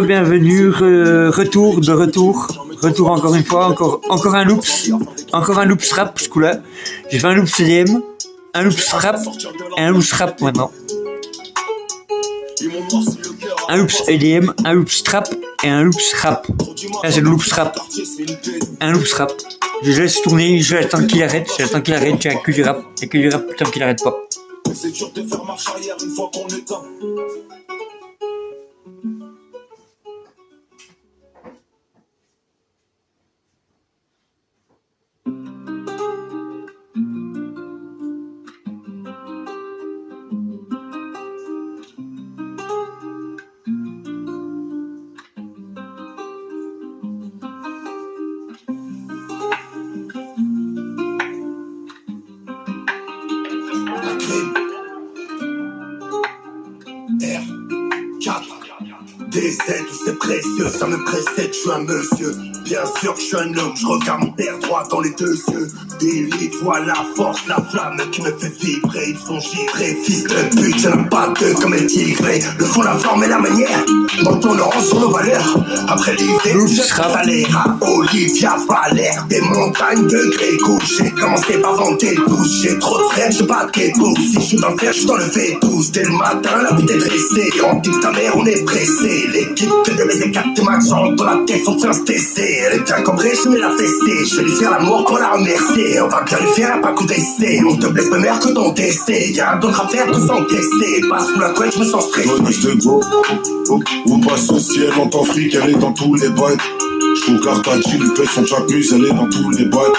Bienvenue, retour encore une fois, encore un loops rap ce coup-là. J'ai fait un loops EDM, un loops rap et un loops rap maintenant. Un loops EDM, un loops trap et un loops rap. Là c'est le loops rap. Un loops rap. Je laisse tourner, j'attends qu'il arrête, j'ai que du rap tant qu'il arrête pas. C'est dur de faire marche arrière une fois qu'on est dans. DZ, c'est précieux, ça me précède, je suis un monsieur. Bien sûr que je suis un homme, je regarde mon père droit dans les deux yeux. D'élite, vois la force, la flamme qui me fait vibrer. Ils sont givrés, fils de pute, y'en a pas deux comme un tigre. Le fond, la forme et la manière, dans ton orange sur nos valeurs. Après l'idée, je salaire à Olivia Valère. Des montagnes de grès couchées, commencez par vanter le bouche. J'ai trop de frères, je bats tes pouces. Si je suis dans le fer, je suis dans le V12. Dès le matin, la vie est dressée. On dit que ta mère, on est pressé. L'équipe que de mes écarts de max dans la tête sont instessés. Elle est bien cambrée, je vais la fester. Je vais lui faire l'amour pour la remercier. On va bien lui faire un pas coup d'essai. On te blesse même que ton décès. Y'a d'autres affaires que s'encaisser. Pas sous la couette, je me sens stressé. De go, ou passe au ciel en temps fric, elle est dans tous les bails. J'fous Cartagine, il paye son jacuzzi, elle est dans tous les bails.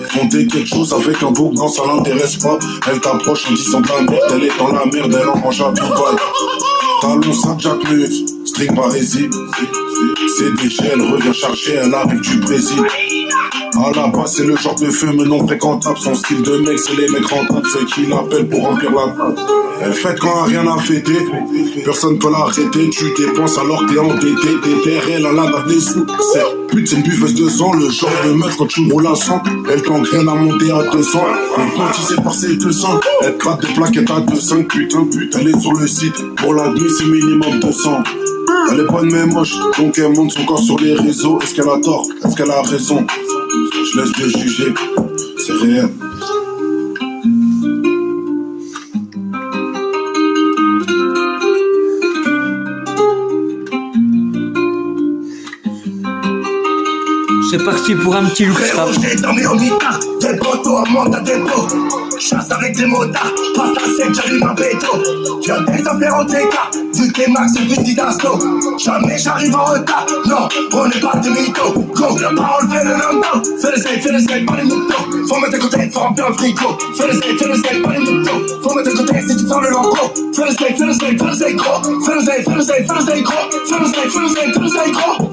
Fonder quelque chose avec un beau gant, ça l'intéresse pas. Elle t'approche en disant de la merde, elle est dans la merde, elle en mange à Dubaï. Talon 5 Jacques string parésie. C'est déchets, elle revient chercher, elle arrive du Brésil. À la base, c'est le genre de feu, mais non fréquentable. Son style de mec, c'est les mecs rentables, ceux qui l'appellent pour remplir la table. Elle fête quand rien à fêter, personne peut l'arrêter. Tu dépenses alors t'es endetté, t'es terre, elle a la date des sous. Cette pute, c'est une buveuse de sang, le genre de meuf quand tu roules à 100. Elle t'engraine à monter à 200, hypnotisée par ses 200. Elle gratte des plaquettes à 200, putain, elle est sur le site. Pour la nuit, c'est minimum 200. Elle est bonne mais moche, donc elle monte son corps sur les réseaux. Est-ce qu'elle a tort? Est-ce qu'elle a raison? Je laisse de juger, c'est réel. C'est parti pour un petit look rap. J'ai dormi en guitare, des poteaux à monte à dépôt. Chasse avec des motards, passe la scène, j'allume un béton. J'ai des affaires en dégâts, vu que les max c'est petit d'assaut. Jamais j'arrive en retard, non, on n'est pas des mythos. Go, la parole fait le lendemain. Fais le sec, pas les moutons. Faut mettre de côté, faut remplir un frigo. Fais le sec, pas les moutons. Faut mettre de côté si tu sors le logo. Fais le sec, gros. Fais le sec, gros.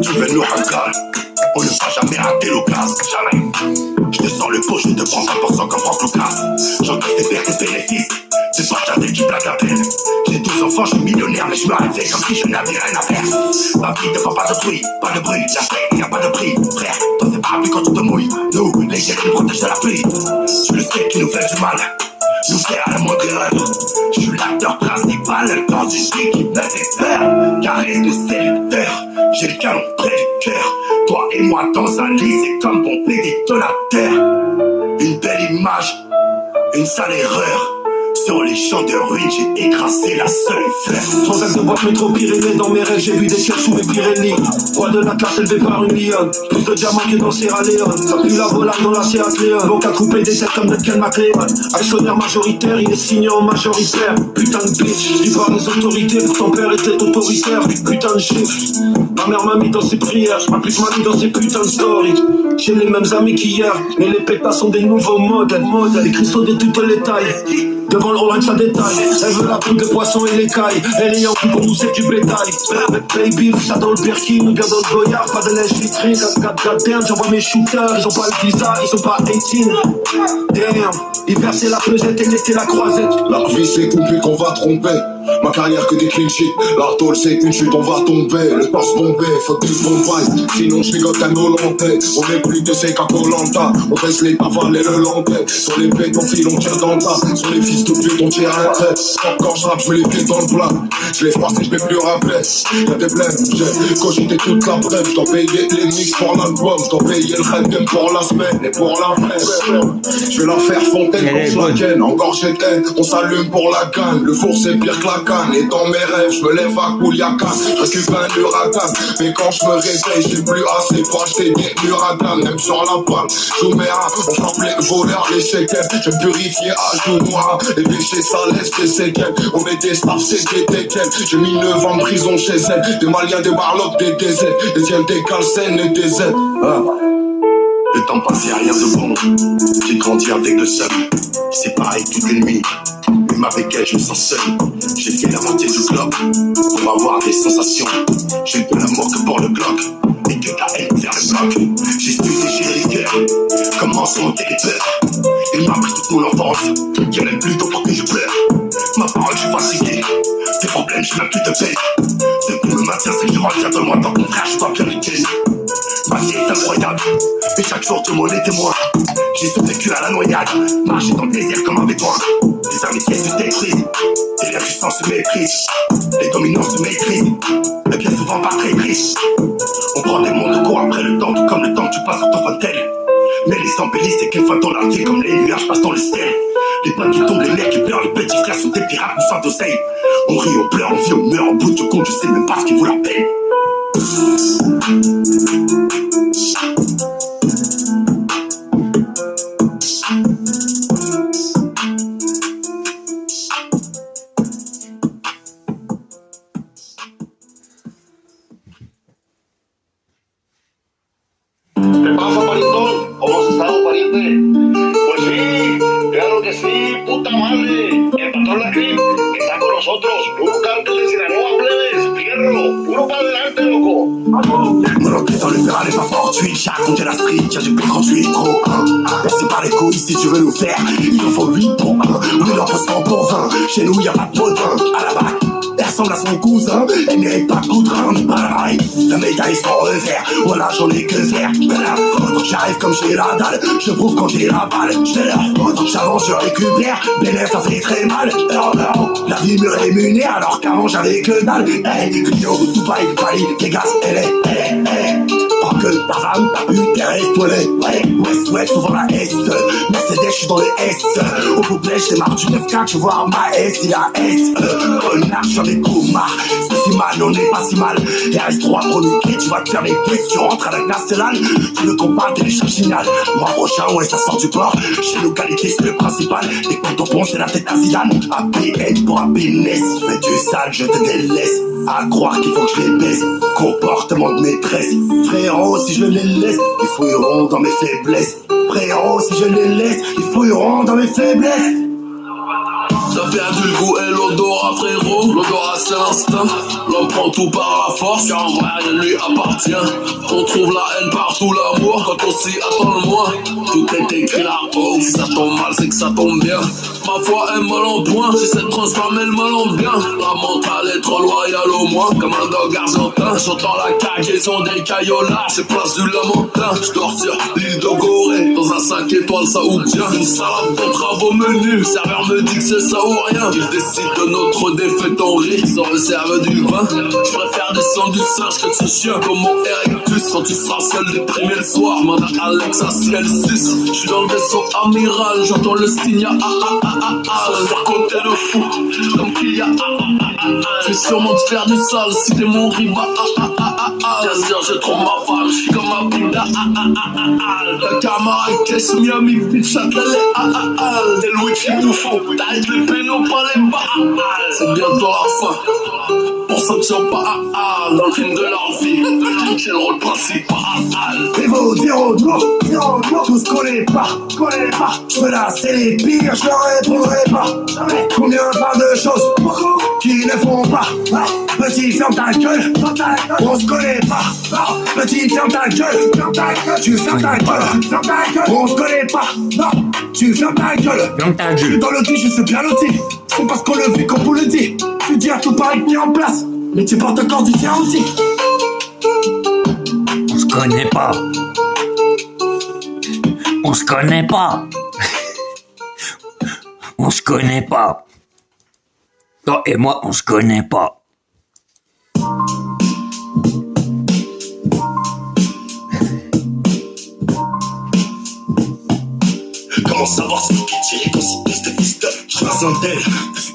Tu veux nous hangar, on ne va jamais rater l'occasion, jamais. Je te sors le pot, je te prends 20% comme Franck Lucas. J'encaisse tes pertes et bénéfices, c'est pas ta tête qui plaque la peine. J'ai 12 enfants, je suis millionnaire, mais je me réveille comme si je n'avais rien à faire. Ma vie ne prend pas de bruit, la paix, y'a pas de prix. Frère, toi c'est pas plus quand tu te mouilles. Nous, les gars, nous protègent de la pluie. Tu le sais qui nous fait du mal, nous faire à la moindre erreur. Je suis l'acteur principal dans une vie qui me fait peur. Caresse le sélecteur, j'ai le canon près du cœur. Toi et moi dans un lit, c'est comme pomper détonateur. Une belle image, une sale erreur. Sur les champs de ruines, j'ai écrasé la seule flemme. Transac de boîte métro-Pyrénées, dans mes rêves, j'ai vu des chefs sous mes Pyrénées. Roi de l'Atlas élevé par une lionne. Plus de diamants que dans Sierra Leone. Ça pue la volade dans la Sierra Leone. Donc à couper des têtes comme Duncan MacLeod. Actionnaire majoritaire, il est signé en majoritaire. Putain de bitch, je dis par les autorités. Pour ton père était autoritaire. Putain de chiffre. Ma mère m'a mis dans ses prières. Je m'applique ma vie dans ses putains de stories. J'ai les mêmes amis qu'hier. Mais les pétas sont des nouveaux modèles. Les cristaux de toutes les tailles. Devant l'orange ça détaille. Elle veut la poule de poisson et l'écaille. Elle est en plus pour nous c'est du bétail. Baby, ça dans le Birkin ou bien dans le Goyard. Pas de lèche vitrine, goddamn. J'envoie mes shooters, ils ont pas le visa, ils sont pas 18. Damn, hiver c'est la pesette et l'été la croisette. La vie c'est coupé qu'on va tromper. Ma carrière que des clean shit. La tôle c'est qu'une chute, on va tomber. Le torse bombé, faut que tu bombailles. Sinon je ligote un Hollandais. On est plus de ces qu'à Koh-Lanta. On baisse les pavales et le landais. Sur les pédophiles on tire dans le tas. Sur les fils de pute on tire un trait. Quand je rappe je mets les pieds dans le plat. Je les froisse et je vais plus rappeler. Y'a des blèmes, j'ai cogité toute la brève. Je dois payer les mix pour l'album. Je dois payer le rap pour la semaine et pour la brève. Je vais la faire fontaine comme je la ken. Encore j'ai haine, on s'allume pour la canne. Le four c'est pire que la canne. Et dans mes rêves, je me lève à Kouliakan. Je récupère un huracan. Mais quand je me réveille, j'ai plus assez pour acheter des huracans. Même sur la panne, je mets on frappe les voleurs, les shakers. Je purifie à genoux noirs. Les péchés ça laisse des séquelles. On met des staffs, c'est des teckels. J'ai mis 9 ans de prison chez elle. Des Maliens, des Barlocs, des DZ. Des Tiens, des Calcènes et des Z. Le temps passé, rien de bon. J'ai grandi avec le seul. C'est pareil toutes les nuits. Même avec elle, je me sens seul. J'ai fait la moitié du globe pour avoir des sensations. J'ai de l'amour que pour le Glock et que de la haine vers le bloc. J'ai su déchirer les cœurs, comment se monter les peurs. Il m'a pris toute mon enfance, qu'il y en a plus tôt pour que je pleure. Ma parole, je suis fatigué. Tes problèmes, je n'ai plus de paix. Ce qui me maintient, c'est que je retiens de moi tant que mon frère, je dois bien les gagner. Ma vie est incroyable, et chaque jour tout le monde est témoin. J'ai survécu à la noyade, marché dans le désert comme un bédouin. Les amitiés se détruisent, et la puissance se méprise. Les dominants se maîtrisent, mais bien souvent pas très triste. On prend des mondes de cours après le temps, tout comme le temps que tu passes sur ton fauteuil. Mais les embellis, c'est qu'une fois dans la vie, comme les nuages passent dans le ciel. Les potes qui tombent, les mecs qui pleurent, les petits frères sont des pirates, nous sommes d'oseille. On rit, on pleure, on vit, on meurt, au bout du compte, je sais même pas ce qui vaut la peine. ¿Qué pasa, parientón? ¿Cómo has estado, pariente? Pues sí, claro que sí, puta madre. El patrón Lacrim está con nosotros. Puro cártel de Sinaloa, plebes, fierro. Puro para adelante, loco. Monocle dans le verre, elle est pas fortuite. J'ai raconté la street, car j'ai pris 38 trop. Merci par les couilles, si tu veux nous faire, il en faut 8 pour 1. On est leur 100 pour 20. Chez nous, y'a pas de potin. À la bac, elle ressemble à son cousin. Elle mérite pas de goudrin, ni pareil. La médaille sans revers, voilà, j'en ai que faire. Mais la faute, j'arrive comme j'ai la dalle. Je prouve quand j'ai la balle. J'ai la faute, j'avance, je récupère. Bénéf, ça fait très mal. La vie me rémunère alors qu'avant j'avais que dalle. Hey, Clio, Dubaï, Bali, Vegas, LA. Prends que ta femme, ta pute, tes restes, toilette. Ouais, souvent la S. Mercedes, j'suis dans les S. Au couplet, j'démarre du 9-4, tu vois ma S, il a S. Renard, j'suis avec Koumar. C'est si mal, on est pas si mal. RS3 pour niquer, tu vas te faire les caisses, tu rentres à la nationale. Tu veux qu'on parle, télécharge signal. Mois prochain, ouais, ça sort du port. Chez nous, qualité, c'est le principal. Et quand on pense, c'est la tête à Zidane. APN pour happiness. Je fais du sale, je te délaisse. À croire qu'il faut que je les baisse. Comportement de maîtresse. Frérot, si je les laisse, ils fouilleront dans mes faiblesses. Frérot, si je les laisse, ils fouilleront dans mes faiblesses. T'as perdu le goût et l'odorat, frérot. L'odorat c'est l'instinct. L'homme prend tout par la force, car en vrai rien ne lui appartient. On trouve la haine partout, l'amour, quand on s'y attend le moins. Tout est écrit là-haut, si ça tombe mal c'est que ça tombe bien. Ma foi est mal en point, si c'est transformé le mal en bien. La mentale est trop loyale au moins, comme un dog argentin. J'entends la cargaison des caillolards, c'est place du Lamentin. J'dors sur l'île de Gorée, dans un 5 étoiles saoudien. Une salade d'entrave au menu. Serveur me dit que c'est ça ou rien. Il décide de notre défaite en riz. Sans le serveur du vin. Je préfère descendre du singe que de ce chien. Comme mon Erectus. Quand tu seras seul déprimé le soir. Manda Alex à ciel 6. Je suis dans le vaisseau amiral. J'entends le signe sur côté de fou. Comme qu'il y a je vais sûrement te faire du sale si t'es mon rival. Bien sûr, je trouve ma femme, je suis comme ma bouda. La caméra caisse Miami, vite châtelet. T'es Louis Bouffon, t'arrêtes les pénaux, pas les balles. C'est bientôt la fin, pour ça que c'est pas dans le film de leur vie. C'est le rôle principal. Pivot, zéro, tout ce qu'on n'est pas. Je veux lasser les pires, je leur répondrai pas. Combien pas de choses qui ne font pas. Petit, ferme ta gueule, on se connaît pas. Petit, ferme ta gueule, tu fermes ta gueule, on se connaît pas. Tu fermes ta gueule. Je suis dans le dit, je suis bien loti. C'est parce qu'on le vit qu'on vous le dit. Tu dis à tout Paris qui est en place, mais tu portes encore du tien aussi. On se connaît pas. On se connaît pas. On se connaît pas. Toi et moi, on se connaît pas. Comment savoir ce qui est tiré quand c'est plus de fils de je besoin d'elle.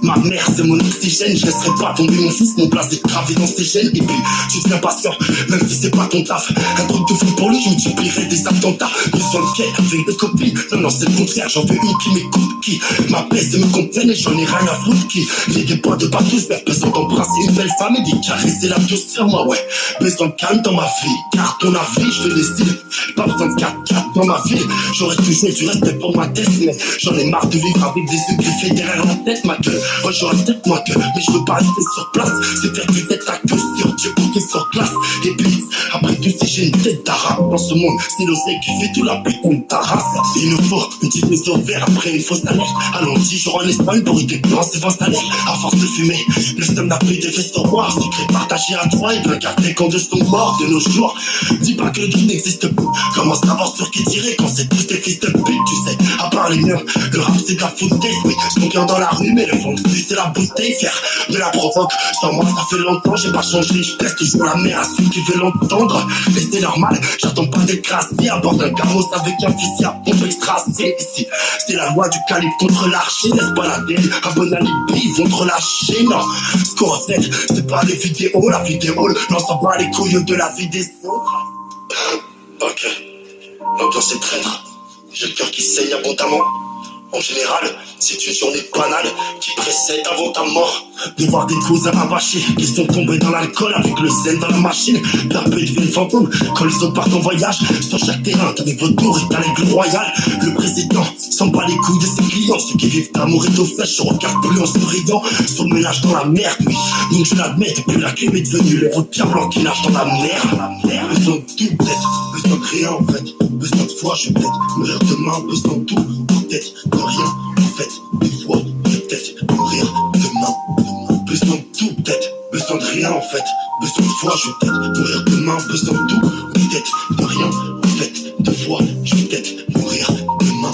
Ma mère c'est mon oxygène. Je laisserai pas tomber mon fils. Mon place est gravé dans ses gènes. Et puis tu deviens patient même si c'est pas ton taf. Un truc de fou pour lui, je multiplierai des attentats. Besoin de quai avec des copines. Non c'est le contraire, j'en veux une qui m'écoute. Qui m'apaise et me comprenne. Et j'en ai rien à foutre. Qui les débois de partout. Vers besoin d'embrasser une belle femme. Et d'y caresser la pieuse sur moi ouais. Besoin de calme dans ma vie. Car ton avis je fais des styles. Pas besoin de 4-4 dans ma vie. J'aurais toujours du respect pour ma tête. Mais j'en ai marre de vivre avec des yeux griffés derrière la tête, ma gueule. Ouais, j'aurais peut-être moins que, mais je veux pas rester sur place. C'est faire du tête à queue sur Dieu pour qu'il sur glace. Et puis, après tout, si j'ai une tête d'arabe dans ce monde, c'est l'oseille qui fait tout la putain de ta race. Il nous faut une petite mise au vert après une fausse alerte. Allons 10 jours en Espagne pour y dépenser 20 salaires. À force de fumer, le stem n'a plus d'effet sur moi. Secret partagé à 3 et bien gardé quand deux sont morts de nos jours. Dis pas que le truc n'existe plus. Comment savoir sur qui tirer quand c'est tous des fils de pute, tu sais. À part les miens, le rap c'est de la foutaise. Oui, je m'en viens dans la rue, mais le fond c'est la bouteille. Faire de la provoque, sans moi ça fait longtemps, j'ai pas changé. Je pèse toujours la mère à celui qui veut l'entendre. Mais c'est normal, j'attends pas d'être crassé à bord d'un carrosse avec un fusil à pompe extracé. Ici, c'est la loi du calibre contre l'archer. Laisse pas la denne, un bon alibi, ils vont te relâcher. Non, ce qu'on refait, c'est pas les vidéos. La vidéo, n'en sent pas les couilles de la vie des autres. Ok, l'ambiance est traître. J'ai le cœur qui saigne abondamment. En général, c'est une journée banale qui précède avant ta mort. De voir des cousins avachés qui sont tombés dans l'alcool avec le zen dans la machine. Perpé deviennent fantômes quand les autres partent en voyage. Sur chaque terrain, t'as des vautours et t'as l'aigle royal. Le président s'en bat les couilles de ses clients. Ceux qui vivent d'amour et d'eau fraîche se regardent plus en souriant. Sur le ménage dans la merde, oui. Donc je l'admets, depuis la clé est devenue le pierre blanc qui nage dans la mer. Besoin de tout, peut-être, besoin de rien en fait. Besoin de foi, je vais peut-être mourir demain. Besoin de tout, peut-être de rien en fait. Des fois, je vais peut-être mourir demain. Besoin de tout, peut-être, besoin de rien en fait. Besoin de foi, je vais peut-être mourir demain. Besoin de tout, peut-être de rien en fait. De foi, je vais peut-être mourir demain.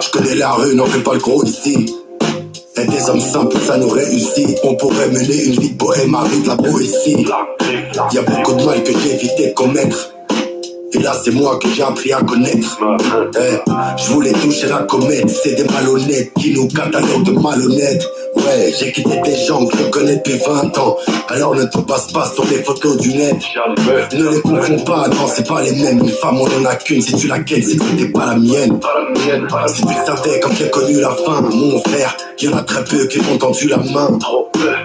Je connais la rue, n'en fais pas le gros ici. Et des hommes simples, ça nous réussit. On pourrait mener une vie de bohème avec de la poésie. Y'a beaucoup de mal que j'ai évité de commettre. Et là c'est moi que j'ai appris à connaître. Je voulais toucher la comète, c'est des malhonnêtes qui nous cataloguent de malhonnêtes. Ouais, j'ai quitté des gens que je connais depuis 20 ans. Alors ne te passe pas sur les photos du net. Ne les confonds pas, non c'est pas les mêmes. Une femme on en a qu'une, si tu la quittes c'est que t'es pas la mienne. Si tu savais quand j'ai connu la fin, mon frère, il y en a très peu qui ont tendu la main.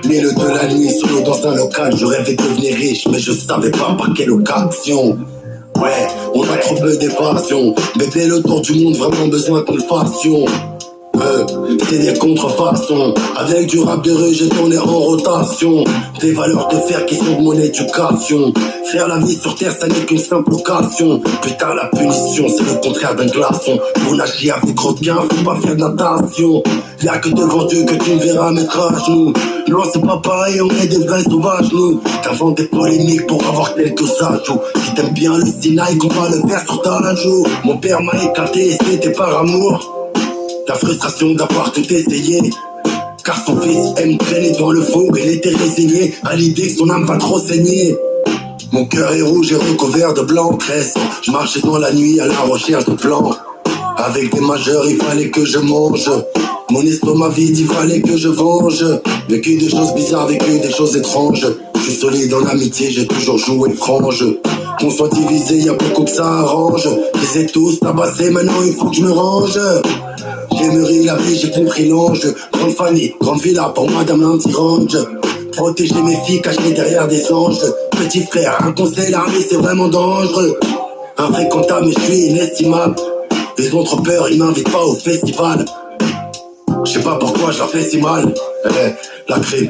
Milieu de la nuit, solo dans un local, je rêvais de devenir riche, mais je savais pas par quelle occasion. Ouais, on a trop peu d'évasion. Bébé, le tour du monde, vraiment besoin qu'on le fassions. C'est des contrefaçons. Avec du rap de rue, j'ai tourné en rotation. Des valeurs de fer qui sont de mon éducation. Faire la vie sur terre, ça n'est qu'une simple occasion. Putain, la punition, c'est le contraire d'un glaçon. Pour nager avec requin, faut pas faire de natation. Y'a que devant Dieu que tu me verras mettre à genoux. Non, c'est pas pareil, on est des vrais sauvages, nous. T'inventes des polémiques pour avoir quelques ajouts. Si t'aimes bien le Sinaï, qu'on va le faire sur ta joue. Mon père m'a éclaté et c'était par amour. La frustration d'avoir tout essayé. Car son fils aime traîner dans le four. Il était résigné à l'idée que son âme va trop saigner. Mon cœur est rouge et recouvert de blanc. 13 ans, je marchais dans la nuit à la recherche de plans. Avec des majeurs, il fallait que je mange. Mon estomac vide, il fallait que je venge. Vécu des choses bizarres, vécu des choses étranges. Je suis solide en amitié, j'ai toujours joué frange. Qu'on soit divisé, y'a beaucoup que ça arrange. Je les ai tous tabassés, maintenant il faut que je me range. J'ai mûri la vie, j'ai compris l'ange. Grande famille, grande villa pour madame l'anti-range. Protéger mes filles cachées derrière des anges. Petit frère, un conseil, l'armée c'est vraiment dangereux. Infréquentable mais je suis inestimable. Les autres peurs, ils m'invitent pas au festival. Je sais pas pourquoi je la fais si mal. La crime.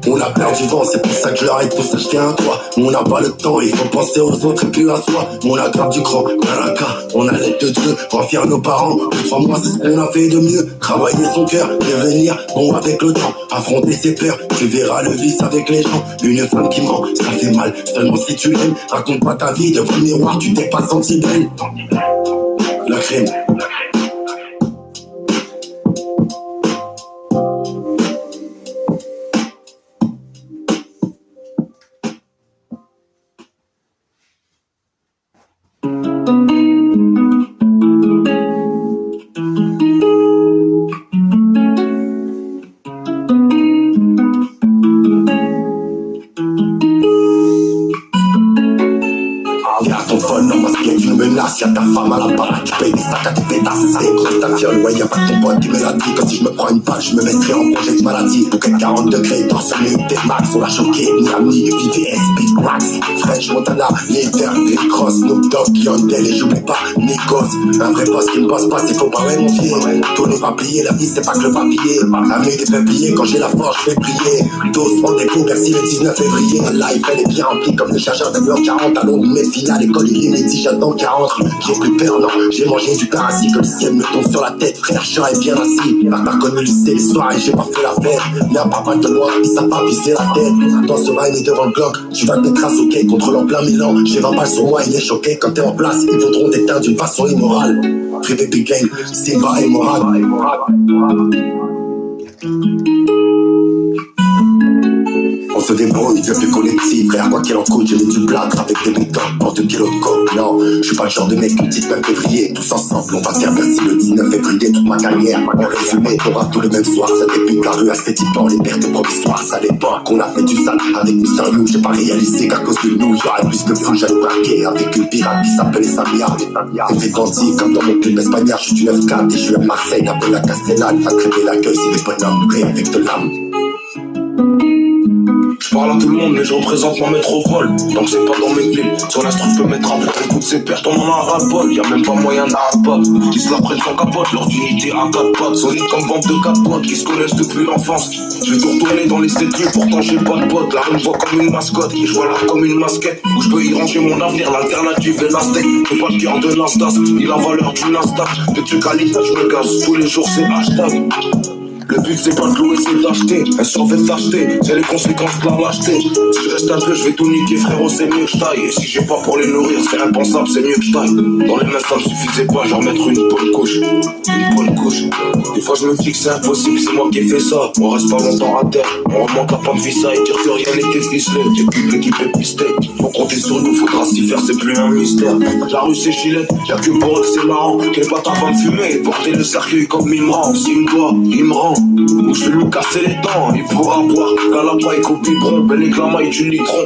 On a perdu vent, c'est pour ça que je leur aide pour s'acheter un toit. On n'a pas le temps, il faut penser aux autres et plus à soi. On a grave du cran, Malaka, on a l'aide de Dieu. Rendre fiers nos parents, 3 mois c'est ce qu'on a fait de mieux. Travailler son cœur, devenir bon avec le temps. Affronter ses peurs, tu verras le vice avec les gens. Une femme qui ment, ça fait mal, seulement si tu l'aimes. Raconte pas ta vie devant le miroir, tu t'es pas senti belle. La crème. Y'a ta femme à la barre, tu payes des sacs à tes pétasses. C'est grosse ta fiole, ouais, y'a pas ton pote qui me l'a dit. Que si je me prends une balle, je me mettrai en congé de maladie. Bouquet 40 degrés, torse nu, des max, on l'a choqué. Miami, VVS, Big Wax, French Montana, Leader, Rick Ross, Snoop Dogg, Yandel, et j'oublie pas Nikos. Un vrai boss qui me bosse pas, c'est faux pas, ouais, mon fier. Tout n'est pas plié, la vie c'est pas que le papier. Amener des peupliers, quand j'ai la force, je fais prier. Tous rendez-vous, merci le 19 février. Live, elle est bien remplie comme le chargeur de bloc 40. À Londres, mes filles à l'école, il est midi, j'attends 40. J'ai plus peur, non, j'ai mangé du pain assis. Que le ciel me tombe sur la tête, frère, je serais bien assis. T'as connu le lycée les soirs et j'ai pas fait la fête. Y'a pas mal de moi, ils savent pas viser la tête. Dans ce vine et devant le Glock, tu vas te tracer, ok, contre plein Milan. J'ai 20 balles sur moi, il est choqué. Quand t'es en place, ils voudront t'éteindre d'une façon immorale. Privé big game, Simba et Morad. On se débrouille depuis collectif, frère, quoi qu'il en coûte, j'ai mis du plâtre avec des bouteilles, porte kilos de coke. Non, je suis pas le genre de mec qui dit même février, tous ensemble, on va faire merci le 19 février, toute ma carrière. En résumé, t'auras tout le même soir, ça débute la rue à cet typant, les pertes provisoires, ça dépend qu'on a fait du sale avec Mr. You, j'ai pas réalisé qu'à cause de nous, j'aurais plus de fou, j'allais braquer avec une pirate qui s'appelait Samia. Et fait bandit, comme dans mon club espagnol, je suis du 9-4 et je suis à Marseille, appelle la Castellane, va crêper l'accueil, c'est des bonhommes, prêts avec de l'âme. Je parle à tout le monde mais je représente ma métropole. Donc c'est pas dans mes clés. Sur la structure je peux mettre un peu. Écoute ces pertes, on en a ras le bol. Y'a même pas moyen d'arrêter. Ils se la prennent sans capote. Leur unité à 4 pattes. Solide comme bande de 4 potes qui se connaissent depuis l'enfance. Je vais tout retourner dans les statues. Pourtant j'ai pas de potes. La rue me voit comme une mascotte. Et je vois là comme une masquette. Où je peux y ranger mon avenir. L'alternative est la steak. J'ai pas le cœur de Nasdaq ni la valeur du Nasdaq. Petit qualité je me gaze. Tous les jours c'est hashtag. Le but c'est pas de louer, c'est d'acheter. Un survêt d'acheter, c'est les conséquences de la lâcheté. Si je reste un peu, je vais tout niquer, frérot, c'est mieux que je taille. Et si j'ai pas pour les nourrir, c'est impensable, c'est mieux que je taille. Dans les mains, ça me suffisait pas, genre mettre une bonne couche. Une bonne couche. Des fois, je me dis que c'est impossible, c'est moi qui ai fait ça. On reste pas longtemps à terre, on remonte à pas de visa et dire que rien n'était ficelé. Depuis que l'équipe est pistée, faut compter sur nous, faudra s'y faire, c'est plus un mystère. La rue c'est Gillette, y'a que pour eux que c'est marrant. Quel bâtard va me fumer et porter le cercueil comme il me rend. S'il me doit, il me rend. Ou je vais lui casser les dents, il pourra boire qu'à la paille qu'au biberon, bel éclamaille du litron.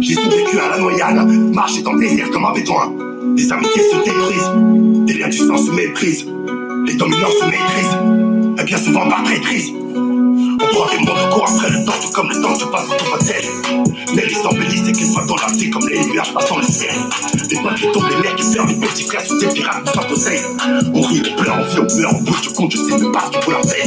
J'ai survécu à la noyade, marché dans le désert comme un bédouin. Des amitiés se détruisent, des liens du sang se méprisent, les dominants se maîtrisent, et bien souvent par traîtrise. On prend des mots de cours après le temps, tout comme le temps se passe autour de tel. Mais les embellisent et qu'ils soient dans la vie comme les nuages passant le ciel. Les potes qui tombent, les mères qui ferment, les petits frères sous des pirates qui s'en possèdent. On rit, on pleure, on vit, on meurt, on bouge du compte, je sais même pas ce qu'il faut leur faire.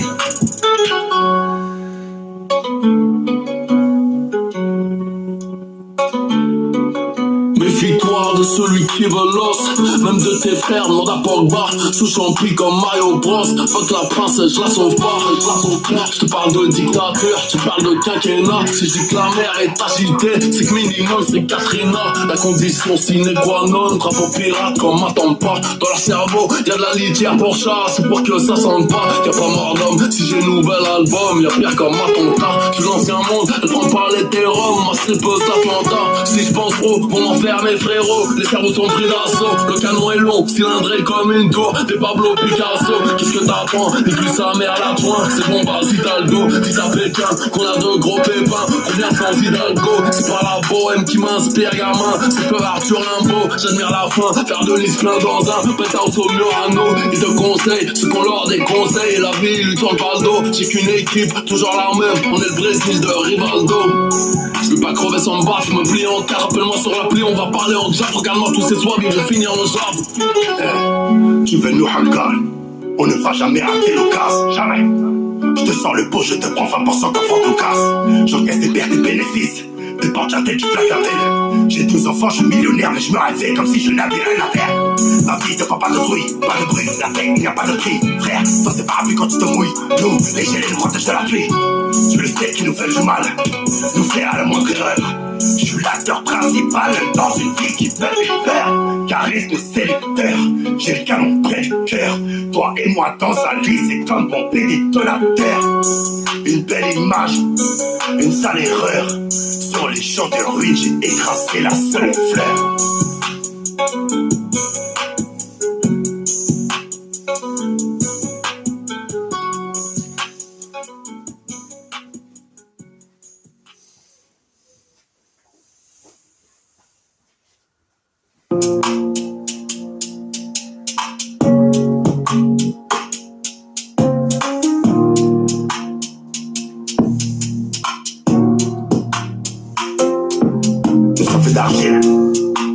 Méfie-toi de celui qui veut l'os, même de tes frères, demande à Pogba, sous champi comme Mario Bros. Fuck la princesse, je la sauve pas, je te parle de dictature, tu parles de quinquennat. Si je dis que la mer est agitée, c'est que minimum c'est Katrina. La condition sine qua non, drapeau pirate comme m'attend pas. Dans leur cerveau, y'a de la litière pour chat, c'est pour que ça sente pas. Y'a pas mort d'homme, si j'ai nouvel album, y'a pire comme attentat. Je suis l'ancien monde, elle prend pas les terrums, ma slippeuse d'Atlanta. Si je pense trop, pour m'en faire mes frérots, les cerveaux sont pris d'assaut. Le canon est long, cylindré comme une tour. Des Pablo Picasso, qu'est-ce que t'apprends? Ni plus sa mère la joint. C'est bon, bah si t'as le dos, dis à Pékin qu'on a de gros pépins. Combien sans Hidalgo? C'est pas la bohème qui m'inspire, gamin. C'est que Arthur Rimbaud, j'admire la fin. Faire de l'is plein dans un penthouse au Murano. Ils te conseillent ce qu'on leur déconseille. La vie lui tourne pas le dos. J'ai qu'une équipe, toujours la même. On est le Brésil de Rivaldo. Je veux pas crever sans me battre, je me plie en quatre. Rappelle-moi sur l'appli, on va parler en jab. Regarde-moi tous ces soirs, ils vont finir en jab. Tu veux nous hangar? On ne va jamais rater l'occasion, jamais. Je te sens le pot, je te prends 20% comme Fort Lucas. J'encaisse des pertes et bénéfices. Des portes à tête, tu plaques la belle. J'ai 12 enfants, je suis millionnaire, mais je me réveille comme si je n'avais rien à faire. Ma vie ne prend pas de bruit, la tête, il n'y a pas de prix. Frère, toi c'est parapluie quand tu te mouilles. Nous, les gilets nous protègent de la pluie. Tu le sais qui nous fait du mal, nous faire à la moindre erreur. Je suis l'acteur principal dans une vie qui peut faire peur. Charisme sélecteur, j'ai le canon près du cœur. Toi et moi dans sa vie, c'est comme pomper des détonateurs. Une belle image, une sale erreur. Sur les champs de ruines, j'ai écrasé la seule fleur.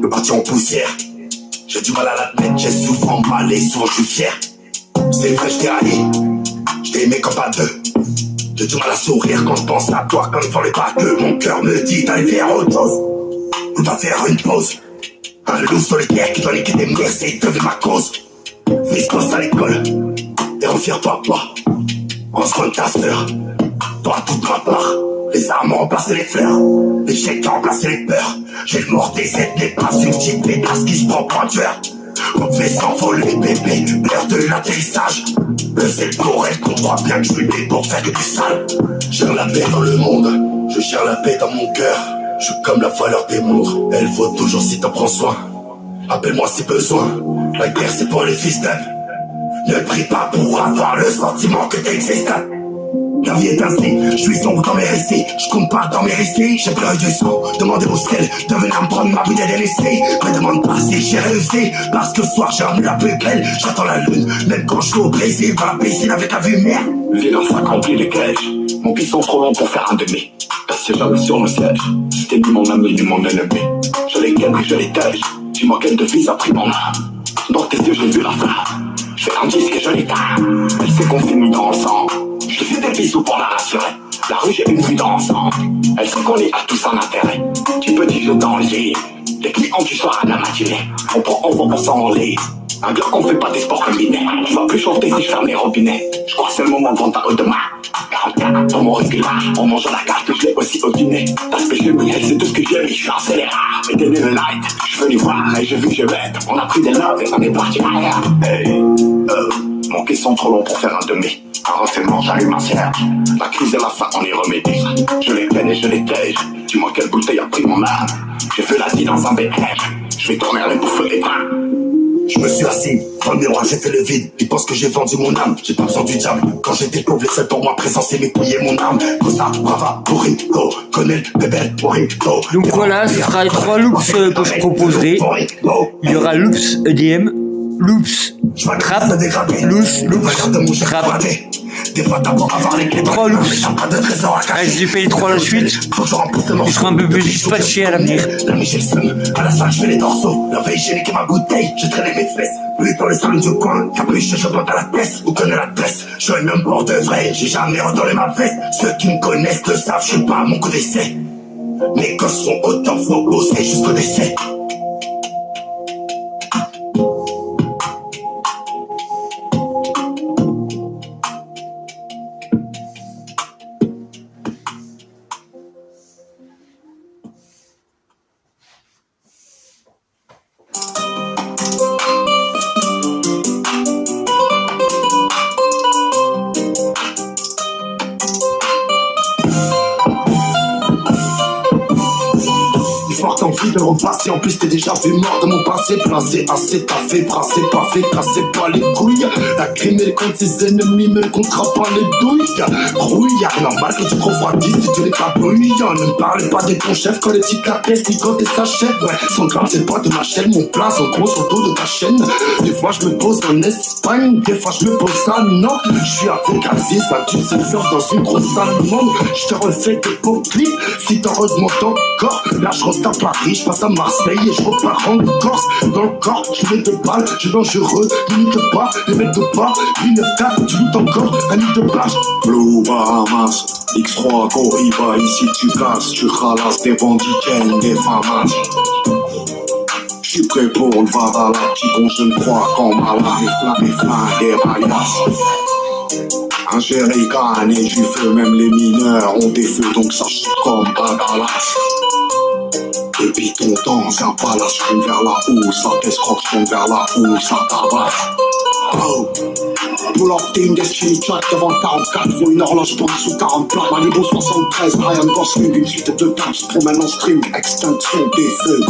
Le parti en poussière. J'ai du mal à l'admettre, j'ai souvent mal et souvent je suis fier. C'est vrai, je t'ai haï, je t'ai aimé comme pas deux. J'ai du mal à sourire quand je pense à toi comme dans les pas que mon cœur me dit d'aller faire autre chose. On va faire une pause. Un loup solitaire qui doit niquer des mercedes de ma cause. Fils bosse à l'école, et on fier papa. On se rend ta sœur, toi toute ma part. Les armes ont remplacé les fleurs, les chèques ont remplacé les peurs. J'ai le mort des aides, n'est pas une petite pétasse qui se prend pour un tueur. On fait s'envoler bébé, l'heure de l'atterrissage. C'est pour elle qu'on croit bien que je suis né pour faire que du sale. J'ai la paix dans le monde, je cherche la paix dans mon cœur. Je suis comme la valeur des montres, elle vaut toujours si t'en prends soin. Appelle-moi si besoin, la guerre c'est pour les fistins. Ne prie pas pour avoir le sentiment que t'existes. La vie est ainsi, je suis sombre dans mes récits. Je compte pas dans mes récits, j'ai pleuré du sang. Demandez au ciel de venir me prendre ma vie d'LSD. Me demande pas si j'ai réussi, parce que ce soir j'ai un la plus belle. J'attends la lune, même quand je suis au Brésil. Dans la piscine avec la vue mer. Violence accomplit les pièges. Mon pis sont trop longs pour faire un demi. Restez jamais sur le siège. C'était ni mon ami ni mon ennemi. Je les gagne et je les tège. Tu manquais de vie, a pris mon âme. Dans tes yeux j'ai vu la flamme. Je fais un disque et je l'éteins. Elle sait qu'on finit dans le sang. Je fais des bisous pour la rassurer. La rue, j'ai une vue d'ensemble. Elle sait qu'on est à tous un intérêt. Tu peux dire dans le lit. Les clients du soir à la matinée. On prend, on s'enlise. Un gars qu'on fait pas des sports combinés. Je vais plus chanter si je ferme les robinets. Je crois que c'est le moment de vendre ta haut de main. 44 dans mon régulage. On mange la carte, je l'ai aussi au dîner. T'as spécial, c'est tout ce que j'aime. Je suis un scélérat. Et t'es né le light. Je suis venu voir et j'ai vu que je vais. On a pris des loves et on est parti derrière. Hey, mon caisson sont trop long pour faire un demi. Un renseignement, j'allume un cierge. La crise et la faim, on y remédie. Je les peine et je les tège. Dis-moi quelle bouteille a pris mon âme. J'ai fait la vie dans un BR. Je vais tourner les bouffes et pain. Je me suis assis, dans le miroir j'ai fait le vide. Ils pensent que j'ai vendu mon âme, j'ai pas besoin du diable. Quand j'étais pauvre, les seuls pour moi présents c'est m'épouiller mon âme. Cosa, brava, burrito, connais, bébé, burrito. Donc voilà, ce sera les 3 loops que je proposerai. Il y aura loops EDM, loops trap, loops trap. Des fois d'abord avoir les clés. 3 loops. Allez, j'ai fait les 3 à la suite. Je serai un peu plus dispatché à l'avenir. La nuit j'ai le seum, à la salle je fais les dorsaux. La veille j'ai niqué ma bouteille, j'ai traîné mes fesses. Plus dans les salons du coin, capuche je plante à la tête. Vous connaissez l'adresse, je suis même pour de vrai. J'ai jamais redoré ma veste. Ceux qui me connaissent le savent, je suis pas à mon coup d'essai. Mes gosses sont autant, faut bosser jusqu'au décès. De repasser, en plus t'es déjà vu mort de mon passé. Placé assez, t'as fait brasser, pas fait, cassez pas les couilles. La crime elle contre ses ennemis, mais comptera pas les douilles. Rouillard, normal que tu te refroidisses si tu n'es pas bruyant. Ne me parle pas de ton chef quand les petites cartesses nicotent et s'achèvent. Ouais, 100 grammes c'est pas de ma chaîne, mon plat en gros sur le dos de ta chaîne. Des fois je me pose en Espagne, des fois je me pose à Nantes. Je suis avec Aziz, un tu sais faire dans une grosse salle monde. Je te refais des beaux clips, si t'en redemandes encore. Là je rentre à Paris, je passe à Marseille et je repars en Corse. Dans le corps, je mets 2 balles, je dangereux, limite pas, les mecs de pas, 894, tu luttes encore, un lit de plage. Blue Bahamas, X3 Coriba, ici tu casses, tu ralasses des bandits, des famas. J'suis prêt pour le Vadala, qui compte je ne crois qu'en malade, les flingues, des maillasses. Un jerrycan et du feu, même les mineurs ont des feux, donc ça chute comme à Dallas. Depuis ton temps, c'est un palace, je tombe vers la haut, ça t'escroque, je tombe vers la haut, ça tabasse. Oh. Pull up team Destiny Track devant 44, faut une horloge pour sous 40 plats. Malibu 73, Ryan Gosling, une suite de tables, se promène en stream, extinction des feux.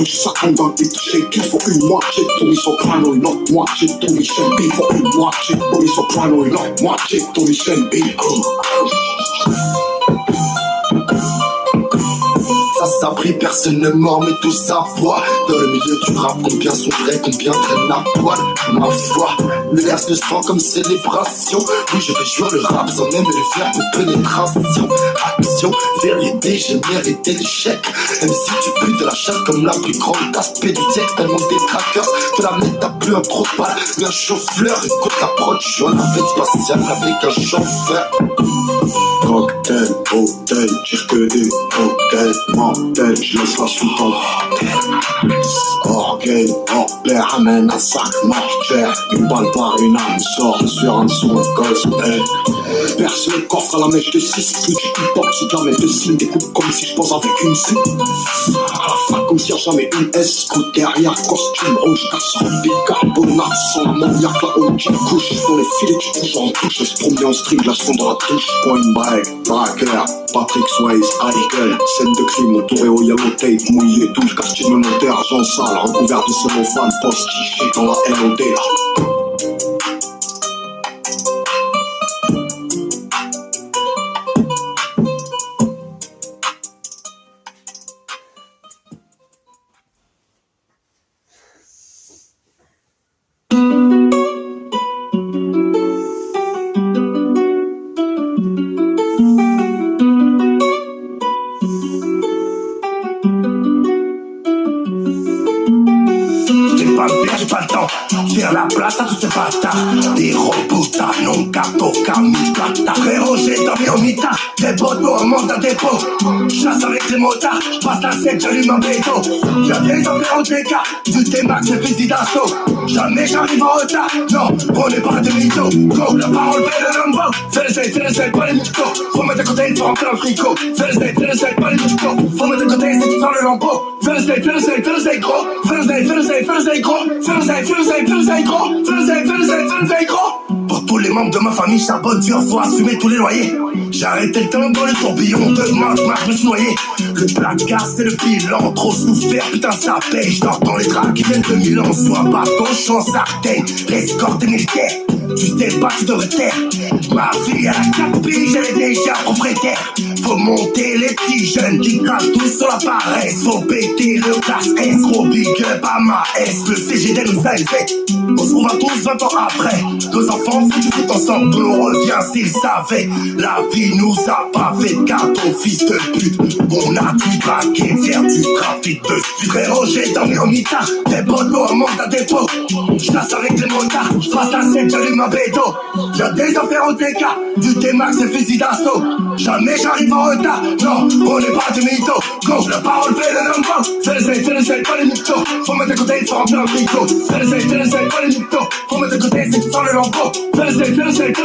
Ça compte dans le beat, shake, il faut une moitié de Tony Soprano, une autre moitié de Tony Shelby. Il faut une moitié de Tony Soprano, une autre moitié de Tony Shelby. Ça pris, personne ne mord, mais tout ça voit. Dans le milieu du rap, combien sont vrais, combien traînent à poil. Ma foi, le verse de sang comme célébration. Oui, je vais jouer le rap sans même le faire de pénétration. Action, vérité, j'ai mérité l'échec. Même si tu pues de la chasse comme la plus grande aspect du texte. Tellement des trackers, de la mettre t'as plus un trop de balle, mais un chauffeur. Écoute la prod, je suis en navette spatiale avec un chauffeur. Cocktail, hôtel, tire que des cocktails. Mortel, mortel, je laisse la sous ton mortel. Orgueil, hors pair, amène un sac mortel. Une balle par une âme sort sur un son de gospel. Perce le coffre à la mèche de 6. Plus du hip-hop, si de la mèche de signe. Découpe comme si je pose avec une C. À la fin, comme si jamais une S. Coup derrière, costume rouge, casse bicarbonate. Sans l'ammoniaque, la haute qui couche. Dans les filets, tu touches en touche. Laisse promener en string, la sonde dans la touche. Point break, braqueur, Patrick Swayze, Eichel. Scène de crime, entouré au yellow tape. Mouillé, tout le casting monétaire, agent sale. Recouvert de cellophane, post-tiché dans la LOD là. J'ai pas le temps, faire la place à tous ces bâtards. Des robots, non cato, cami, plata. Frérot, j'ai dormi au mitard. Des poteaux en manque d'un dépôt. Chasse avec les motards, passe la sec, j'allume un béton. J'ai des affaires au dégât, du T-Max et fusil d'assaut. Jamais j'arrive en retard, non, on n'est pas des mythos. Go, la parole fait le lambeau. Fais le sec, pas les mythos. Faut mettre à côté, il faut remplir un frigo. Fais le sec, pas les mythos. Faut mettre à côté, c'est tout faire le lambeau. Fais le sec, gros. Fais le sec, gros. Fais gros. Pour tous les membres de ma famille, charbonne dur, faut assumer tous les loyers. J'ai arrêté le temps dans le tourbillon de marche, je me suis noyé. Le placard, c'est le bilan, trop souffert, putain ça paye. J'dors dans les draps qui viennent de Milan, soit bateau, je suis en Sardaigne. L'escorte militaire, tu sais pas, tu devrais taire. Ma fille à la 4 piges, elle est déjà propriétaire. Faut monter les petits jeunes qui crachent tous sur la paresse. Faut péter le classe S, gros big up à ma S. Le CGD nous a élevé, on se revoit tous 20 ans après. Nos enfants font du foot ensemble, on revient s'ils savaient. La vie nous a pas fait de cadeau, fils de pute. On a dû braquer, faire du trafic de suite. Frérot, j'ai dormi au mitard, des poteaux en manque d'un dépôt. J'passe avec les motards, j'passe la scène, j'allume un béton. J'ai des affaires au dégât, du T-Max et fusil d'assaut. Jamais j'arrive en retard, non, on n'est pas des mythos. Go, la parole fait le lambeau. Fais le sec, pas les mythos. Faut mettre à côté, il faut remplir un frigo. Fais le sec, pas les mythos. Faut mettre à côté, c'est tout faire le lambeau. Fais le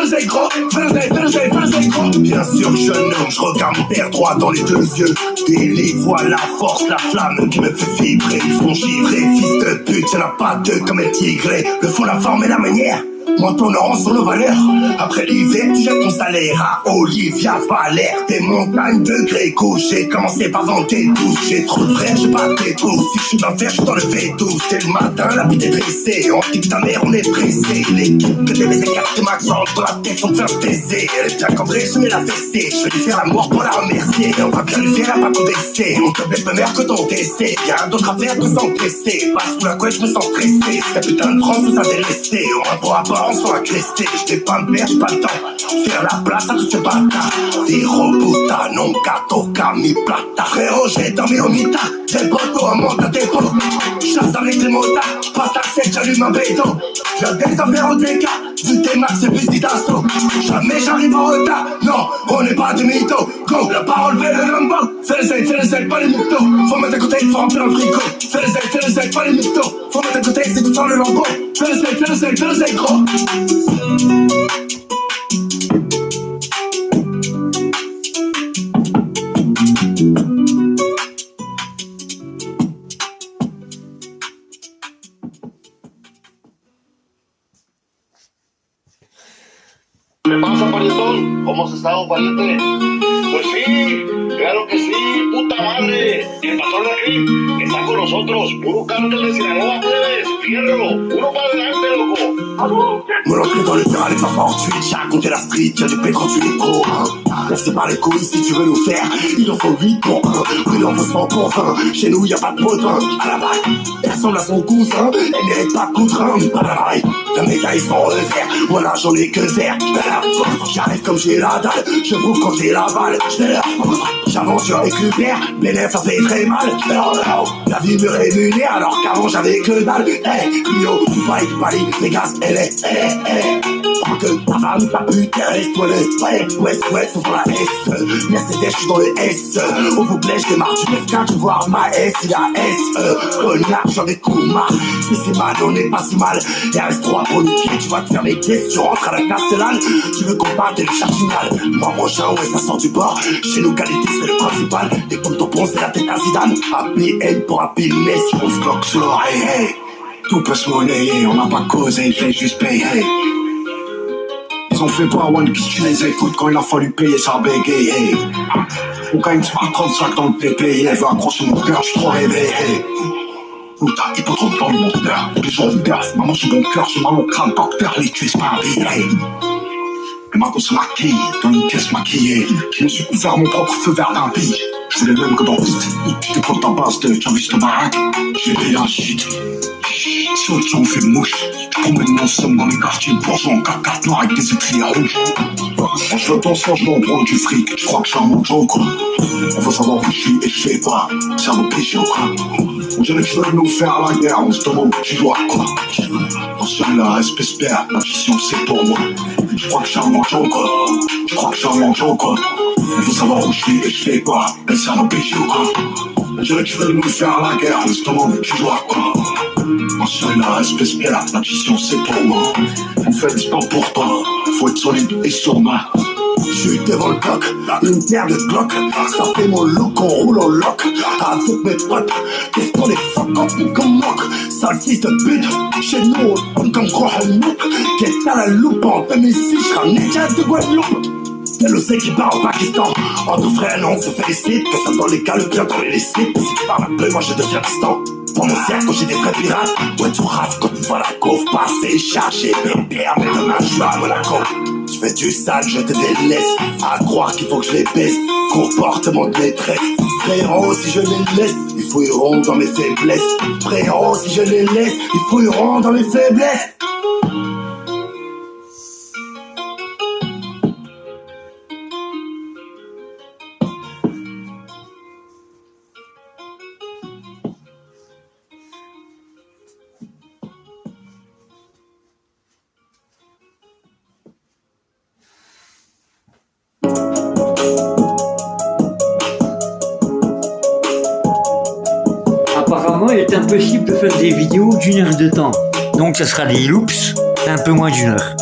sec, gros. Fais le sec, gros. Bien sûr, jeune homme, je regarde mon père droit dans les deux yeux. Délivre la force, la flamme qui me fait vibrer. Ils font givrer, fils de pute, y'en a pas deux comme un tigré. Le fond, la forme et la manière. Moi ton or sur nos valeurs. Après l'hiver tu jettes ton salaire à Olivia Valère. Des montagnes de Gréco. J'ai commencé par vendre des douces. J'ai trop de frères, j'ai pas de dépôt. Si je suis dans le fer, je suis dans le V12. C'est le matin, la vie est dressée. On dit que ta mère, on est pressé. L'équipe que des baisers cartes max dans la tête, faut me faire baiser. Elle est bien cambrée, je mets la fessée. Je vais lui faire l'amour pour la remercier. On va bien lui faire, elle va pas tout baisser. On te blesse ma mère que ton décès. Y'a d'autres affaires que s'encaisser. Passe sous la couette, je me sens stressé. Cette putain de France nous a délaissés. On pourra pas on soit agressé, j't'ai pas me perdre, j'ai pas le temps. Faire la place à tous ces bâtards. Des robots, non cato, cami, plata. Frérot, j'ai dormi au mitard. J'ai poteau à monte à dépôt. Chasse avec les motards, passe la sec, j'allume un béton. J'ai des affaires au dégât, du T-Max et fusil d'assaut. Jamais j'arrive en retard, non, on n'est pas des mythos. Go, la parole fait le lambeau. Fais le sec, pas les mythos. Faut mettre à côté, il faut remplir un frigo. Fais le sec, pas les mythos. Faut mettre à côté, c'est tout faire le lambeau. Fais le sec, gros. ¿Qué pasa, parientón? ¿Cómo has estado, pariente? Pues sí, claro que sí, puta madre. El patrón de aquí está con nosotros. Puro cártel de Sinaloa, plebes. Fierro, uno para adelante, loco. Me recule dans le fer avec ma fortune. J'ai raconté la street, y'a du pétrole, tu es pro. Laissez pas les couilles si tu veux nous faire. Il en faut 8 pour 1. Oui, il en faut 100 pour 1. Chez nous, y'a pas de potin. À la balle, elle ressemble à son cousin. Elle mérite pas de coup de rein. À la balle, la médaille sans revers. Voilà, j'en ai que faire. J'arrive comme j'ai la dalle. Je prouve quand j'ai la balle. J'avance, je récupère. Mais lèvres, ça fait très mal. La vie me rémunère alors qu'avant j'avais que dalle. Hey, Clio, Dubaï, Bali, Vegas, elle est. Prends que ta femme, ta pute, reste-toi le West, on prend la S. Mercedes, je suis dans le S. Au Vauclès, je démarre du 9-4, je veux voir ma S, il y a S. Connard, j'en ai coups marre. Si c'est mal, on n'est pas si mal. RS3 pour le pied, tu vas te faire les caisses, tu rentres à la Castellane. Tu veux qu'on parte, t'es le chat final. Mois prochain, ouais, ça sort du bord. Chez nos qualités, c'est le principal. Et comme ton pont, c'est la tête à Zidane. APN pour appeler Messi, on se bloque sur l'oreille. Tout peut se monnayer, on n'a pas causé, je l'ai juste payé. Ils ont fait pas one qui tu les écoutes quand il a fallu payer sa bégaye. On gagne smart 35 dans le PP, elle veut accrocher mon cœur, je suis trop réveillé. Putain, hippodrome dans le monteur, tous les jours de gaz, maman j'ai bon cœur, j'ai mal au crâne, docteur, les tuer c'est pas un billet. Et ma gosse maquille, dans une caisse maquillée, je me suis couvert mon propre feu vert d'un bille. Je fais les mêmes que dans Vite, t'es pour ta base de Jarvis de baraque, j'ai payé un shit. Si autre on fait mouche, je promène mon somme dans les quartiers bourgeois en 4x4 noirs avec des étriers rouges. Je veux ton sang, je m'en prends du fric, je crois que je suis un mangeant quoi. On veut savoir où je suis et je fais pas, c'est un péché ou quoi. On dirait que je veux nous faire la guerre, on se demande où tu dois quoi. Attention la SPSPR, la mission c'est pour moi. Je crois que je suis un mangeant quoi, je crois que je suis un mangeant quoi. On veut savoir où je suis et je fais pas, c'est un péché ou quoi. On dirait que je veux nous faire la guerre, on se demande où tu dois quoi. Attention la SPSPR, la mission c'est pour moi. En fait c'est pas pour toi, faut être solide et sur main. Je suis devant le coq, une paire de cloques. Ça fait mon look, on roule en lock. Avec mes potes, qu'est-ce qu'on est fuck quand on comme moque. Sale fils de pute, chez nous on tombe comme gros Hanouk. Qu'est-ce à la loupe en 2006, je ramenais déjà de Guadeloupe. Y'a l'océan qui part au Pakistan. Entre frères, non, on se félicite. Que ça dans les cas, le bien dans les slips. Si tu parles un peu, moi je deviens distant. Pour mon cercle, j'ai des vrais pirates. Ouais, tu raves quand tu vois la gaufre passer, charger, bébé. Mais demain, je suis à Monaco. Je fais du sale, je te délaisse. À croire qu'il faut que je les baisse. Comportement de maîtresse. Frérot, si je les laisse, ils fouilleront dans mes faiblesses. Frérot, si je les laisse, ils fouilleront dans mes faiblesses. Apparemment, il est impossible de faire des vidéos d'1 heure de temps. Donc, ça sera des loops d'un peu moins d'1 heure.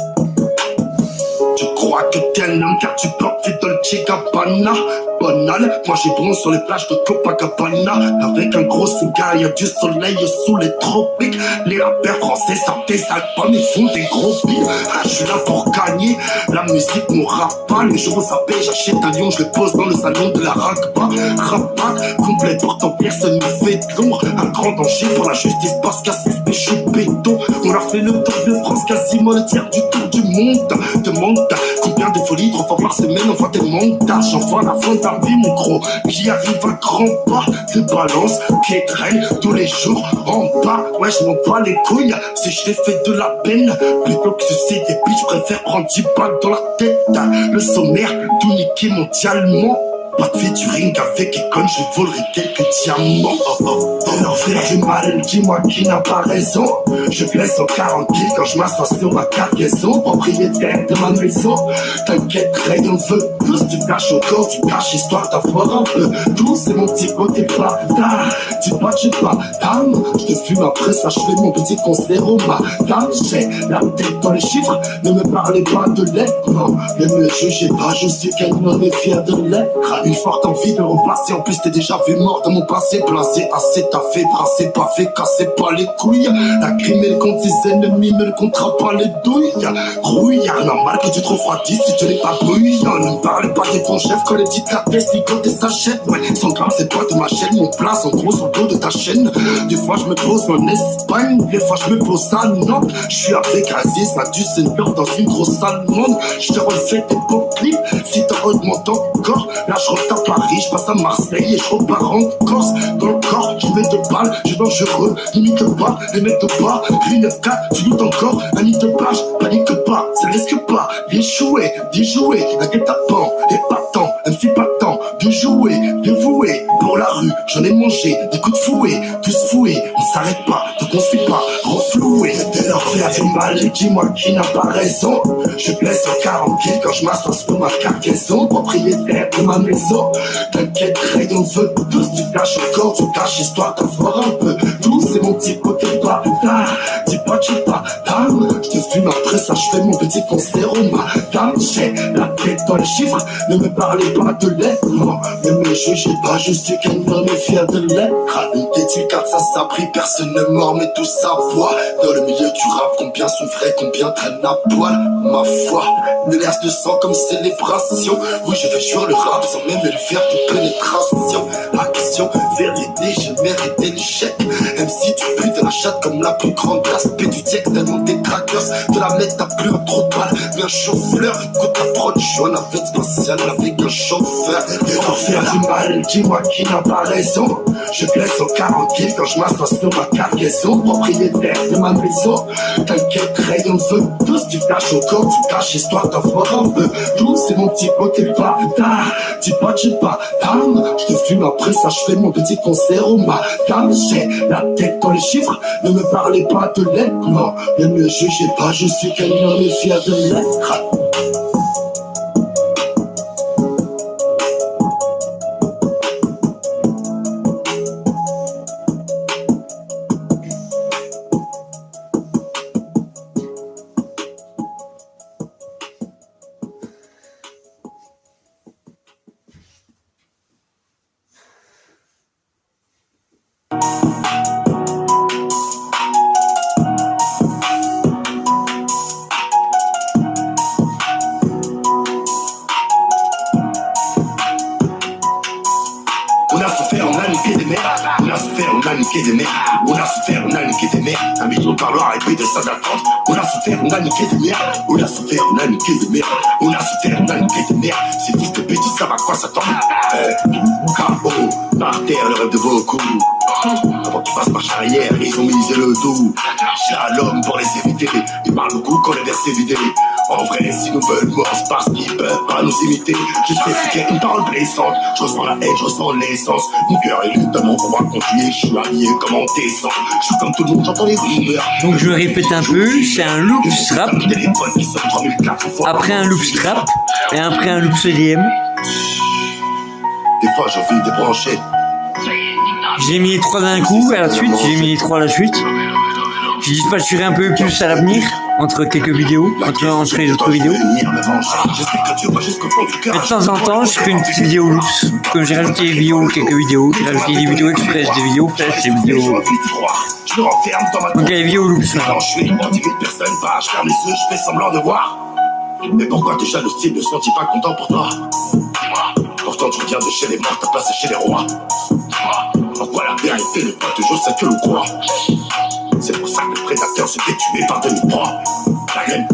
Tu crois que t'es un homme car tu portes du Dolce Gabbana. Banal, moi j'ai bronze sur les plages de Copacabana. Avec un gros cigare, y'a du soleil sous les tropiques. Les rappeurs français sortent des albums, ils font des gros billes. Je suis là pour gagner, la musique mon rap pas. Les jours où ça paye, j'achète un lion, je le pose dans le salon de la Ragba. Rabat, complet, pourtant personne ne fait de l'ombre. Un grand danger pour la justice parce qu'à ce péché béton. On a fait le tour de France, quasiment le tiers du tour du monde. Demande combien de folies, 3 fois par semaine, on voit des montages. J'envoie la fin de ta vie, mon gros, qui arrive à grands pas. Te balance, pied traîne, tous les jours en bas. Ouais, je m'en bats les couilles, si je t'ai fait de la peine. Plutôt que sucer des bitches, je préfère prendre 10 balles dans la tête. Le sommaire, tout niquer mondialement. Pas de featuring avec Econ, je volerai quelques diamants. Alors faire du mal, dis-moi qui n'a pas raison. Je blesse en 40 kills quand je m'assois sur ma cargaison. Propriétaire de ma maison, t'inquiète, rien veut plus. Tu caches encore, tu caches histoire d'avoir un peu tout. C'est mon petit côté bâtard. Dis pas que j'ai pas d'âme. Je te fume après ça, je fais mon petit concert au matin. J'ai la tête dans les chiffres, ne me parlez pas de lettres. Non, ne me jugez pas, je sais qu'elle me est fière de l'être. Une forte envie de repasser, en plus t'es déjà vu mort de mon passé. Placé, assez, t'as fait, brassé, pas fait, cassé pas les couilles. La crime et le contre ses ennemis, mais le comptera pas les douilles. Rouillard, normal que tu te refroidisses si tu n'es pas bruyant. Ne me parle pas des bons chefs quand les petites cartes ligotent et s'achètent. Ouais, 100 grammes c'est pas de ma chaîne, mon place en gros sur le dos de ta chaîne. Des fois je me pose en Espagne, des fois je me pose à Nantes. Je suis avec Aziz, la du Seigneur dans une grosse allemande. Je te refais des beaux clips, si t'en augmentes encore. Là je rentre à Paris, je passe à Marseille et je repars en Corse. Dans le corps, je mets 2 balles, je suis dangereux, limite pas, les mecs de bas, puis 9-4, tu luttes encore, un nid de page, panique pas, ça risque pas, d'échouer, la guet-apens, et pas tant, elle me fait pas tant, de jouer, dévoué, pour la rue, j'en ai mangé, des coups de fouet, tous foués, on s'arrête pas, te confie pas, refloué, de leur faire du mal et dis-moi qui n'a pas raison. Je blesse en 40 kills quand je m'assois sur ma cargaison. Propriétaire de ma maison. T'inquiète, rayon de feu. Tous tu caches encore, tu caches histoire d'avoir un peu. Tout c'est mon petit côté toi. Dis pas que j'ai pas d'âme. Je te fume après ça, je fais mon petit concert au matin. J'ai la tête dans les chiffres. Ne me parlez pas de lettres. Non, ne me jugez pas, je suis qu'un homme fier de l'être. Une dédicace à sa pris, personne ne mord, mais tout ça voit. Dans le milieu du rap, combien sont vrais, combien traînent à poil. Ma foi, une glace de sang comme célébration. Oui, je fais jouer le rap sans même le faire de pénétration. Action, vérité, j'ai mérité l'échec. Même si tu pues de la chatte comme la plus grande aspect du texte. Tellement des trackers, de la mettre t'as plus un trop de balles. Mais un chauffeur, écoute la prod, je suis en navette spatiale avec un chauffeur. Et en faire du mal, dis-moi qui n'a pas raison. Je blesse en 40 kills quand je m'assois sur ma cargaison. Propriétaire de ma maison. T'inquiète, rayon de feu. Tous tu caches au corps, tu caches histoire d'avoir un peu. Tout c'est mon petit côté bâtard. Dis pas que j'ai pas d'âme. Je te fume après ça, je fais mon petit concert au matin. J'ai la tête dans les chiffres. Ne me parlez pas de lettres. Non, ne me jugez pas, je suis qu'un homme fier de l'être. Des merdes, on a souffert, on a niqué des merdes. Un million de parloirs et puis de salles d'attente. On a souffert, on a niqué des merdes. On a souffert, on a niqué des merdes. On a souffert, on a niqué des merdes. Ces fils de pute, ils savent à quoi s'attendre. K.O. par terre, le rêve de beaucoup. Avant qu'ils fassent marche arrière, ils ont misé le dos. Shalom pour les éviter. Ils parlent beaucoup quand les versets vidés. En vrai, si nous veulent mort, c'est parce qu'ils peuvent pas nous imiter. Je sais ce qu'est une parole blessante. Je ressens la haine, je ressens l'essence. Mon cœur est luttement pour moi confier. Je suis habillé comme en descend. Je suis comme tout le monde, j'entends les rumeurs. Donc je répète un peu, c'est un loops rap. Après un loops trap et après un loops EDM. Des fois j'ai envie de débrancher. J'ai mis les trois d'un coup à la suite, j'ai mis les trois à la suite. J'ai dispatcherai un peu plus à l'avenir, entre quelques vidéos, entre les autres vidéos. Et de temps en temps, je fais une petite vidéo loops. Comme j'ai rajouté des vidéos, quelques vidéos, j'ai rajouté des vidéos express, des vidéos flash, des vidéos... Donc il y a les vidéos loops. Je suis devant 10 000 personnes, je ferme les yeux, je fais semblant de voir. Mais pourquoi t'es jaloux, ne sentis pas content pour toi? Pourtant tu reviens de chez les morts, ta place est chez les rois. Pourquoi la vérité n'est pas toujours celle que l'on croit? C'est pour ça que le prédateur se fait tuer par demi-proie. La haine.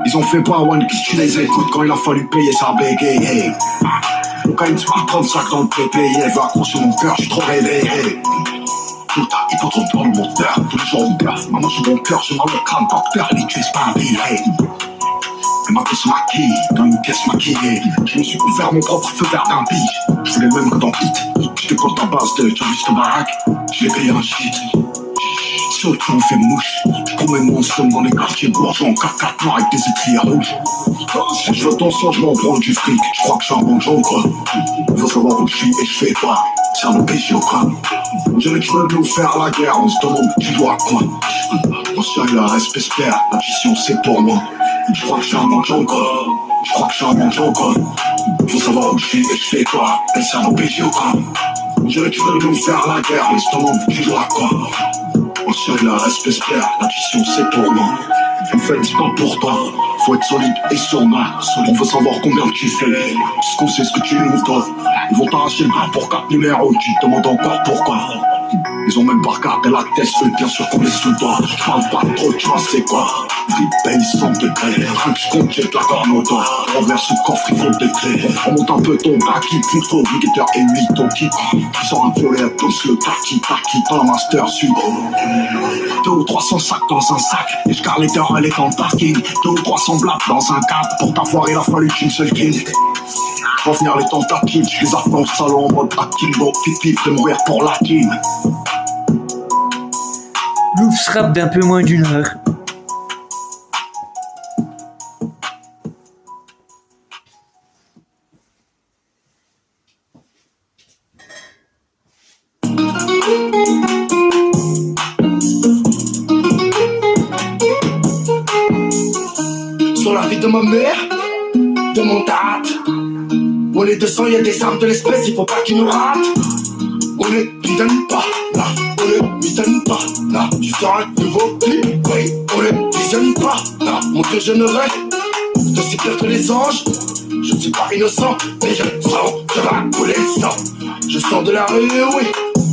Ils ont fait pas one qui tu les écoutes quand il a fallu payer sa bégaye. Quand une soirée 35 dans le PP, elle veut accrocher mon cœur, je suis trop réveillé. Tout à hippodrome dans le moteur, tous les jours on perce. Maman sur mon cœur, j'ai mal au crâne, docteur, les tuer c'est pas un billet. Elle m'a tous maquillé, dans une caisse maquillée. Je me suis ouvert mon propre feu vert d'un bille. Je voulais même que dans Hit, je décolle ta base de Jarvis de baraque. Je l'ai payé un shit. Surtout on fait mouche. Je promène mon somme dans les quartiers bourgeois en 4x4 noir avec des étriers rouges. Je veux ton sang, je m'en branle du fric. Je crois que je suis un bon genre quoi. Faut savoir où je suis et je fais quoi. C'est un péché au crâne. Je vais nous faire la guerre, on se demande tu dois quoi. Mon chien il a respect spère, la vision c'est pour moi. Je crois que je suis un mangeant quoi. Je crois que je suis un mangeant quoi. Faut savoir où je suis et je fais quoi. Et c'est un péché au crâne. Je vais nous faire la guerre, on se demande tu dois quoi. Mon chien il a respect spère, la vision c'est pour moi. On fait c'est pas pour toi. Faut être solide et sûrement. On veut savoir combien tu fais. Parce qu'on sait ce que tu nous dois. Ils vont t'arracher le bras pour 4 numéros. Tu te demandes encore pourquoi. Ils ont même pas regardé la tête, bien sûr qu'on les sous-doit. J'parle pas trop, tu vois c'est quoi? Paye 100 degrés, rien que j'compte, j'ai de la corne au doigt. Envers ce coffre, il faut le décret. On monte un peu ton baki, plutôt Vigator et 8 au kick. Qui sort un violet, pousse le taki dans la master suite. 2 ou 300 sacs dans un sac, et Scarletter elle est dans le parking. 2 ou 300 blagues dans un cadre, pour t'avoir il a fallu qu'une seule kill. Revenir les tentatives, je les attends au salon en mode Akimbo, pipi, fais mourir pour la king. Loops rap d'un peu moins d'une heure. Sur la vie de ma mère, de mon date. On est 200, y'a des armes de l'espèce, il faut pas qu'ils nous ratent. On est visionne pas, là, on est visionne pas, là. Tu sors un nouveau clip, oui, on est visionne pas, là. Mon Dieu, je ne rêve, je suis pire que les anges. Je ne suis pas innocent, mais je sens, je vais couler le sang. Je sors de la rue, oui,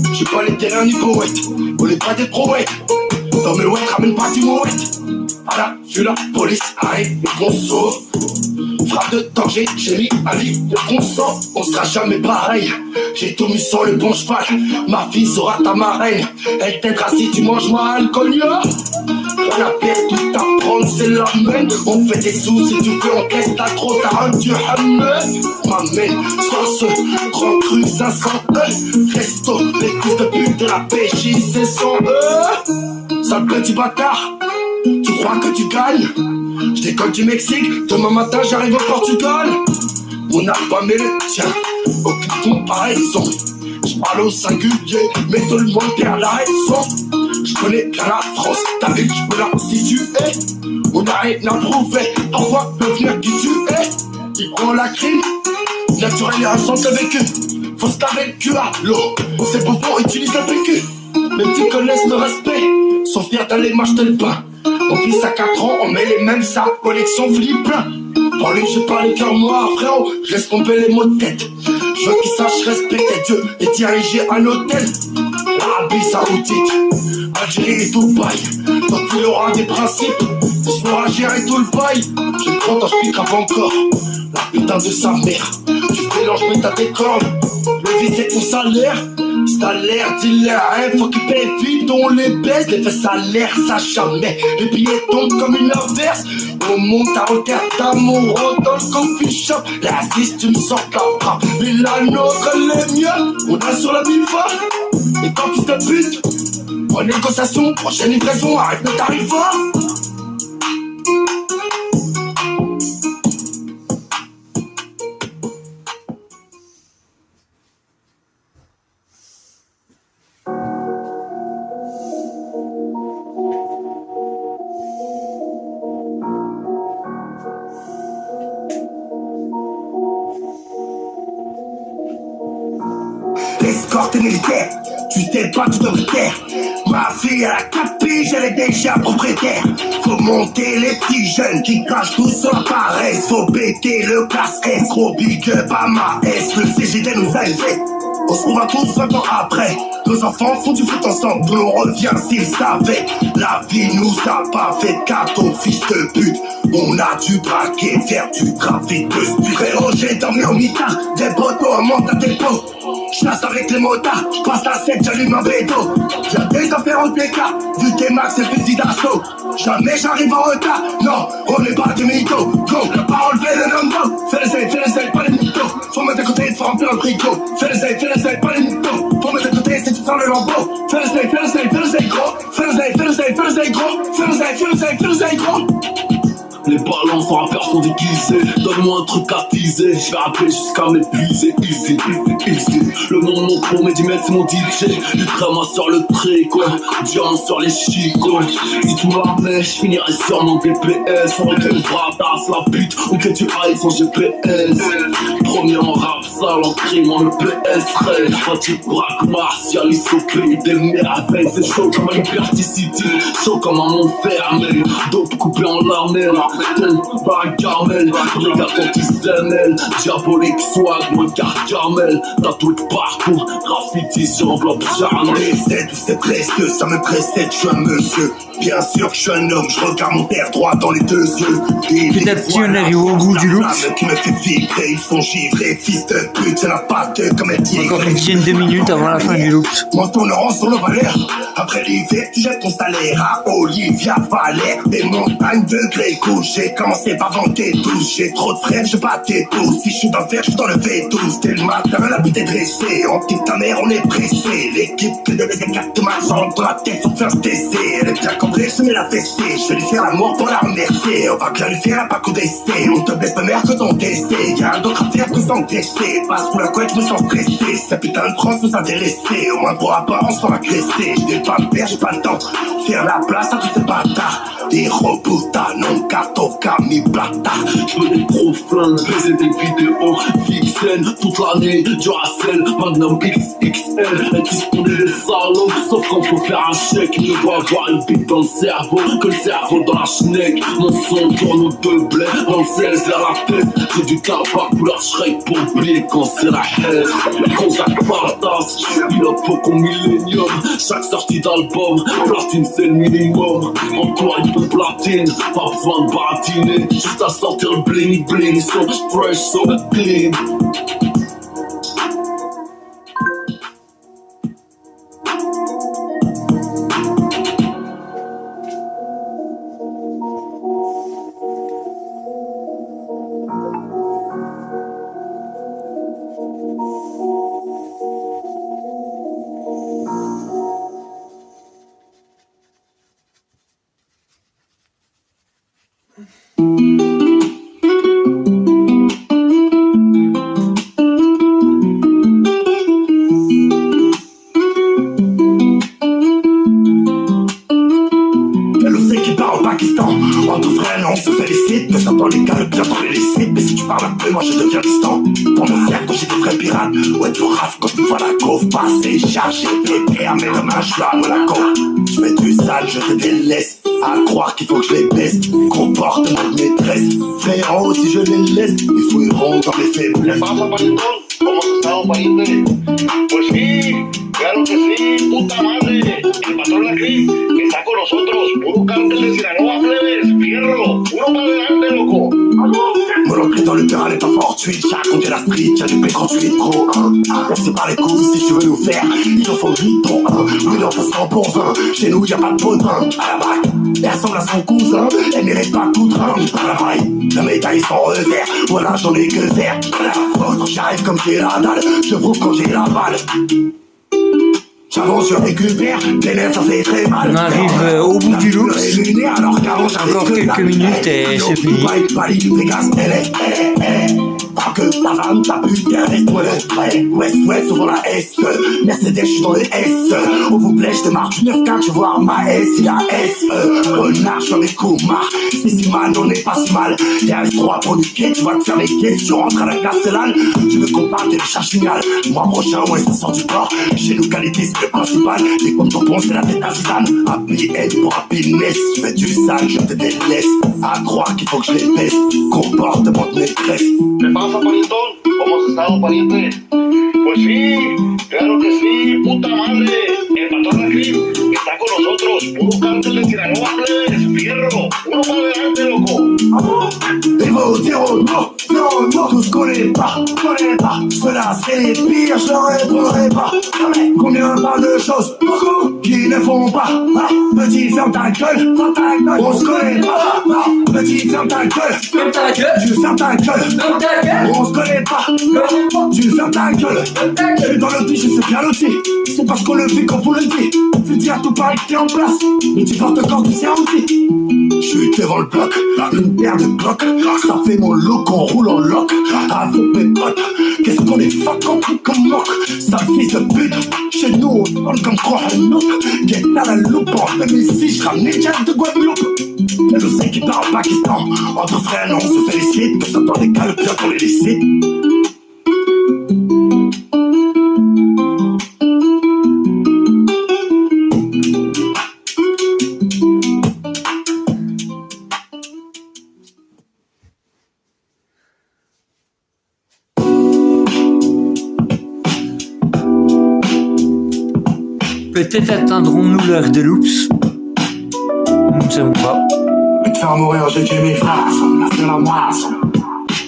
je suis pas les terrains ni poète. On est pas des prouettes, dans mes ouettes, ramène pas du mouette. À la vue, la police arrive et qu'on sauve. Frappe de danger, j'ai mis un lit de bon sang. On sera jamais pareil. J'ai tout mis sur le bon cheval. Ma fille sera ta marraine. Elle t'aidera si tu manges mal, cognac. La pierre, tout à prendre, c'est la même. On fait des sous, si tu veux, on caisse ta trop, t'as un dieu hammer. M'amène sur ce grand cru 500 resto, les coups de pute de la PJ, c'est sans sale petit bâtard, tu crois que tu gagnes? Je décolle du Mexique, demain matin j'arrive au Portugal. Mon album est le tien, aucune comparaison. Je parle au singulier, mais tout le monde perd la raison. Je connais bien la France, t'as vu que je peux la situer. On n'a rien à prouver, parfois devenir qui tu es. Il prend la crime, naturel et un le vécu. Faut se laver le cul à l'eau, c'est pour utilise le PQ. Mes petits connaissent le respect, sont fiers d'aller m'acheter le pain. On pisse à 4 ans, on met les mêmes, sa collection flippe. Pour lui, j'ai pas les cœurs noirs, frérot, je laisse tomber les mots de tête. Je veux qu'ils sachent respecter Dieu et diriger un hôtel. L'Arabie Saoudite, Algérie et Dubaï. Donc il aura des principes, il saura gérer tout le bail. J'ai 30 ans, je pique encore. La putain de sa mère, tu mélanges mais t'as tes cornes. Le vice c'est ton salaire, salaire, dealer, hein, faut qu'ils paient vite, on les baisse, les fesses salaire, ça jamais. Les billets tombent comme une averse, on monte à Rotterdam, on rentre dans le coffee shop. La 6, tu me sors la frappe, mais la nôtre elle est mieux. On a sur la bifa, et quand fils de pute, en négociation, prochaine livraison, arrête le tarif fort. L'escorte militaire, tu sais pas, tu devrais taire. Ma fille à la 4 piges, elle est déjà propriétaire. Faut monter les petits jeunes qui crachent tout sur la paresse. Faut péter le classe S, gros big up à ma S. Le CGD nous a élevés, on se trouvera tous 20 ans après. Nos enfants font du foot ensemble, tout l'on revient s'ils savaient. La vie nous a pas fait de cadeau, fils de pute. On a dû braquer, faire du trafic de stupes. Frérot, j'ai dormi au mitard, des poteaux à monte à tes pots. J'chasse avec les motards, j'passe la 7, j'allume un bédo. J'ai des affaires au TK, du T-Max et fusil d'assaut. Jamais j'arrive en retard, non, on n'est pas des mythos. Go, pas enlever le number. Fais les ailes, pas les mythos. Faut mettre de côté, faut remplir le frigo. Fais les ailes, pas les mythos. Faut mettre de côté, c'est tu sors le lambeau. Fais les ailes, gros. Fais les ailes, gros. Les ballons sans rappeurs sont déguisés. Donne-moi un truc à teaser. Je vais rappeler jusqu'à m'épuiser. Easy. Le nom de mon pro, Medimètre, c'est mon DJ. Du crème sur le tricot, diamant sur les chicots. Si tu m'armais, je finirai sur mon DPS. Faudrait que le bras tasse la pute ou que tu ailles sans GPS. premier en rap sale, en crime, en EPS rêve. Quand tu braques martial, ils s'occupent des merveilles. C'est chaud comme un Liberticity, chaud comme un Montfermeil. Dope coupé en lamelles, tel bagarmel. Regarde quand ils s'aimellent, diabolique swag, moi carte caramel. Tatoué de parcours, graffiti sur enveloppe charnelle. Précède, c'est presque, ça me précède, je suis un monsieur. Bien sûr que je suis un homme, je regarde mon père droit dans les deux yeux. Petit à petit, on arrive au bout du loop. Qui me fait vibrer, ils font givrer, fils de pute, ça n'a pas de comme elle dit. Encore une dizaine de minutes avant la fin du loop. Menton le rend sur le valeur. Après l'hiver, tu jettes ton salaire à Olivia Valère. Des montagnes de grès couches, j'ai commencé par vanter tous. J'ai trop de frères, je bats tes tous. Si je suis dans le fer, je suis dans le V12. Dès le matin, la butte est dressée. En petite ta mère, on est pressé. L'équipe que de mes 4 matchs entre la tête sur first TC. Elle est bien cambrée, je mets la fessée. Je vais lui faire l'amour pour la remercier. On va bien lui faire un pas coup d'essai. On te blesse ma mère que ton décès. Y'a d'autres affaires que sans décès. Passe pour la couette, je me sens stressé. Cette putain de France nous intéressait. Au moins pour apparence, on va agresser. J'ai pas le père, j'ai pas le temps. Faire la place à tous ces bâtards. Des robusta, non cartoca, mi plata. Je veux des gros flingues, baiser des vidéos Vixen toute l'année, Duracell, Magnum XXL. Et qui se connaît les salauds, sauf quand faut faire un chèque. Il ne doit avoir une bite dans le cerveau, que le cerveau dans la schneck. Mon son tourne aux deux blés, dans le ciel c'est la tête. J'ai du tabac couleur Shrek pour oublier quand c'est la haine. Quand Jacques Partas, il en faut qu'on millénium. Chaque sortie d'album, platine c'est le minimum. Encore une peu platine, pas besoin de baratiner. Juste à sortir le bling bling, so fresh, so clean. Moi je deviens distant. Dans mon cercle j'ai des vrais pirates. Ouais tu rafles quand tu vois la coffre passer. Chargé, pépère, mais demain je suis à Monaco. Je fais du sale, je te délaisse. À croire qu'il faut que je les baisse. Comportement de maîtresse. Frérot si je les laisse, ils fouilleront dans mes faiblesses. ¿Cómo has estado, pariente? Pues sí, claro que sí, puta madre. El patrón Lacrim está con nosotros. Puro cártel de Sinaloa, plebes. Fierro, uno para adelante, loco. Mon entrée dans le terrain n'est pas fortuite. J'ai raconté la street, y'a du P38 Pro 1. On sait pas les couilles si tu veux nous faire. Il en faut 8 pour 1. Oui, il en faut 100 pour 20. Chez nous, y'a pas de pot de vin. À la bague, elle ressemble à son cousin. Elle mérite pas tout de rein. À la vaille, la médaille sans revers. Voilà, j'en ai que le vert. Quand j'arrive comme j'ai la dalle, je prouve quand j'ai la balle. J'avance, je récupère, les lèvres ça fait très mal. On arrive au bout du loop. Encore quelques minutes et c'est fini. Pas que ta femme, ta putain, West, souvent la S. Mercedes, je suis dans le S. Oh, vous plaît, je démarre du 9-4, je vois ma S, il y a S. Renard, je suis avec Koumar. C'est si mal, on n'est pas si mal. Y'a S3 pour du quai, tu vas te faire les quais. Tu rentres à la castellane, tu veux qu'on parte des charges finales. Mois prochain, ouais, ça sort du corps. Chez nous, qualité, c'est le principal. Les comptes tampons, c'est la tête à Zidane. Happy end pour happiness. Je fais du sale, je te délaisse. À croire qu'il faut que je les baisse. Comportement de maîtresse. ¿Qué pasa, parientón? ¿Cómo has estado, pariente? Pues sí, claro que sí, puta madre. El patrón Lacrim está con nosotros. Puro cártel de Sinaloa, plebes. Fierro, uno para adelante, loco. Il faut dire non, tout ce qu'on n'est pas, je me lasserai les pires, je leur répondrai pas. Combien pas de choses, beaucoup, qui ne font pas. Petit, ferme ta gueule, on se connaît pas. Petit, ferme ta gueule, tu fermes ta gueule, on se connaît pas. Tu fermes ta gueule, je suis dans le dit, je sais bien le dire. C'est parce qu'on le fait quand vous le dit. Tu dis à tout Paris que t'es en place, mais tu portes encore du aussi. Je suis devant le bloc, une paire de cloques. Ça fait mon look, on roule en lock. Avec mes potes, qu'est-ce qu'on est fuck, on prie comme moque. Sale fils de pute, chez nous on parle comme quoi un autre. Get à la loupe, même ici je ramenais Jack de Guadeloupe. Y'a le sait qui part au Pakistan. Entre frères, non, on se félicite. Que ça dans les cas, le pire qu'on les décide. Peut-être atteindrons-nous l'heure de l'Oups. Nous ne savons pas. Te faire mourir, j'ai tué mes frères, on a fait la moisson.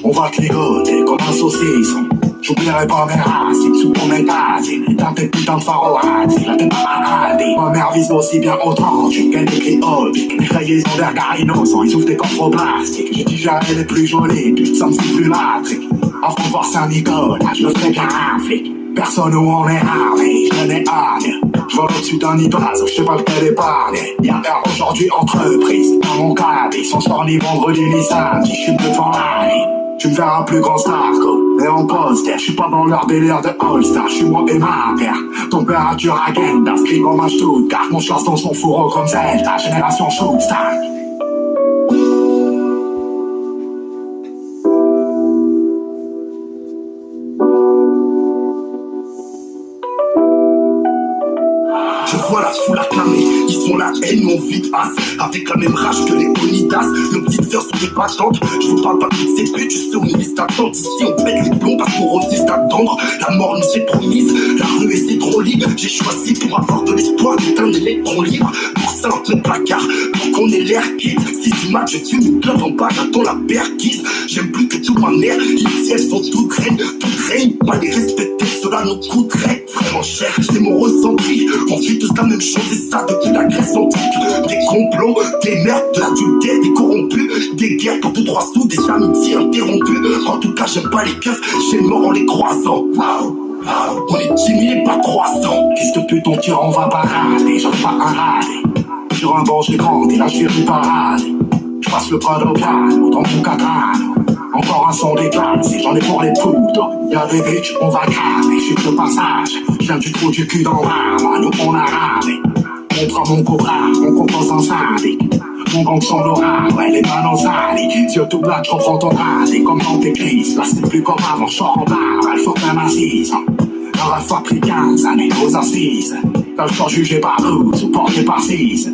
On va te ligoter comme un saucisson. J'oublierai pas mes racines sous ton étasine. Dans tes putains de faroades, la tête malade. Ma mère vise aussi bien autant. J'ai qu'elle des clés obiques. Les rayaisons d'air innocents, ils ouvrent des coffres au plastique. J'ai dit jamais les plus jolies, pute, ça me fout plus la trique. Avant de voir Saint-Nicolas, je me ferais bien un flic. Personne où on est armé, je n'ai hâte. Je vole au-dessus d'un nid d'oiseau, je sais pas lequel épargner. Y'a aujourd'hui entreprise, dans mon cabis. Son soir ni vendredi ni samedi, je suis devant la ligne. Tu me verras plus grand star, go. Et en poster, je suis pas dans leur délire de All-Star. Je suis moi et ma terre. Température agenda, scribe en match tout car mon chasse dans son fourreau comme Zelda. Génération shootstar. Je vois la foule acclamer, ils sont la haine, mon vide as. Avec la même rage que les Bonitas. Nos petites sœurs sont des patentes. Je vous parle pas de toutes ces putes, je sais on est liste d'attente. Ici on pète les plombs parce qu'on refuse d'attendre. La mort nous est promise, la rue est c'est trop libre. J'ai choisi pour avoir de l'espoir d'être un électron libre. Pour ça on te placard, pour qu'on ait l'air quitte. Si du match je fume une clope en bas, j'attends la perquise. J'aime plus que tout ma mère, ici elles sont toutes reines. Pas les respecter, cela nous coûterait vraiment cher. C'est mon ressenti, on vit tous la même chose et ça depuis la Grèce antique. Des complots, des meurtres, de l'adultère, des corrompus, des guerres pour 2-3 sous, des amitiés interrompues. En tout cas j'aime pas les keufs, j'ai mort en les croisant. On est 10 000 et pas 300. Fils de pute, on tire, on va parader. J'en ai pas un râler. Sur un banc j'ai grandi, là j'suis parade. J'passe le Prado calme, dans mon cadran. Encore un son déclassé, j'en ai pour les poudres. Y'a des bitches, on va cramer, j'suis de passage. J'viens du trou du cul dans l'âme, nous on a ramé. On prend mon cobra, on compose en syndic. Mon gang sans l'aura, ouais les mains en saliques. Surtout black, j'reprends ton raté comme dans tes crises. Là c'est plus comme avant, j'sors en barre, elle faut même assise. J'aurais fois pris 15 années aux assises. Quand j'sors jugé par Roots ou porté par 6.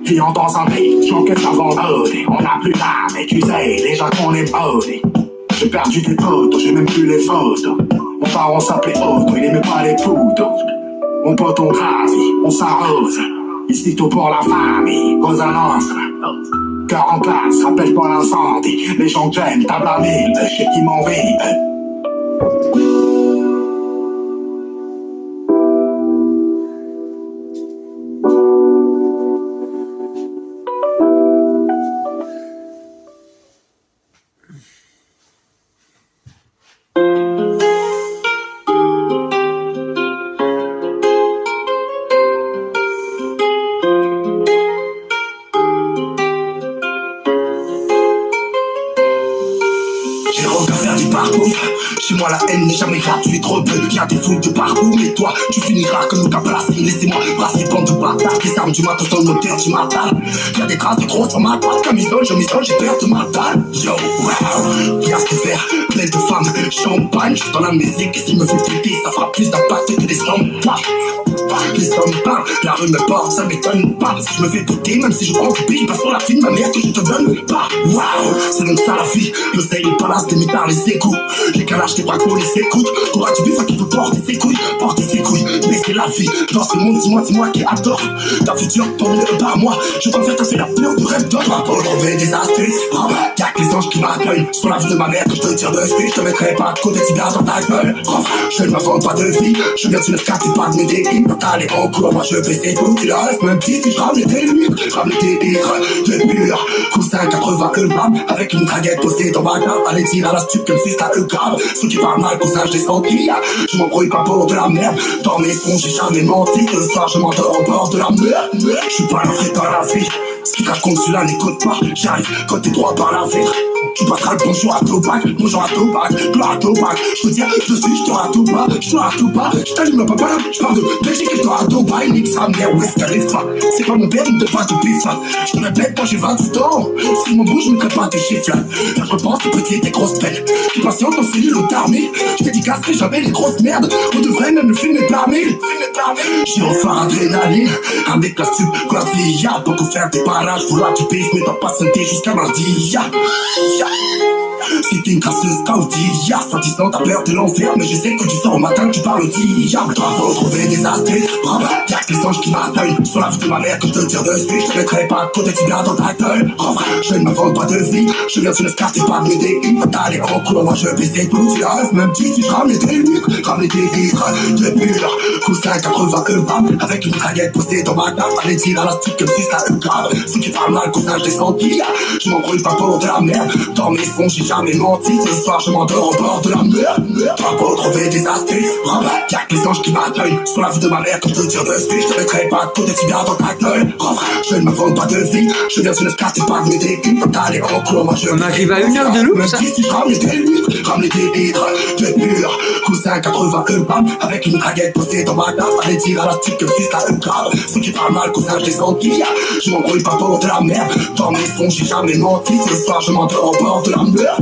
Vivant dans un pays, j'enquête avant d'oder. On n'a plus d'âme et tu sais déjà qu'on est modé. J'ai perdu des potes, j'ai même plus les photos. Mon parent s'appelait Otto, il aimait pas les poudres. Mon pote on gravit, on s'arrose. Ici tout pour la famille, Cosa Nostra. Cœur en classe, rappelle pas l'incendie. Les gens que j'aime, table à mille, je sais qui m'envie. Chez moi la haine n'est jamais gratuite, trop peu. Y'a des fous de partout, mais toi tu finiras comme nous t'as placé. Laissez-moi brasser bande de bâtards. Les armes du matin dans le moteur du matin. Y'a des traces de gros sur ma droite. Camisole, je m'isole, j'ai peur de ma dalle. Yo, wow, y'a ce que faire, plein de femmes, champagne. J'suis dans la musique, et s'il me fait péter, ça fera plus d'impact que des sommes. Les hommes parlent, la rue me porte, ça m'étonne pas. Si je me fais péter, même si je prends du pays, passe pour la fille de ma mère que je te donne pas. Waouh, c'est donc ça la vie. Le seuil, les palaces, des mitards, les égouts. Les calages, les braquos, les écoutes. T'auras du bif à qui peut porter ses couilles, mais c'est la vie. Dans ce monde, dis-moi qui adore. Ta future, ton mieux par moi. Je préfère te faire la peur du rêve d'or. Pour trouver des astuces, y'a que les anges qui m'accueillent. Sur la vie de ma mère que je te tire dessus. Je te mettrai pas de côté tibia dans ta gueule. Je ne m'invente pas de vie. Je viens du 9-4 et pas de mes défis. T'allez en cours, moi je vais c'est tout. Tu la rêves, même si je rame les délires. Je rame les délires de pur. Coussin 80 EBAM. Avec une draguette posée dans ma cave. Allez dire à la stup comme si c'était le grave. Ceux qui parlent mal, cousin, je descends qui. Je m'embrouille pas pour de la merde. Dans mes sons, j'ai jamais menti. Le soir, je m'endors au bord de la mer. Je suis pas l'entrée dans la vie. Ce qui raconte celui-là n'écoute pas. J'arrive côté droit par la vitre. Tu passeras le bonjour à Tobac, bonjour à Tobac, gloire à Tobac. Je te dis, je suis, je te rate pas, je te rate pas. Je t'allume pas, je parle de Belgique et je te rate pas. Nique sa mère, West Khalifa. C'est pas mon père, ne te pas de pif. Je te répète, moi j'ai 28 ans. Si mon bouge, je ne crée pas tes chiffres. Là, je repense aux petites et grosses peines. Qui patiente en cellule au tarmé. Je dédicacerai jamais les grosses merdes. On devrait même le filmer par mille. J'ai enfin adrénaline. Avec la sub, quoi de via. Pour faire des barrages, vouloir du pif, mais t'as pas santé jusqu'à mardi. Si t'es une crasseuse caudillard, soi-disant t'as peur de l'enfer, mais je sais que tu sors au matin, tu parles au diable. Toi pour retrouver des astuces, bravo, y'a que les anges qui m'atteignent. Sur la vie de ma mère, que te dire de suite, je te mettrai pas à côté du gars dans ta gueule. En vrai, je ne m'invente pas de vie, je viens sur le scar, t'es pas de m'aider. Une fois t'allais en cours, moi je baissais tout, tu rêves, même si je ramenais des litres, ramenais des litres de pur. Coussin 80 bam, avec une mitraillette posée dans ma table, fallait dire à la stick comme si c'était grave. Ceux qui parlent mal, cousin, je descends qui, je m'embrouille pas pour de la merde. Dans mes fonds, j'ai jamais menti, ce soir je m'endors au bord de la mer. Toi pour trouver des astuces, bravo, y'a que les anges qui m'accueillent. Sur la vie de ma mère, comme te dire de suite, je te mettrai pas de côté, tu viens dans ta gueule. Bravo, je ne me vends pas de vie, je viens sur le scar, t'es pas de m'aider. Une fois t'allais en cours, moi je On arrive à 1 heure de loup, ça. même si je ramenais des litres de pur. Cousin 80 bam, avec une mitraillette posée dans ma table, fallait dire à la stick comme si c'était grave. Ceux qui parlent mal, cousin, je descends qui, je m'embrouille pas pour de la merde. Dans mes fonds, j'ai jamais menti, ce soir je m'endors au bord de la mer.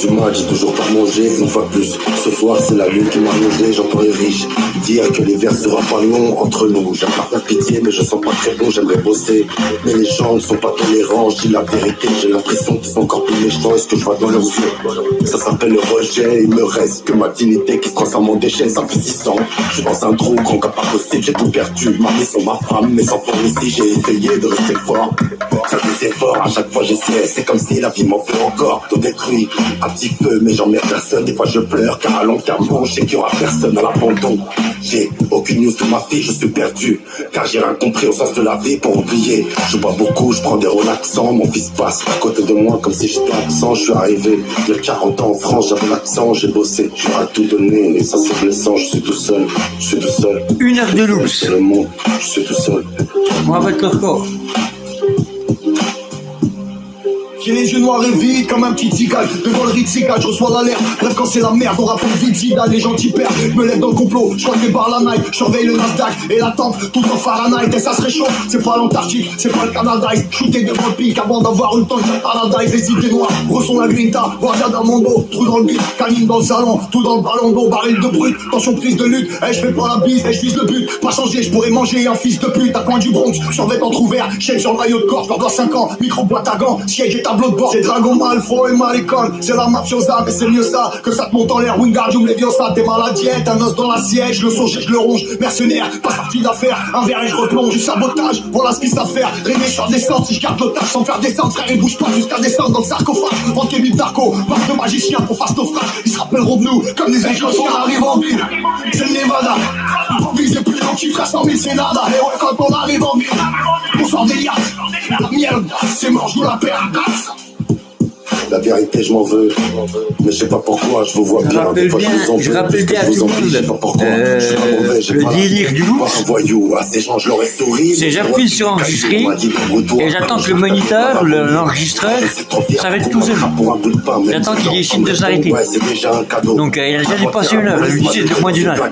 Du match, j'ai toujours pas mangé, une fois plus. Ce soir, c'est la lune qui m'a logé, j'entends les riches dire que l'hiver sera pas long entre nous. J'aime pas faire pitié, mais je sens pas très bon, j'aimerais bosser. Mais les gens ne sont pas tolérants, je dis la vérité, j'ai l'impression qu'ils sont encore plus méchants. Est-ce que je vois dans leurs yeux? Ça s'appelle le rejet, il me reste que ma dignité qui se transforme en déchet, ça fait 6 ans. Je suis dans un trou, grand cas pas possible, j'ai tout perdu. Ma maison, ma femme, mes enfants aussi, j'ai essayé de rester fort. Faire des efforts, à chaque fois j'essaie, c'est comme si la vie m'en fait encore. Tout détruit, un petit peu, mais j'emmerde personne. Des fois je pleure, car à long terme, je sais qu'il y aura personne à l'abandon. J'ai aucune news de ma fille, je suis perdu, car j'ai rien compris au sens de la vie pour oublier. Je bois beaucoup, je prends des relaxants, mon fils passe à côté de moi comme si j'étais absent. Je suis arrivé il y a 40 ans en France, j'avais l'accent, j'ai bossé, j'aurais tout donné, et ça c'est blessant, je suis tout seul, je suis tout seul. 1 heure de loup. C'est le monde, je suis tout seul. On va battre le record. J'ai les yeux noirs et vides comme un petit tigre. Devant le Ritzica, je reçois l'alerte. Bref, quand c'est la merde, on rappelle vite Zidane, les gens qui perdent. Je me lève dans le complot, je crois que les barres la night. Je surveille le Nasdaq et la tempe, tout en Fahrenheit. Et ça se réchauffe, c'est pas l'Antarctique, c'est pas le Canada. Shooter devant le pic avant d'avoir une tonne de paradise. Les idées noires, ressons la grinta, guardia dans mon dos. Trou dans le bit, canine dans le salon, tout dans le ballon d'eau, baril de brut. Tension prise de lutte, je fais pas la bise, je vise le but. Pas changer, je pourrais manger un fils de pute. À coin du Bronx, survêt entrouvert, chèque sur le maillot de corps, je dois 5 ans. Micro boîte à gants, siège et tableau de bord. C'est Dragon Malfro et Malicon, c'est la mafiosa, mais c'est mieux ça que ça te monte en l'air. Wingardium Leviosa, t'es mal à diète, un os dans l'assiette, je le songe, je le ronge. Mercenaire, pas sorti d'affaire, un verre et je replonge. Du sabotage, voilà ce qu'il savent faire. Rêver sur descente, si je garde l'otage sans faire descendre, frère, il bouge pas jusqu'à descendre dans le sarcophage. Entre mille d'arco, marque de magicien pour face naufrage. Ils se rappelleront de nous comme des anges quand on arrive en ville. C'est le Nevada, on vise plus long qui fera 100 000, c'est nada. Et ouais, quand on arrive en ville, on sort des liasses. La merde, c'est mort, je vous la perds. La vérité, je m'en veux, mais je sais pas pourquoi, je vous vois bien. Je rappelle bien à tout le monde le délire du loup. C'est j'appuie sur enregistrer et j'attends que le moniteur, l'enregistreur, s'arrête tout seul. J'attends qu'il décide de s'arrêter. Donc il a déjà dépassé 1 heure, le budget de moins d'1 heure.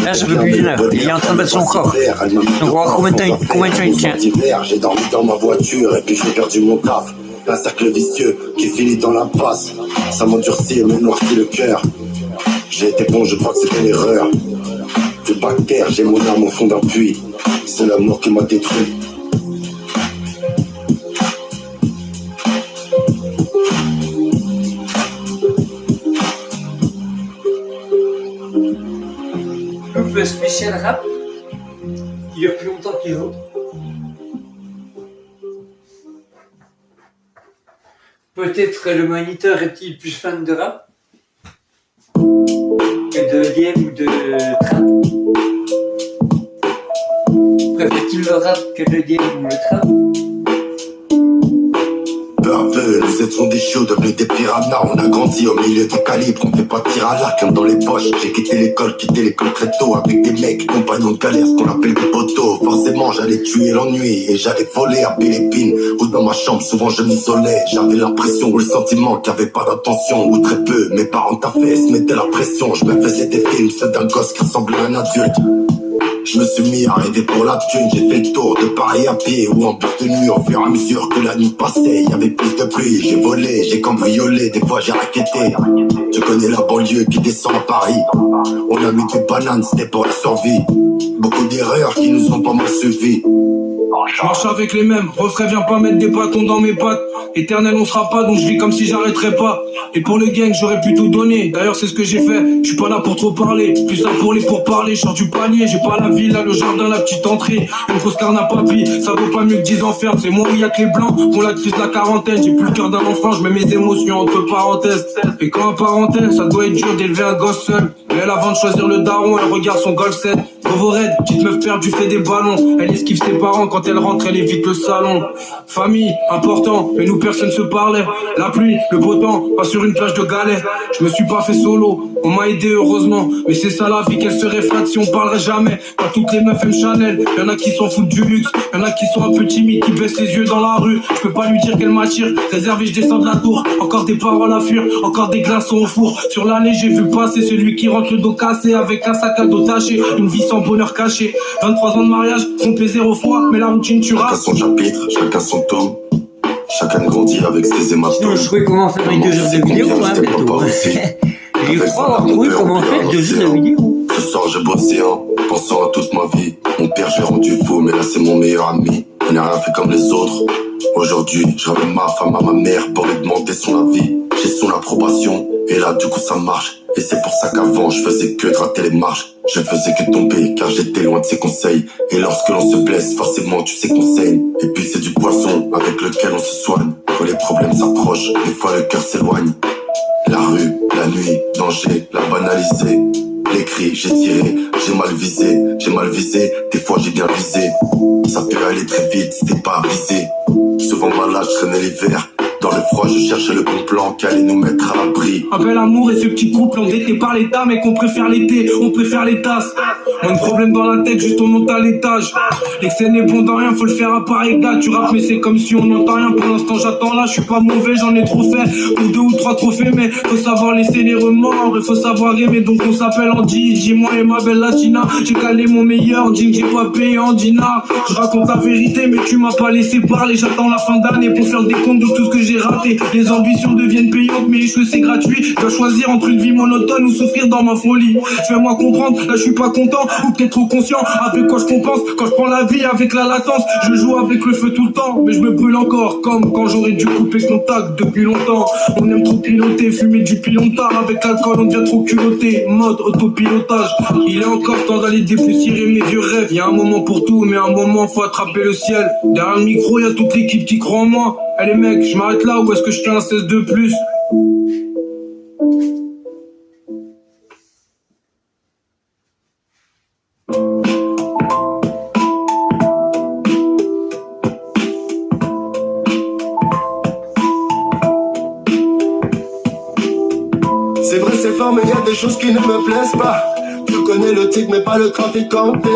Là ça fait plus d'1 heure, il est en train de battre son corps. Donc on va voir combien de temps il tient. J'ai dormi dans ma voiture et puis j'ai perdu mon taf. Un cercle vicieux qui finit dans l'impasse. Ça m'endurcit et me noircit le cœur. J'ai été bon, je crois que c'était l'erreur. De bactère, j'ai mon âme au fond d'un puits. C'est l'amour qui m'a détruit. Le spécial rap, qui dure plus longtemps que les autres. Peut-être le moniteur est-il plus fan de rap que de EDM ou de trap. Préfère-t-il le rap que le EDM ou le trap? Peu à peu, Vous êtes sont des chiots devenus des piranhas. On a grandi au milieu des calibres, on fait pas de tir à l'arc comme dans les poches. J'ai quitté l'école très tôt avec des mecs, compagnons de galère, ce qu'on appelle des potos. Forcément j'allais tuer l'ennui et j'allais voler à Philippines ou dans ma chambre. Souvent je m'isolais, j'avais l'impression ou le sentiment qu'il y avait pas d'attention ou très peu. Mes parents taffaient, se mettaient la pression. Je me faisais des films, ceux d'un gosse qui ressemblait à un adulte. Je me suis mis à rêver pour la thune. J'ai fait le tour de Paris à pied ou en bus de nuit. Au fur et à mesure que la nuit passait, il y avait plus de pluie. J'ai volé, j'ai cambriolé, des fois j'ai raquetté. Tu connais la banlieue qui descend à Paris. On a mis des bananes, c'était pour la survie. Beaucoup d'erreurs qui nous ont pas mal suivis. Je marche avec les mêmes, refrain viens pas mettre des bâtons dans mes pattes. Éternel on sera pas, donc je vis comme si j'arrêterais pas. Et pour le gang j'aurais pu tout donner, d'ailleurs c'est ce que j'ai fait. Je suis pas là pour trop parler, plus là pour les pourparlers. Je sors du panier, j'ai pas la villa, le jardin, la petite entrée. Une grosse carne à papy, ça vaut pas mieux que 10 ans ferme. C'est moi où y'a que les blancs, pour la crise de la quarantaine. J'ai plus le cœur d'un enfant, je mets mes émotions entre parenthèses. Et quand un parenthèse, ça doit être dur d'élever un gosse seul. Mais elle avant de choisir le daron, elle regarde son golf 7. Bravo Red, petite meuf perdue fait des ballons. Elle esquive ses parents, quand elle rentre elle évite le salon. Famille, important, mais nous personne se parlait. La pluie, le beau temps, pas sur une plage de galets. Je me suis pas fait solo, on m'a aidé heureusement. Mais c'est ça la vie, qu'elle serait flatte si on parlerait jamais. Pas toutes les meufs aiment Chanel, y'en a qui s'en foutent du luxe. Y'en a qui sont un peu timides, qui baissent les yeux dans la rue. Je peux pas lui dire qu'elle m'attire, réservé je descends de la tour. Encore des paroles à fuir, encore des glaçons au four. Sur l'allée j'ai vu passer celui qui rentre le dos cassé. Avec un sac à dos taché, une vie sans bonheur caché. 23 ans de mariage, trompé 0 fois, mais la routine tuera. Chacun son chapitre, chacun son tome. Chacun grandit avec ses hématomes. Je trouvais comment faire les 2 heures de vidéo, hein, bientôt. J'ai crois avoir trouvé comment faire 2 heures de vidéo. Ce soir je bossais en pensant à toute ma vie. Mon père j'ai rendu fou, mais là c'est mon meilleur ami. On n'a rien fait comme les autres. Aujourd'hui, je ramène ma femme à ma mère pour lui demander son avis. J'ai son approbation, et là du coup ça marche. Et c'est pour ça qu'avant je faisais que gratter les marches. Je faisais que tomber car j'étais loin de ses conseils. Et lorsque l'on se blesse, forcément tu sais qu'on saigne. Et puis c'est du poisson avec lequel on se soigne. Quand les problèmes s'approchent, des fois le cœur s'éloigne. La rue, la nuit, danger, la banaliser. Les cris, j'ai tiré, j'ai mal visé, des fois j'ai bien visé. Ça peut aller très vite si t'es pas avisé. Souvent malade, je traînais l'hiver. Dans le froid, je cherchais le bon plan qui allait nous mettre à l'abri. Un bel amour et ce petit couple endetté par l'État, mais qu'on préfère l'été, on préfère les tasses. Moins de problème dans la tête, juste on monte à l'étage. L'excès n'est bon dans rien, faut le faire à pareille date. Tu rappes mais c'est comme si on n'entend rien. Pour l'instant j'attends là, je suis pas mauvais, j'en ai trop fait. Ou 2 ou 3 trophées, mais faut savoir laisser les remords. Il faut savoir aimer, donc on s'appelle Andy. Dis-moi et ma belle Latina, j'ai calé mon meilleur jean, j'ai pas payé en dinar. Je raconte la vérité, mais tu m'as pas laissé parler. J'attends la fin d'année pour faire des comptes de tout ce que j'ai raté. Les ambitions deviennent payantes, mais échouer c'est gratuit. Je dois choisir entre une vie monotone ou souffrir dans ma folie. Fais-moi comprendre, là je suis pas content, ou peut-être trop conscient. Avec quoi je compense quand je prends la vie avec la latence. Je joue avec le feu tout le temps, mais je me brûle encore. Comme quand j'aurais dû couper contact depuis longtemps. On aime trop piloter, fumer du pilon tard. Avec l'alcool on devient trop culotté, mode autopilotage. Il est encore temps d'aller dépoussiérer mes vieux rêves. Y'a un moment pour tout, mais un moment faut attraper le ciel. Derrière le micro y'a toute l'équipe qui croit en moi. Allez mec, je m'arrête là ou est-ce que je fais un 16 de plus? C'est vrai c'est fort mais y a des choses qui ne me plaisent pas. Tu connais le tic mais pas le traficanté.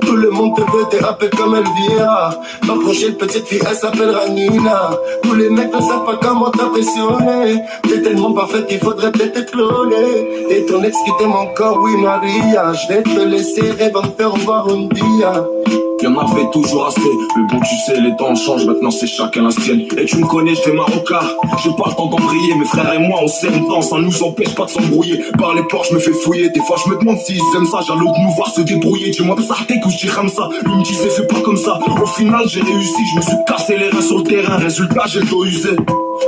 Tout le monde te veut, t'es rappelé comme Elvira. Ma prochaine petite fille elle s'appelle Ranina. Tous les mecs ne savent pas comment t'impressionner. T'es tellement parfaite qu'il faudrait peut-être te cloner. Et ton ex qui t'aime encore, oui Maria. Je vais te laisser rêver, va me faire voir un dia. Y'en avait toujours assez, mais bon tu sais les temps changent, maintenant c'est chacun la sienne. Et tu me connais, je fais ma rocard, j'ai pas le temps d'embrayer. Mes frères et moi on s'aime tant, ça nous empêche pas de s'embrouiller. Par les portes je me fais fouiller, des fois je me demande s'ils aiment ça. Jaloux de nous voir se débrouiller, dis-moi ça t'es que je dis comme ça. Lui me disait fais pas comme ça, au final j'ai réussi. Je me suis cassé les reins sur le terrain, résultat j'ai le dos usé.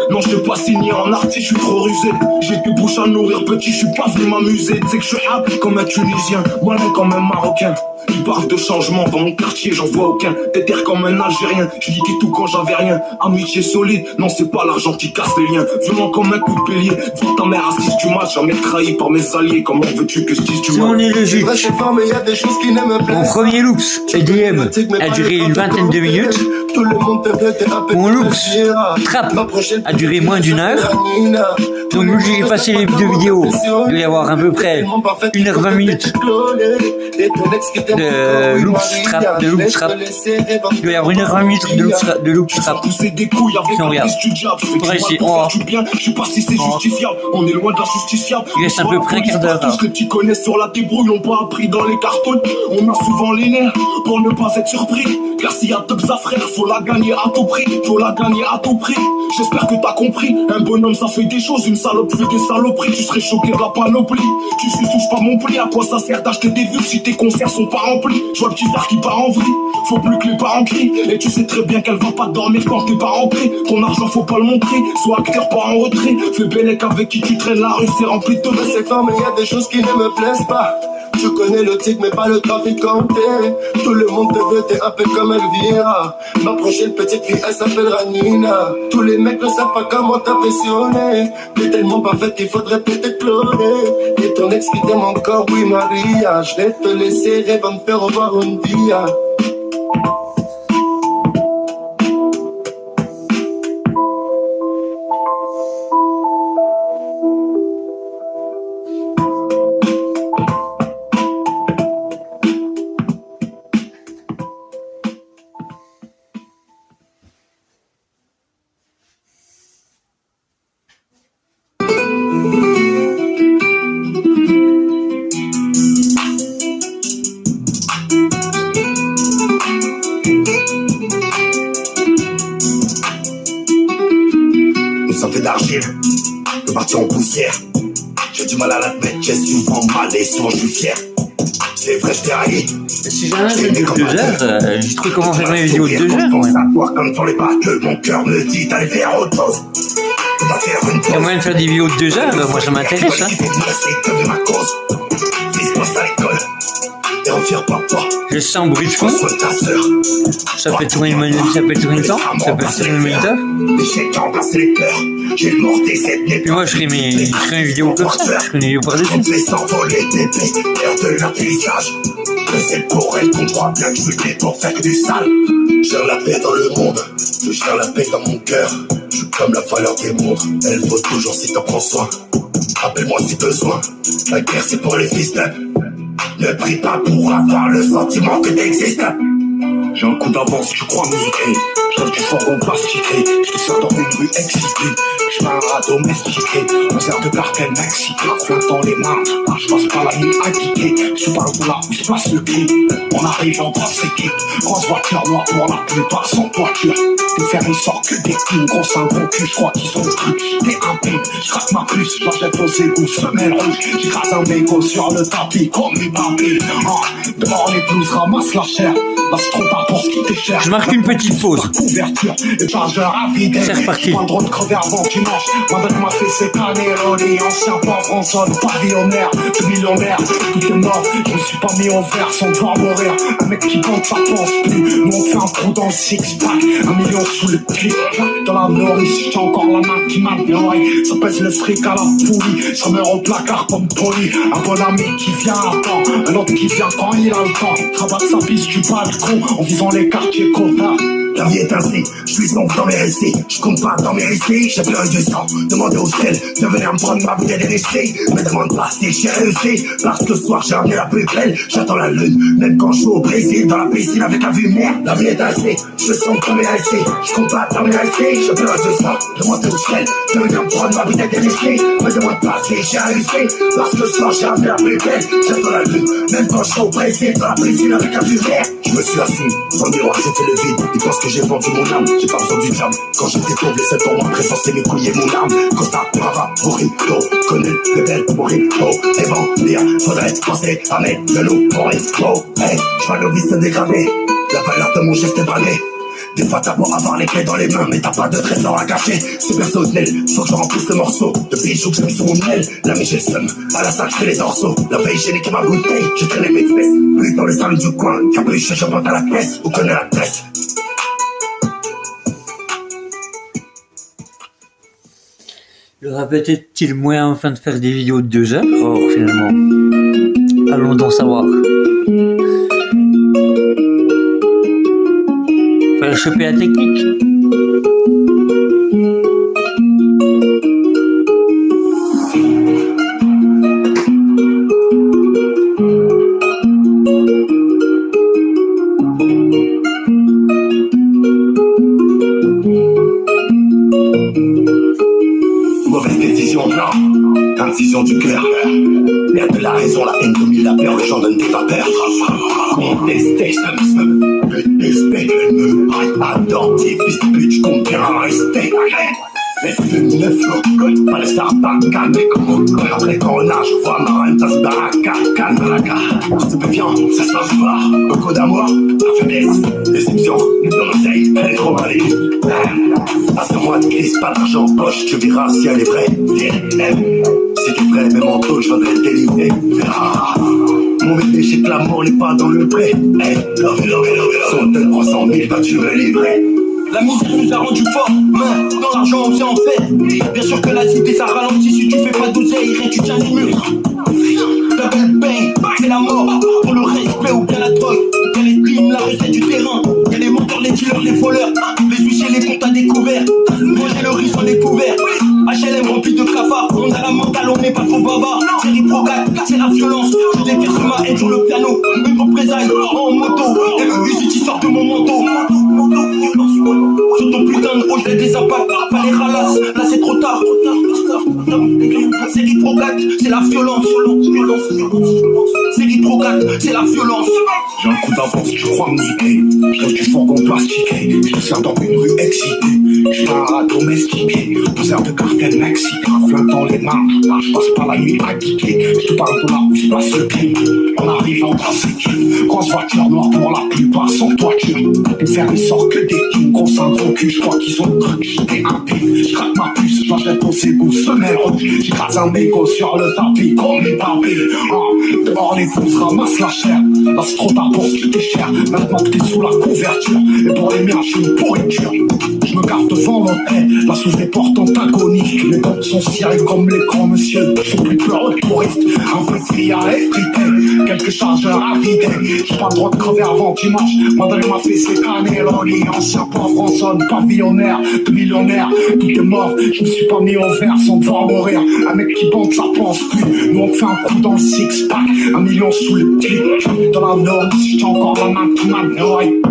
Non je t'ai pas signé en artiste, je suis trop rusé. J'ai que bouche à nourrir petit, je suis pas venu m'amuser. Tu sais que je suis hap comme un Tunisien, moi comme un Marocain. Ils parlent de changement dans mon quartier. quartier, j'en vois aucun. T'étais comme un Algérien, je niquais tout quand j'avais rien. Amitié solide, non c'est pas l'argent qui casse les liens. Violent comme un coup de bélier, vois ta mère assise du match. Jamais trahi par mes alliés, comment veux-tu que je dise du Si on mal? est logique, mon premier loops EDM a duré une vingtaine de minutes. Mon loops trap a duré moins d'une heure. Donc nous j'ai passé les deux vidéos, il doit y avoir à peu près 1h20 minutes de loops trap, Il doit y avoir 1h20 minutes de loops trap. Si on regarde, pour ici, on est loin de la justifiable. Il reste à peu près un quart d'heure. Tout ce que tu connais sur la débrouille, l'ont pas appris dans les cartons. On a souvent les nerfs pour ne pas être surpris. Car s'il y a top sa frère, faut la gagner à tout prix. J'espère que t'as compris. Un bonhomme ça fait des choses, une salope fait des saloperies. Tu serais choqué de la panoplie. Tu suis touche pas mon pli. À quoi ça sert d'acheter des vues si tes concerts sont pas remplis? Je vois le petit frère qui part en vrille. Faut plus que les parents crient. Et tu sais très bien qu'elle va pas dormir quand t'es pas rentré. Ton argent faut pas le montrer. Sois acteur pas en retrait. Fais bellec avec qui tu traînes, la rue c'est rempli de mecs. C'est fort mais y a des choses qui ne me plaisent pas. Tu connais le tic mais pas le traficanté. Tout le monde te veut, t'es un peu comme Elvira. Ma prochaine petite fille elle s'appellera Nina. Tous les mecs ne savent pas comment t'impressionner. T'es tellement parfaite qu'il faudrait peut-être cloner. Et ton ex qui t'aime encore, oui Maria. Je vais te laisser rêver me faire revoir un dia. Le parti en poussière. J'ai du mal à l'admettre, j'ai souvent mal et souvent je suis fier. C'est vrai, je t'ai haï. Si jamais c'est de 2 heures, j'ai trouvé comment faire une vidéo de 2 heures. Savoir comme sur les batteux, mon cœur me dit d'aller faire autre chose. Il y a moyen de faire des vidéos de 2 heures, moi ça m'intéresse. Hein. Je sens un bruit de fond. Ça peut tourner une minute, ça peut tourner le temps, ça peut tourner une minute. Puis moi je ferai une vidéo comme ça, je ferai une vidéo par-dessus. C'est pour elle qu'on croit bien que je suis pour faire que du sale. Je cherche la paix dans le monde, je cherche la paix dans mon cœur. Je suis comme la valeur des montres, elle vaut toujours si t'en prends soin. Appelle-moi si besoin, la guerre c'est pour les fils d'up. Ne prie pas pour avoir le sentiment que t'existes. J'ai un coup d'avance, tu crois musiquer. J'rêve du fourgon plastiqué. Je te sers dans une rue excitée. J'fais un rat domestiqué. On sert de cartel mexicain. Flingue dans les mains. Je passe pas la nuit à guider. Je parle de là où se passe le cri. On arrive en grosse équipe. Grosse voiture noire pour la plupart sans toiture. Les ferries sortent que des clous. Grosse un gros cul, j'crois qu'ils ont cru. T'es un pimp, j'craque ma puce. J'achète aux égouts, semelle rouge. J'écrase un mégot sur le tapis comme une papille. Dehors les blues ramassent la chair. Là c'est trop tard pour ce qui t'échère. Je marque une petite pause. Couverture et chargeur à vider. C'est reparti. Pas le droit de crever avant dimanche. Madame m'a fait ses cannellonis. Ancien pauvre en zone pavillonnaire. Je suis millionnaire, tout est mort. Je me suis pas mis au vert sans devoir mourir. Un mec qui compte ça pense plus. Nous on fait un trou dans le six-pack. 1 million sous le clic. Dans la nourrice, j'ai encore la main qui m'a noyé. Ça pèse le fric à la poulie. Ça meurt au placard comme poli. Un bon ami qui vient à temps. Un autre qui vient quand il a le temps. Travaille sa piste du balcon en visant les quartiers cotards. La vie est ainsi, je suis sombre dans mes récits. Je compte pas dans mes récits, j'ai pleuré du sang. Demandez au ciel de venir me prendre ma bouteille d'esprit. Me demande pas si j'ai réussi, parce que ce soir j'ai ramené la plus belle. J'attends la lune, même quand je suis au Brésil. Dans la piscine avec la vue merde. La vie est ainsi, je sombre dans mes récits. Je compte pas dans mes récits, j'ai pleuré du sang. Demandez au ciel de venir me prendre ma bouteille d'esprit. Me demande pas si j'ai réussi, parce que ce soir j'ai ramené la plus belle. J'attends la lune, même quand je suis au Brésil. Dans la piscine avec la vue merde. Je me suis assis, dans le miroir j'ai fait le vide. Ils pensent que j'ai vendu mon âme, j'ai pas besoin du diable. Quand j'étais pauvre, laissez pour moi présent, c'est mes couilles et mon âme. Costa, Brava, Burrito, connu, bébel, Burrito, Evandia, faudrait penser à mes genoux pour oh, hey, j'vais le vice se dégrader. La valeur de mon geste est bradée. Des fois t'as beau avoir les clés dans les mains, mais t'as pas de trésor à cacher. C'est personnel, faut que je remplisse ce morceau de bijoux que j'ai mis sur mon aile. La j'ai le seum, à la salle je fais les dorsaux. La veille j'ai niqué ma bouteille, j'ai traîné mes fesses. Plus dans le salon du coin, capuche je monte à la caisse, ou connais la presse. Il y aura peut-être moyen enfin de faire des vidéos de 2 heures. Or finalement, allons donc savoir. Faire choper la technique. Incision du cœur, merde de la raison, la haine domine la peur, le gens donnent des vapeurs. Contesté, détesté, adoré, fils de pute, j'compte bien rester. Mais plus de neuf, pas le star, pas calme, comme après corona, je vois ma reine, ça se baraka, calme la gare. Stupéfiant, ça se passe pas, beaucoup d'amour, la faiblesse, déception, l'oseille, elle est trop valide. Passe-moi de crise, pas d'argent en poche, tu verras si elle est vraie. Si t'es vrai, même en taux, je viendrai te délivrer. Mon bébé, j'ai que l'amour n'est pas dans le pré. Love, son tel 300 000, vas-tu me livrer? La musique nous a rendu forts, dans l'argent on s'est en fait. Bien sûr que la cité ça ralentit si tu fais pas d'oseille, tu tiens les murs. Double bang, c'est la mort, pour le respect ou bien la drogue. Y'a les streams, la recette du terrain. Y'a les menteurs, les dealers, les voleurs. Les huissiers, les comptes à découvert. Manger le riz sans découvert. HLM rempli de cafards. On a la mentale, on n'est pas trop bavard. C'est riprogat, c'est la violence. Je déverse ma haine sur le piano. Une représaille en moto. Et le UCT sort de mon manteau. Sur ton putain de haut, j'ai des impacts. Fallait ralasse, là c'est trop tard. C'est riprogat, c'est la violence. C'est riprogat, c'est la violence. J'ai un coup d'avance, je crois me niquer. Je lève du fourgon plastiqué. Je te sers dans une rue excitée. Je fais un rat domestiqué. Pousseur de cartel mexicain. Flingue dans les mains. Je passe pas la nuit à geeker. Je te parle de là où se passe le crime. On arrive en trafic. Grosse voiture noire pour la plupart sans toiture. Pour faire les sorts que des kings. Gros un gros cul, je crois qu'ils ont cru que j'étais un pile. Je craque ma puce, j'achète au ségou, semelle rouge. J'écrase un mégot sur le tapis comme les barbiles. Dehors les pouces ramassent la chair. Là c'est trop tard pour ce qui t'est cher. Maintenant que t'es sous la couverture. Et pour les miens, je suis une pourriture. Je me garde devant l'autre haie. Là sous des portes antagoniques. Les portes sont cirées comme les grands monsieur. Je suis plus peur de touriste. Un peu de vie à effriter. Quelques chargeurs à vider. J'ai pas le droit de crever avant dimanche. Madame m'a fait ses cannellonis. Ancien pauvre en zone pavillonnaire. De millionnaire, tout est mort. Je me suis pas mis au vert sans devoir mourir. Un mec qui bande, ça pense plus. Nous on fait un coup dans le six-pack. 1 million sous le clip. Dans la norme, si j'ai encore la main qui m'a noyé.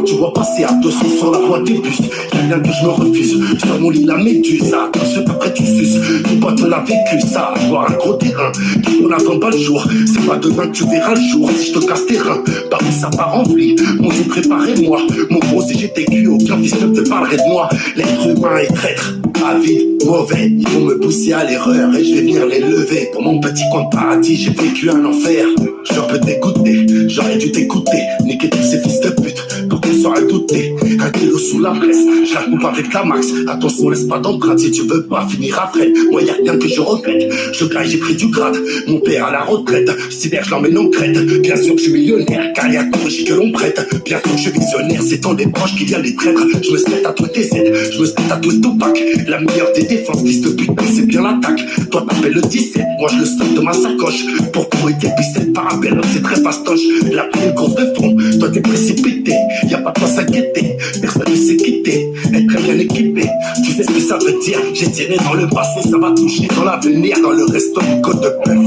Tu vois passer à 200 sur la voie des bus. Y'a rien que je me refuse. Sur mon lit la méduse. À tout ce peu près tu suces. Ton pote l'a vécu ça. Avoir un gros terrain qui on attend pas le jour. C'est pas demain que tu verras le jour. Si je te casse tes reins, bah oui ça part en vrille. Mon Dieu préparez-moi. Mon gros si j'étais cul, aucun fils ne te parlerait de moi. L'être humain est traître, avide, mauvais. Ils vont me pousser à l'erreur et je vais venir les lever. Pour mon petit coin de paradis, j'ai vécu un enfer. Je suis un peu dégoûté, j'aurais dû t'écouter. Niquer tous ces fils de pute. Pour qu'on soit douté, 1 kilo sous la presse, je la coupe avec la max. Attention, laisse pas d'empreinte si tu veux pas finir après. Moi y'a rien que je regrette, je graille, j'ai pris du grade. Mon père à la retraite, cyber je l'emmène en crête. Bien sûr que je suis millionnaire, car y'a corrigé que l'on prête. Bien sûr que je suis visionnaire, c'est dans les proches qu'il y a les traîtres. Je me spète à tous tes aides, je me spète à tous Tupac. La meilleure des défenses, fils de pute, c'est bien l'attaque. Toi t'appelles le 17, moi je le stock de ma sacoche. Pour pourrir tes pissettes par appel, c'est très fastoche. La pile course de fond, toi t'es précipité. Y'a pas de quoi s'inquiéter, personne ne sait quitter. Être très bien équipé, tu sais ce que ça veut dire. J'ai tiré dans le passé, ça va toucher dans l'avenir. Dans le resto du Côte de Bœuf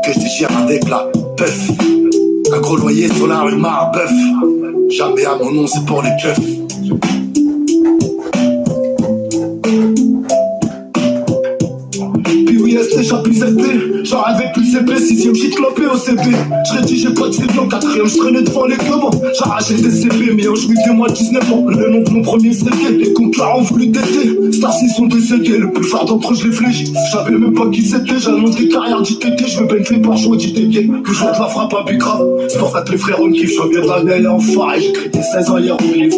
que je gère avec la puff. Un gros loyer sur la rue Marbeuf. Jamais à mon nom, c'est pour les keufs. Puis oui, déjà plus épais. J'arrivais plus épais, 6ème shit clopé au CP. J'rédigeais pas de CV en 4ème, j'traînais devant les commands. J'arrachais des CP, mais en juillet, moi 19 ans. Le nom de mon premier CP, les concurrents ont voulu têter. Stars, ils sont décédés, le plus fort d'entre eux, je l'ai fléchi. J'savais même pas qui c'était, j'annonce des carrières d'ITT. J'veux benfer par jouer d'ITT. Que je vois de la frappe à Bicra. C'est pour ça que les frères on kiffe, j'en viens de la mêlée en phare. J'écris des 16 ans hier au livre.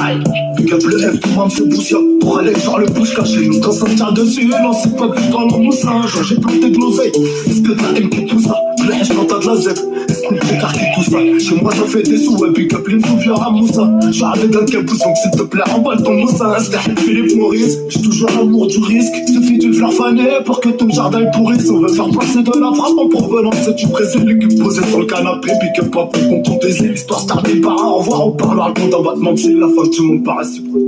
Aïe, pick up le F, tout le monde se boussure. Pour aller genre le bouche caché, nous quand ça tire dessus. Non, c'est pas que dans le moussin, genre j'ai planté de l'oseille. Est-ce que t'as aimé tout ça? Flèche quand t'as de la zèbre. Est-ce que t'es carqué tout ça? Chez moi ça fait des sous, ouais, pick up les sous, viens à Moussa. J'arrive d'un caboose, donc s'il te plaît, emballe ton moussin. C'est Philippe Maurice, j'ai toujours l'amour du risque. Suffit d'une fleur fanée pour que ton jardin pourrisse. On veut faire passer de la frappe en provenance du Brésil. L'équipe posée sur le canapé, pick up pas pour qu'on compte des l'histoire se termine par un au revoir. On parle à le compte en battement, c'est la fin du monde par réciproque.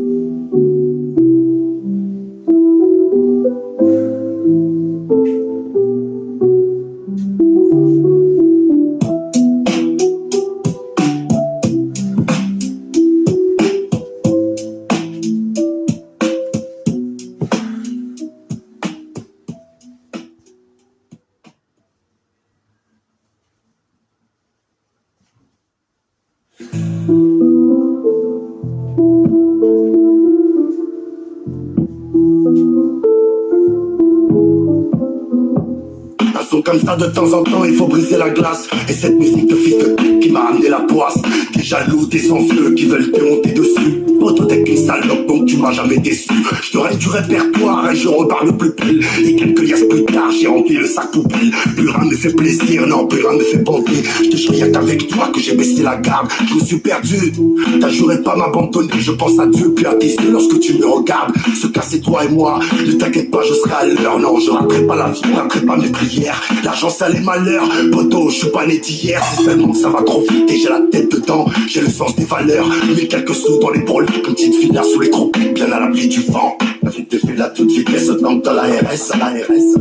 Comme ça de temps en temps il faut briser la glace. Et cette musique de fils de pute qui m'a amené la poisse. Des jaloux, des envieux qui veulent te monter dessus. Poto t'es qu'une salope donc tu m'as jamais déçu. Je te reste du répertoire et je repars le plus belle. Et quelques liasses plus tard j'ai rempli le sac poubelle. Plus rien me fait plaisir, non plus rien me fait bander. Je te jure y'a qu'avec toi que j'ai baissé la garde. Je me suis perdu, t'as juré pas m'abandonner. Je pense à Dieu puis à tes yeux lorsque tu me regardes. Ce cas c'est toi et moi, ne t'inquiète pas je serai à l'heure. Non je raterai pas la vie, je raterai pas mes prières. L'argent ça les malheurs, poto je suis pas né d'hier. C'est seulement que ça va trop vite et j'ai la tête dedans. J'ai le sens des valeurs, mais quelques sous dans les broles. Comme petite fille sous les tropiques, bien à l'abri du vent. La vie te fait à toute vitesse, donc dans la RS, à la RS.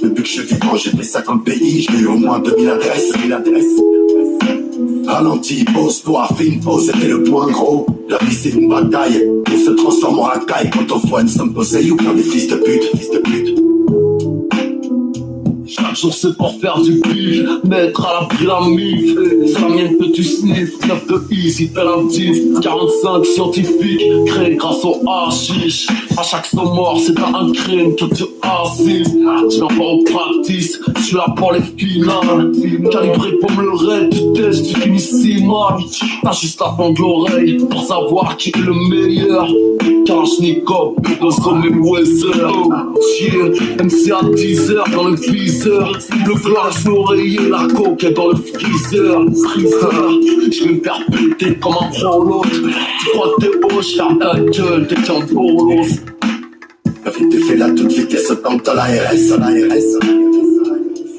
Depuis que je suis vivant, j'ai fait 50 pays, j'ai eu au moins 2000 adresses, 1000 adresses. Ralenti, pose-toi, fais une pause et fais le point gros. La vie c'est une bataille, on se transforme en racaille quand on voit une somme posée ou bien des fils de pute, fils de pute. Chaque jour c'est pour faire du bif, mettre à l'abri la mif. C'est la mienne que tu sniffes, 9 de easy, fait la diff. 45 scientifiques, créés grâce au hashish. À chaque son mort c'est un crime que tu assistes. Tu viens pas au practice, je suis là pour les finales. Calibré comme le raid, tu testes, tu finis si mal. T'as juste la fond de l'oreille pour savoir qui est le meilleur. Kalashnikov, Bedozo, Mayweather. Oh, yeah, MC à 10h dans le viseur. Le flash, l'oreiller, la coke est dans le freezer. Je vais me faire péter comme un prolo. Tu crois que t'es haut, je ferme ta gueule, t'es qu'un bolos. La vie te fait à toute vitesse, donc dans la RS, à la RS.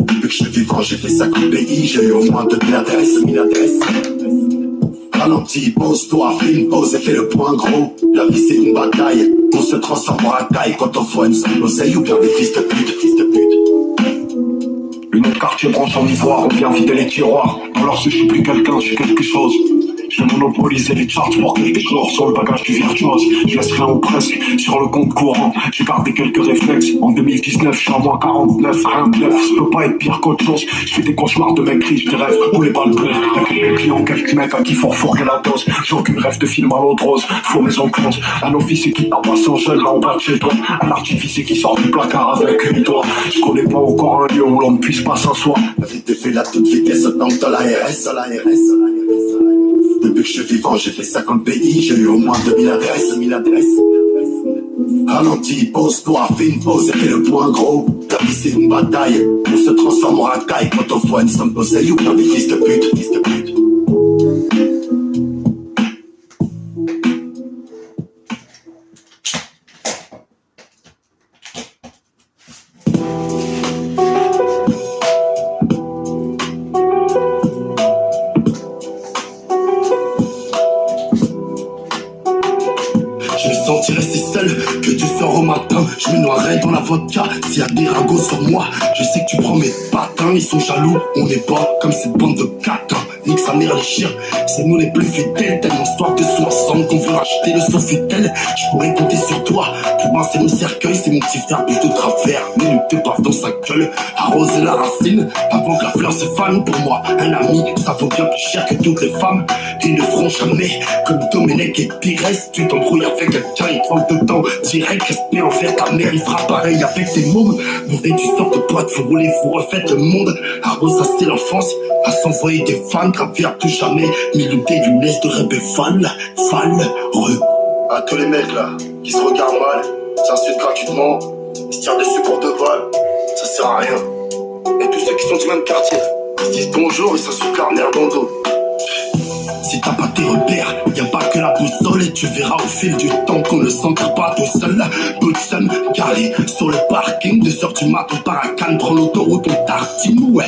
Depuis que je suis vivant, j'ai fait 50 pays, j'ai eu au moins 2000 adresses, 1000 adresses. Ralenti, pose-toi, fais une pause et fais le point gros. La vie c'est une bataille, on se transforme en racaille quand on voit une somme d'oseille ou bien des fils de pute, fils de pute. Une autre quartier branche en ivoire, on vient vider les tiroirs. Alors je suis plus quelqu'un, je suis quelque chose. Je vais monopoliser les charts pour quelques jours sur le bagage du virtuose. Je laisse rien ou presque sur le compte courant. J'ai gardé quelques réflexes. En 2019, je suis à moins 49, rien de neuf. Ça peut pas être pire qu'autre chose. Je fais des cauchemars de mecs riches, des rêves où les balles bleues. Y'a quelques clients, quelques mecs à qui faut refourguer la dose. J'ai aucune rêve de film à l'eau de rose. Faut maison close. Un officier qui tape à son jeune là en bas de chez toi. Un artificier qui sort du placard avec une doigt. Je connais pas encore un lieu où l'on ne puisse pas s'asseoir. La vie te fait à toute vitesse, donc dans la RS, à la RS. Depuis que je suis vivant, j'ai fait 50 pays, j'ai eu au moins 2000 adresses, 1000 adresses. Ralenti, pose-toi, fais une pause et fais le point gros. La vie c'est une bataille, on se transforme en racaille quand on voit une somme d'oseille ou bien des fils de pute, fils de pute. Je me sentirais si seul que du soir au matin. Je me noierais dans la vente cas, s'il y a des ragots sur moi, je sais que tu prends mes patins. Ils sont jaloux, on n'est pas comme cette bande de catins. Nique sa mère les chiens, c'est nous les plus fidèles. Tellement soif de sous ensemble qu'on veut acheter le Sofitel. Je pourrais compter sur toi, pour moi c'est mon cercueil. C'est mon petit frère plus de travers, mais ne te pave dans sa gueule. Arroser la racine, avant que la fleur se fane. Pour moi, un ami, ça vaut bien plus cher que toutes les femmes. Ils ne feront jamais comme Domenech et Pires. Tu t'embrouilles avec quelqu'un, il prend de temps direct. Respect envers ta mère, il fera pareil avec tes mômes. Bourré du sort de boîte, vous roulez, vous refaites le monde. Arrose, ça c'est l'enfance, à s'envoyer des fans. Gravir plus jamais, milouter du laisse de rêve fall. À tous les mecs là, qui se regardent mal, s'insultent gratuitement, ils se tirent dessus pour 2 balles, ça sert à rien. Et tous ceux qui sont du même quartier, ils se disent bonjour et s'insultent leur mère dans le dos. Si t'as pas tes repères, y a pas que la boussole. Et tu verras au fil du temps qu'on ne s'enterre pas tout seul. Bout de seum, calé sur le parking. 2h du mat, on part à Cannes, prends l'autoroute, on tartine. Ouais,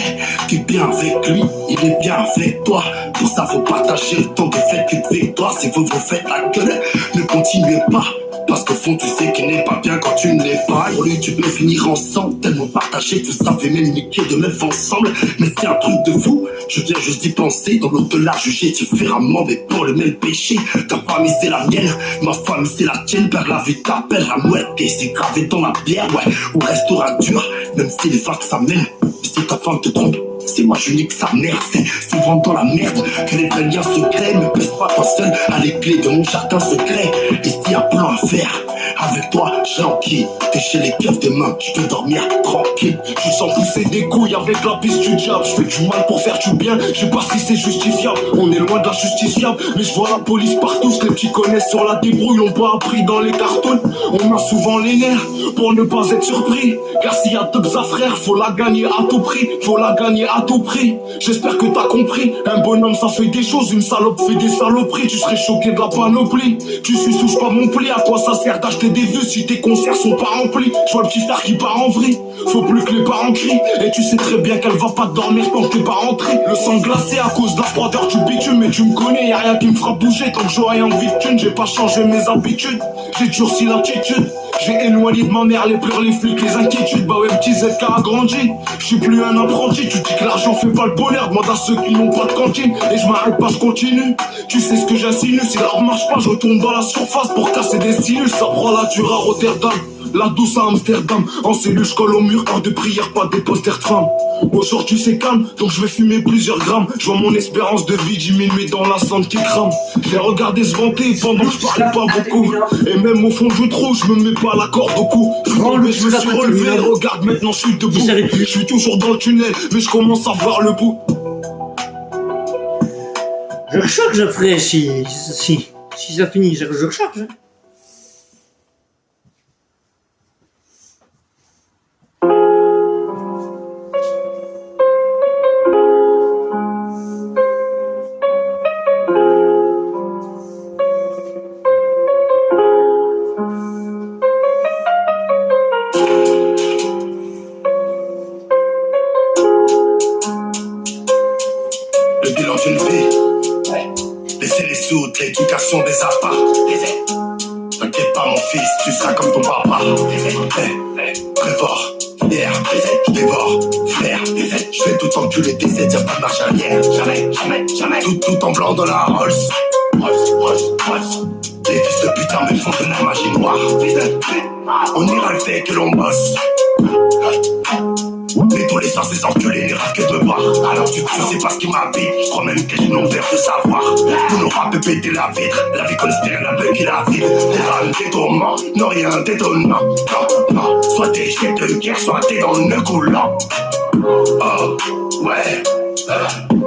t'es bien avec lui, il est bien avec toi. Pour ça faut partager le temps de fête et de victoire. Si vous vous faites la gueule, ne continuez pas. Parce qu'au fond tu sais qu'il n'est pas bien quand tu ne l'es pas. Pour lui tu peux finir ensemble, tellement partagé, tu savais même niquer de meufs ensemble. Mais c'est un truc de fou, je viens juste d'y penser. Dans l'au-delà jugé différemment, mais pour le même péché. Ta famille c'est la mienne, ma famille c'est la tienne. Père la vie t'appelle la mouette et c'est gravé dans la bière. Ouais, ou restera dur, même si les vagues s'amènent. Si ta femme te trompe, c'est moi je nique sa mère. C'est souvent dans la merde que les vrais liens se créent. Me pèse pas toi seul à les clés de mon jardin secret. Et s'il y a plein à faire, avec toi j'enquille. T'es chez les keufs demain, je peux dormir tranquille. Je sens pousser des couilles avec la piste du diable. Je fais du mal pour faire du bien, je sais pas si c'est justifiable. On est loin de la justiciable, mais je vois la police partout. Ce que les petits connaissent sur la débrouille, l'ont pas appris dans les cartons. On a souvent les nerfs pour ne pas être surpris. Car s'il y a deux à frère, faut la gagner à tout prix. Faut la gagner à tout prix. J'espère que t'as compris. Un bonhomme ça fait des choses, une salope fait des saloperies. Tu serais choqué de la panoplie. Tu touches pas mon pli, à quoi ça sert d'acheter des vues si tes concerts sont pas remplis. Je vois le petit frère qui part en vrille. Faut plus que les parents crient. Et tu sais très bien qu'elle va pas dormir tant que t'es pas rentré. Le sang glacé à cause de la froideur du bitume. Mais tu me connais, y'a rien qui me fera bouger. Tant que j'aurai envie de thune, j'ai pas changé mes habitudes. J'ai durci l'attitude. J'ai éloigné de ma mère les pleurs, les flics, les inquiétudes. Bah ouais, petit ZK a grandi. Je suis plus un apprenti. Tu dis que l'argent fait pas le bonheur. Demande à ceux qui n'ont pas de cantine. Et je m'arrête pas, je continue. Tu sais ce que j'insinue. Si l'arbre marche pas, je retourne dans la surface pour casser des sinus. Ça prend la dure à Rotterdam. La douce à Amsterdam. En cellule, je colle au mur, heure de prière, pas des posters de femmes. Aujourd'hui c'est calme, donc je vais fumer plusieurs grammes. Je vois mon espérance de vie diminuer dans la santé qui crame. Je les regardais se vanter pendant que je parlais pas beaucoup. Et même au fond du trou, je me mets pas la corde au cou. Je me suis relevé, regarde maintenant je suis debout. Je suis toujours dans le tunnel, mais je commence à voir le bout. Je recharge après si ça finit, je recharge. Le bilan d'une vie, laisser les sous, l'éducation des apparts. T'inquiète pas mon fils, tu seras comme ton papa. Prévort, fier, je dévore, frère. Je fais tout enculer tes aides, y'a pas de marche arrière. Jamais. Tout en blanc dans la Rolls. Les fils de putain me font de la magie noire. On ira le fait que l'on bosse. Mais tous les soirs ces enculés ne rêvent que de me voir. Alors tu sais pas ce qui m'habite. Je crois même que j'ai mon verre de savoir. Nous n'aura pas péter la vitre. La vie considère la beuh qui la vide. Des drames, des tourments, non rien d'étonnant. Non, soit t'es chef de guerre, soit t'es dans le nœud coulant. Oh, ouais,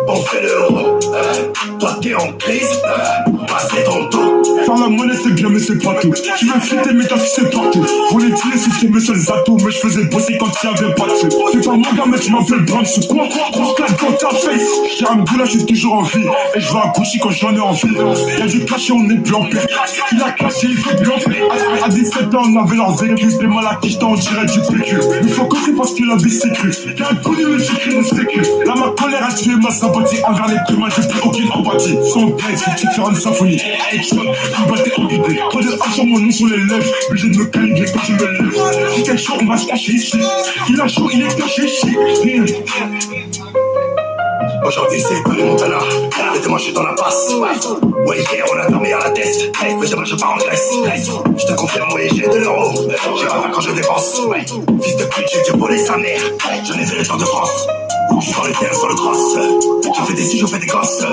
on fait l'euro. Toi t'es en crise, passez ton tour. Faire la monnaie c'est bien mais c'est pas tout. Tu veux flûter mais t'as fixé partout. On est tiré c'était mes seuls atouts. Mais je faisais bosser quand il y avait pas de sous. C'est pas mon gars mais tu m'appelles Brand sous quoi. Grosse claque dans ta face. J'ai un bout là je suis toujours en vie. Et je vais à Gucci quand j'en ai envie. Y'a du caché on est blanc. Il a caché il fait blanc. À 17 ans on avait leur vécu. Des mal à qui on dirait du PQ. Il faut que c'est parce que la vie c'est cru. Y'a un connu mais j'écris le sécu. Là ma colère a tué ma sable. bâti envers les primaires, j'ai plus aucune empathie. Sans tête, c'est qui faire une symphonie. Headshot, vous battez en guidé. Pas de hache sur mon nom sur les lèvres. Obligé de me calibrer quand je me lève. Si t'es chaud, on va se cacher ici. Il a chaud, il est caché ici. Aujourd'hui c'est tous les Montana. Mettez-moi je suis dans la passe. Ouais hier on a dormi à la tête. Mais demain je pars en Grèce. Je te confirme oui j'ai de l'euro. J'ai pas mal quand je dépense. Fils de pute j'ai dû voler sa mère. J'en ai fait le tour de France. Je suis dans les terres sur le cross. Je fais des si je fais des gosses.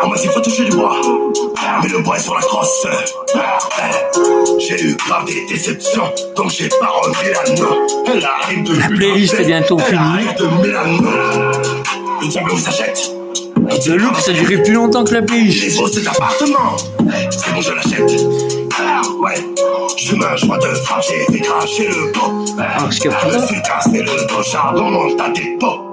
Moi s'il faut toucher du bois. Mais le bois est sur la crosse. J'ai eu grave des déceptions. Donc j'ai pas relevé la note. Elle arrive de La playlist est bientôt finie. Elle arrive de Milano. Le diable vous achète. Le look, ça durait plus longtemps que la Les playlist. beaux cet appartement. C'est bon je l'achète. Ouais. Chemin joie de frappe. J'ai fait cracher le pot. Parce que Je me suis cassé le dos. Charbon dans ta dépôt.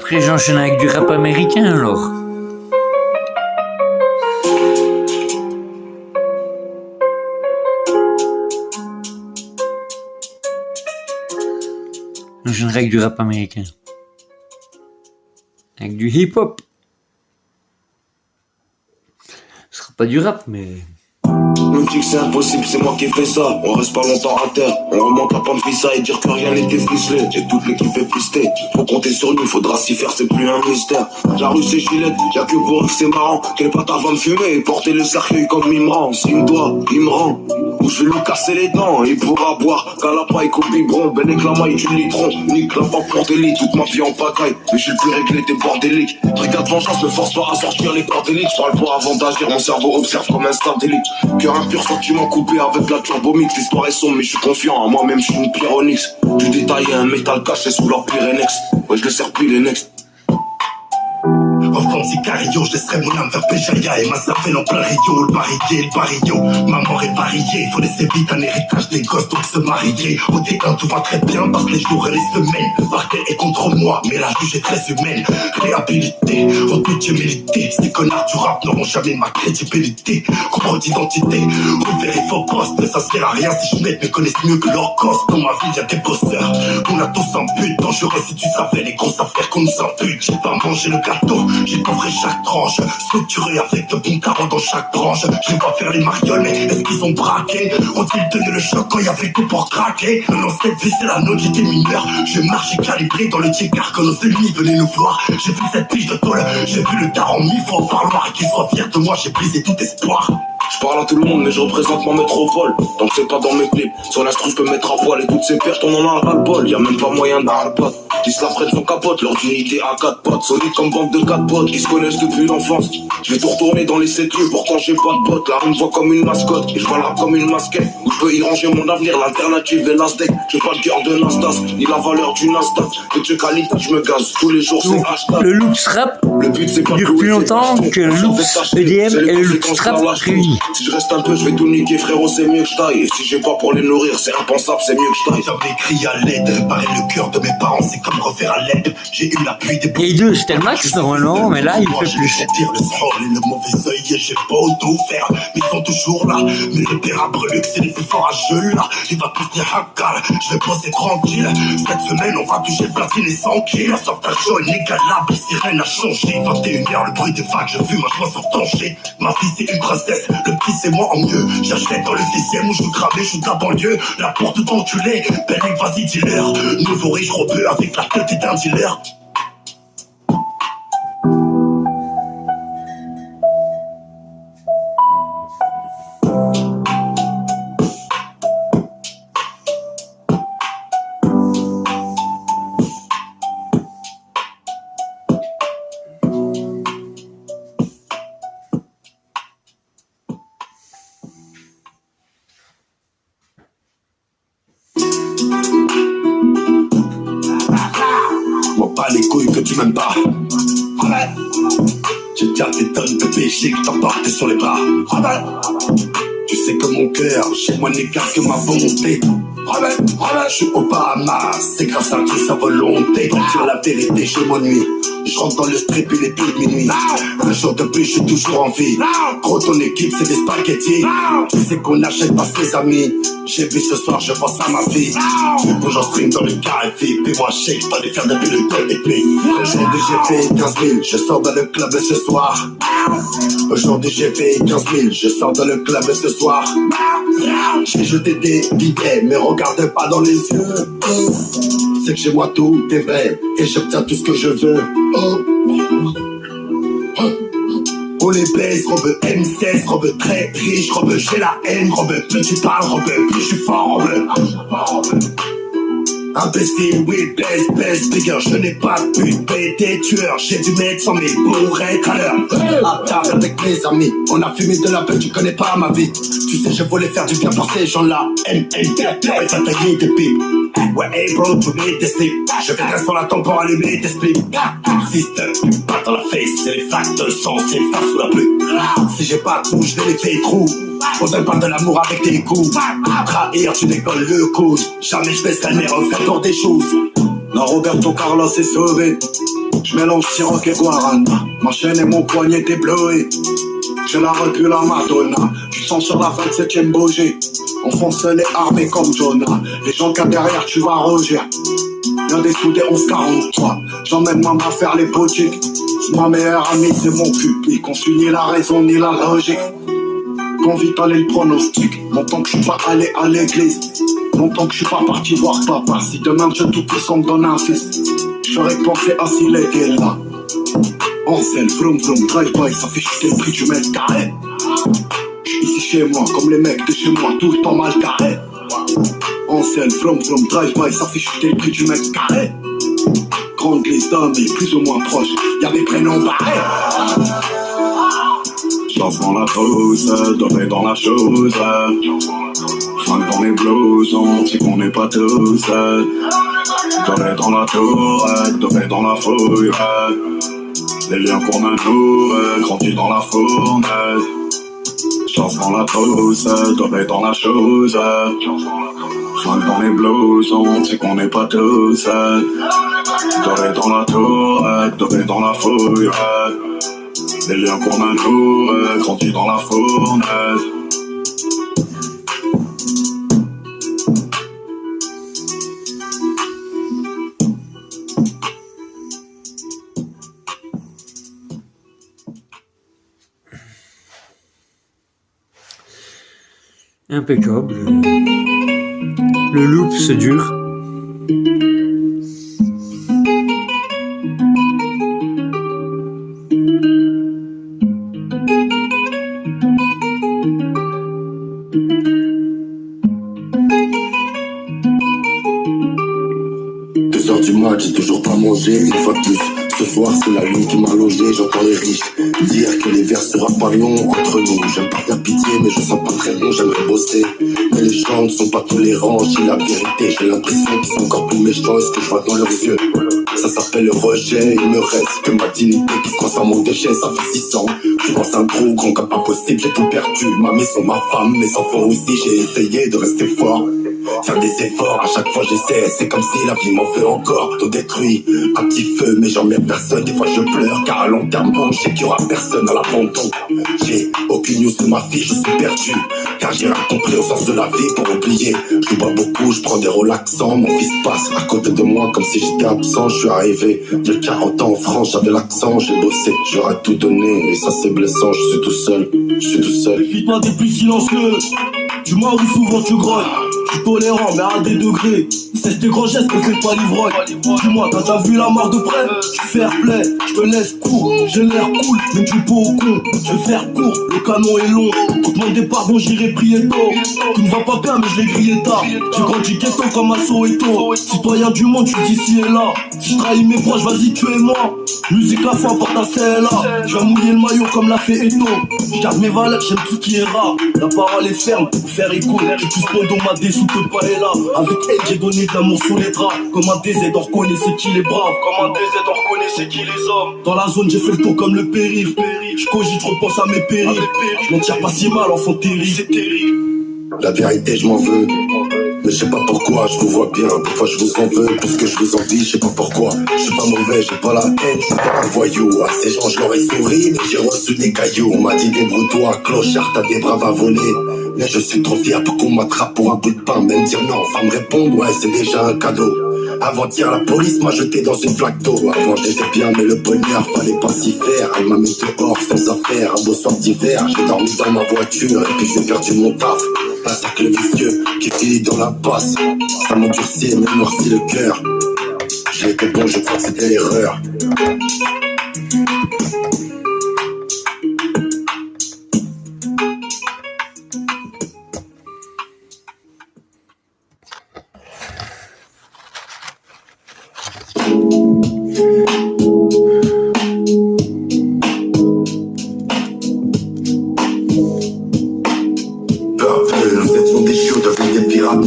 après, j'enchaîne avec du rap américain alors. J'enchaînerai avec du rap américain. Avec du hip-hop. Ce sera pas du rap, mais... Me dit que c'est impossible, c'est moi qui ai fait ça. On reste pas longtemps à terre, on remonte la pente visa et dire que rien n'était ficelé. Et toute l'équipe est pistée, faut compter sur nous, faudra s'y faire, c'est plus un mystère. La rue c'est Gillette, y'a que pour eux que c'est marrant. Quel bâtard va me fumer et porter le cercueil comme il me rend. S'il me doit, il me rend. Ou je vais lui casser les dents, il pourra boire qu'à la paille qu'au biberon. Ben et que la maille du litron, nique la pas pour délit. Toute ma vie en pagaille, mais je suis le plus réglé des bordéliques. Brigade vengeance, me force pas à sortir les bordéliques. Je parle pas avant d'agir, mon cerveau observe comme un satellite. Cœur un pur sentiment coupé avec la turbomix. L'histoire est sombre mais je suis confiant en moi-même, je suis une pyronix. Du détaillé un métal caché sous leur pyrénex. Ouais je le sers plus les next. Enfant Sicario, je laisserai mon âme vers Péjaïa et ma cervelle en plein Rio. Le barillo, ma mort est variée. Faut laisser vite un héritage des gosses donc se marier. Au D1 tout va très bien parce que les jours et les semaines. Parquet est contre moi mais la juge est très humaine. Réhabilité, en toute humilité. Ces connards du rap n'auront jamais ma crédibilité. Comprends d'identité, ouvert et faux poste. Ça sert à rien si je m'aide, mais connaissent mieux que leur coste. Dans ma vie y'a des bosseurs, on a tous un but. Dangereux si tu savais les grosses affaires qu'on nous impute. J'ai pas mangé le gâteau, j'ai coffré chaque tranche, structuré avec de bons carreaux dans chaque branche. Je vais pas faire les marionnettes, mais est-ce qu'ils ont braqué? Ont-ils tenu le choc quand il y avait tout pour craquer? Non, cette vie c'est la nôtre, j'étais mineur. Je marchais calibré dans le tiers-car quand nos ennemis venaient nous voir. J'ai vu cette pige de tôle, j'ai vu le daron mille fois au parloir. Et qu'ils soient fiers de moi, j'ai brisé tout espoir. Je parle à tout le monde mais je représente ma métropole. Donc c'est pas dans mes clips, sur l'instru je peux mettre à poil. Et toutes ces pertes on en a ras le bol. Y'a même pas moyen d'un pote. Ils se la prennent son capote, leur unité à 4 potes. Solide comme bande de 4 potes qui se connaissent depuis l'enfance. Je vais tout retourner dans les 7 lieux, pourtant j'ai pas de bottes. La rue me voit comme une mascotte, et je vois le rap comme une masquette. Où je peux y ranger mon avenir, l'alternative est l'Aztec. J'ai pas le cœur de Nastas, ni la valeur d'une Nasdaq. Et de qualité je me gaze, tous les jours c'est hashtag. Le loops rap Le but c'est pas dure plus longtemps que le loops EDM et le loops rap réunis. Si je reste un peu, je vais tout niquer, frérot, c'est mieux que je taille. Et si j'ai pas pour les nourrir, c'est impensable, c'est mieux que je taille. J'avais crié à l'aide, réparer le cœur de mes parents, c'est comme refaire à l'aide. J'ai eu l'appui des Et deux, c'était le max normalement, mais là il fait je plus. laissais dire le sol et le mauvais œil et j'ai beau tout faire, mais ils sont toujours là. Mais les pères à Brelux, c'est les plus forts à jeu là. Il va tous dire Hakal, je vais bosser tranquille. Cette semaine, on va toucher platine et 100 kills. Sortage jaune, inégalable, les sirènes a changé. 21h, le bruit des vagues, je fume un joint sur tanché. Ma fille, c'est une princesse, le petit, c'est moi en mieux. J'achète dans le 6ème où je veux cramer, je suis de la banlieue. La porte tout enculée, belle vas-y, dealer. Nouveau riche rebeu avec la tête d'un dealer. Pas les couilles que tu m'aimes pas. J'ai déjà des tonnes de péchés que t'as porté sur les bras. Tu sais que mon cœur, chez moi n'écarte que ma volonté. Je suis au Bahamas, c'est grâce à Dieu sa volonté. Pour dire la vérité, je m'ennuie. Je rentre dans le strip, il est plus de minuit. Un jour de plus, je suis toujours en vie. Gros, ton équipe, c'est des spaghettis. Tu sais qu'on n'achète pas ses amis. J'ai vu ce soir, je pense à ma vie. Tu bouges en stream dans le carré VIP. Puis moi, je sais que je dois les faire depuis le 2,5. Aujourd'hui, j'ai fait 15 000. Je sors dans le club ce soir. Aujourd'hui, j'ai fait 15 000. Je sors dans le club ce soir. J'ai jeté des billets, mais regarde pas dans les yeux. C'est que chez moi tout est vrai et j'obtiens tout ce que je veux. Oh les baisse, robe M16, robe très riche, robe j'ai la haine, robe plus tu parles, robe plus je suis fort, robe. Imbécile, oui, baisse, bigger, je n'ai pas pu payer des tueurs, j'ai dû mettre 100 000 pour être à l'heure. À table avec mes amis, on a fumé de la peur, tu connais pas ma vie. Tu sais, je voulais faire du bien pour ces gens-là. Ouais, ça taillé des pipes. Ouais, hey bro, tu mets tes slips. Je vais rester sur la tempe pour allumer tes slips. Sister, pas dans la face, c'est les flaques de sang, c'est le face sous la pluie. Si j'ai pas tout, je vais les faire trous. On donne pas de l'amour avec tes coups. Trahir, tu décolles le coude. Jamais je baisserai mes refrains pour des choses. Non, Roberto Carlos est sauvé. Je mélange Ciroc et Guarana. Ma chaîne et mon poignet débloqué. J'ai la recul à Madonna. Tu sens sur la 27ème bougie. On fonce les armées comme Jonah. Les gens qu'il y a derrière, tu vas roger. Y'a des soudés 11-43. J'emmène maman faire les boutiques. C'est ma meilleure amie, c'est mon public. On suit ni la raison ni la logique. Quand vite aller le pronostic. Longtemps que je suis pas allé à l'église. Longtemps que je suis pas parti voir papa. Si demain Dieu Tout-Puissant me donne un fils, je ferais penser à s'il était là. En scène, vroom vroom, drive-by, ça fait chuter le prix du mètre carré. Ici chez moi, comme les mecs de chez moi, tout le temps mal carré. En scène, vroom vroom, drive-by, ça fait chuter le prix du mètre carré. Grande liste d'amis, plus ou moins proches, y'a des prénoms barrés. J'lance dans la pause, doré dans la chose. Flingue dans les blousons, c'est qu'on n'est pas tous. Doré dans la tour, doré dans la fouille. Les liens qu'on a nous, grandis dans la fourne. J'lance dans la pause, doré dans la chose. Flingue dans les blousons, c'est qu'on n'est pas tous. Doré dans la tour, doré dans la fouille. Les liens qu'on a nous, grandis dans la fourne. Impeccable. Le loop se dure. J'ai toujours pas mangé une fois de plus. Ce soir c'est la lune qui m'a logé, j'entends les riches dire que l'hiver sera pas long entre nous. J'aime pas faire pitié mais je sens pas très bon, j'aimerais bosser. Mais les gens ne sont pas tolérants, j'ai la vérité. J'ai l'impression qu'ils sont encore plus méchants, est-ce que je vois dans leurs yeux. Ça s'appelle le rejet, il me reste que ma dignité qui se transforme en déchet, ça fait 6 ans. Je pense un trop grand comme pas possible, j'ai tout perdu. Ma maison, ma femme, mes enfants aussi, j'ai essayé de rester fort. Faire des efforts, à chaque fois j'essaie, c'est comme si la vie m'en fait encore. Tout détruit, un petit feu mais j'en mets personne. Des fois je pleure car à long terme bon, je sais qu'il y aura personne à l'abandon. J'ai aucune news de ma fille, je suis perdu. Car j'ai rien compris au sens de la vie pour oublier. Je bois beaucoup, je prends des relaxants. Mon fils passe à côté de moi comme si j'étais absent. Je suis arrivé, j'ai 40 ans en France, j'avais l'accent. J'ai bossé, j'aurais tout donné et ça c'est blessant. Je suis tout seul, je suis tout seul. Évite-moi des plus silencieux. Tu m'as vu souvent, tu grognes. Je suis tolérant, mais à des degrés. C'est tes grands gestes que c'est pas l'ivrogne. Dis-moi, quand t'as vu la mort de près, tu fair play, je te laisse court. J'ai l'air cool, mais tu es pas au con. Je vais faire court, le canon est long. Contre mon départ, bon, j'irai prier tôt. Tu ne vas pas bien, mais je l'ai grillé tard. J'ai grandi ghetto comme un Soweto. Citoyen du monde, tu dis ici et là. Si je trahis mes proches, vas-y, tuez-moi. Musique à fond, porte à celle-là. Je vais mouiller le maillot comme l'a fait Eto. Je garde mes valeurs, j'aime tout ce qui est rare. La parole est ferme, pour faire écho. J'ai tout ce dans ma dessous, te pas est là. Avec elle, j'ai donné de l'amour sous les draps. Comme un DZ, on reconnaît c'est qui les braves. Comme un DZ, on reconnaît c'est qui les hommes. Dans la zone, j'ai fait le tour comme le périph'. Je cogite, je repense à mes périls. Je m'en tire pas si mal, enfant terrible. C'est terrible. La vérité, je m'en veux. Mais mais je sais pas pourquoi. Je vous vois bien, des fois je vous en veux plus que je vous envie, je sais pas pourquoi. Je suis pas mauvais, j'ai pas la haine, je suis pas un voyou. À ces gens je leur ai souri, mais j'ai reçu des cailloux. On m'a dit débrouille-toi, clochard, t'as des braves à voler. Mais je suis trop fier pour qu'on m'attrape pour un bout de pain. Même dire non, va me répondre, ouais c'est déjà un cadeau. Avant-hier la police m'a jeté dans une flaque d'eau. Avant j'étais bien mais le bonheur fallait pas s'y faire. Elle m'a mis dehors sans affaire, un beau soir d'hiver. J'ai dormi dans ma voiture et puis j'ai perdu mon taf. Un cercle vicieux qui finit dans la passe. Ça m'endurcit et me noircit le cœur. J'ai été bon, je crois que c'était l'erreur.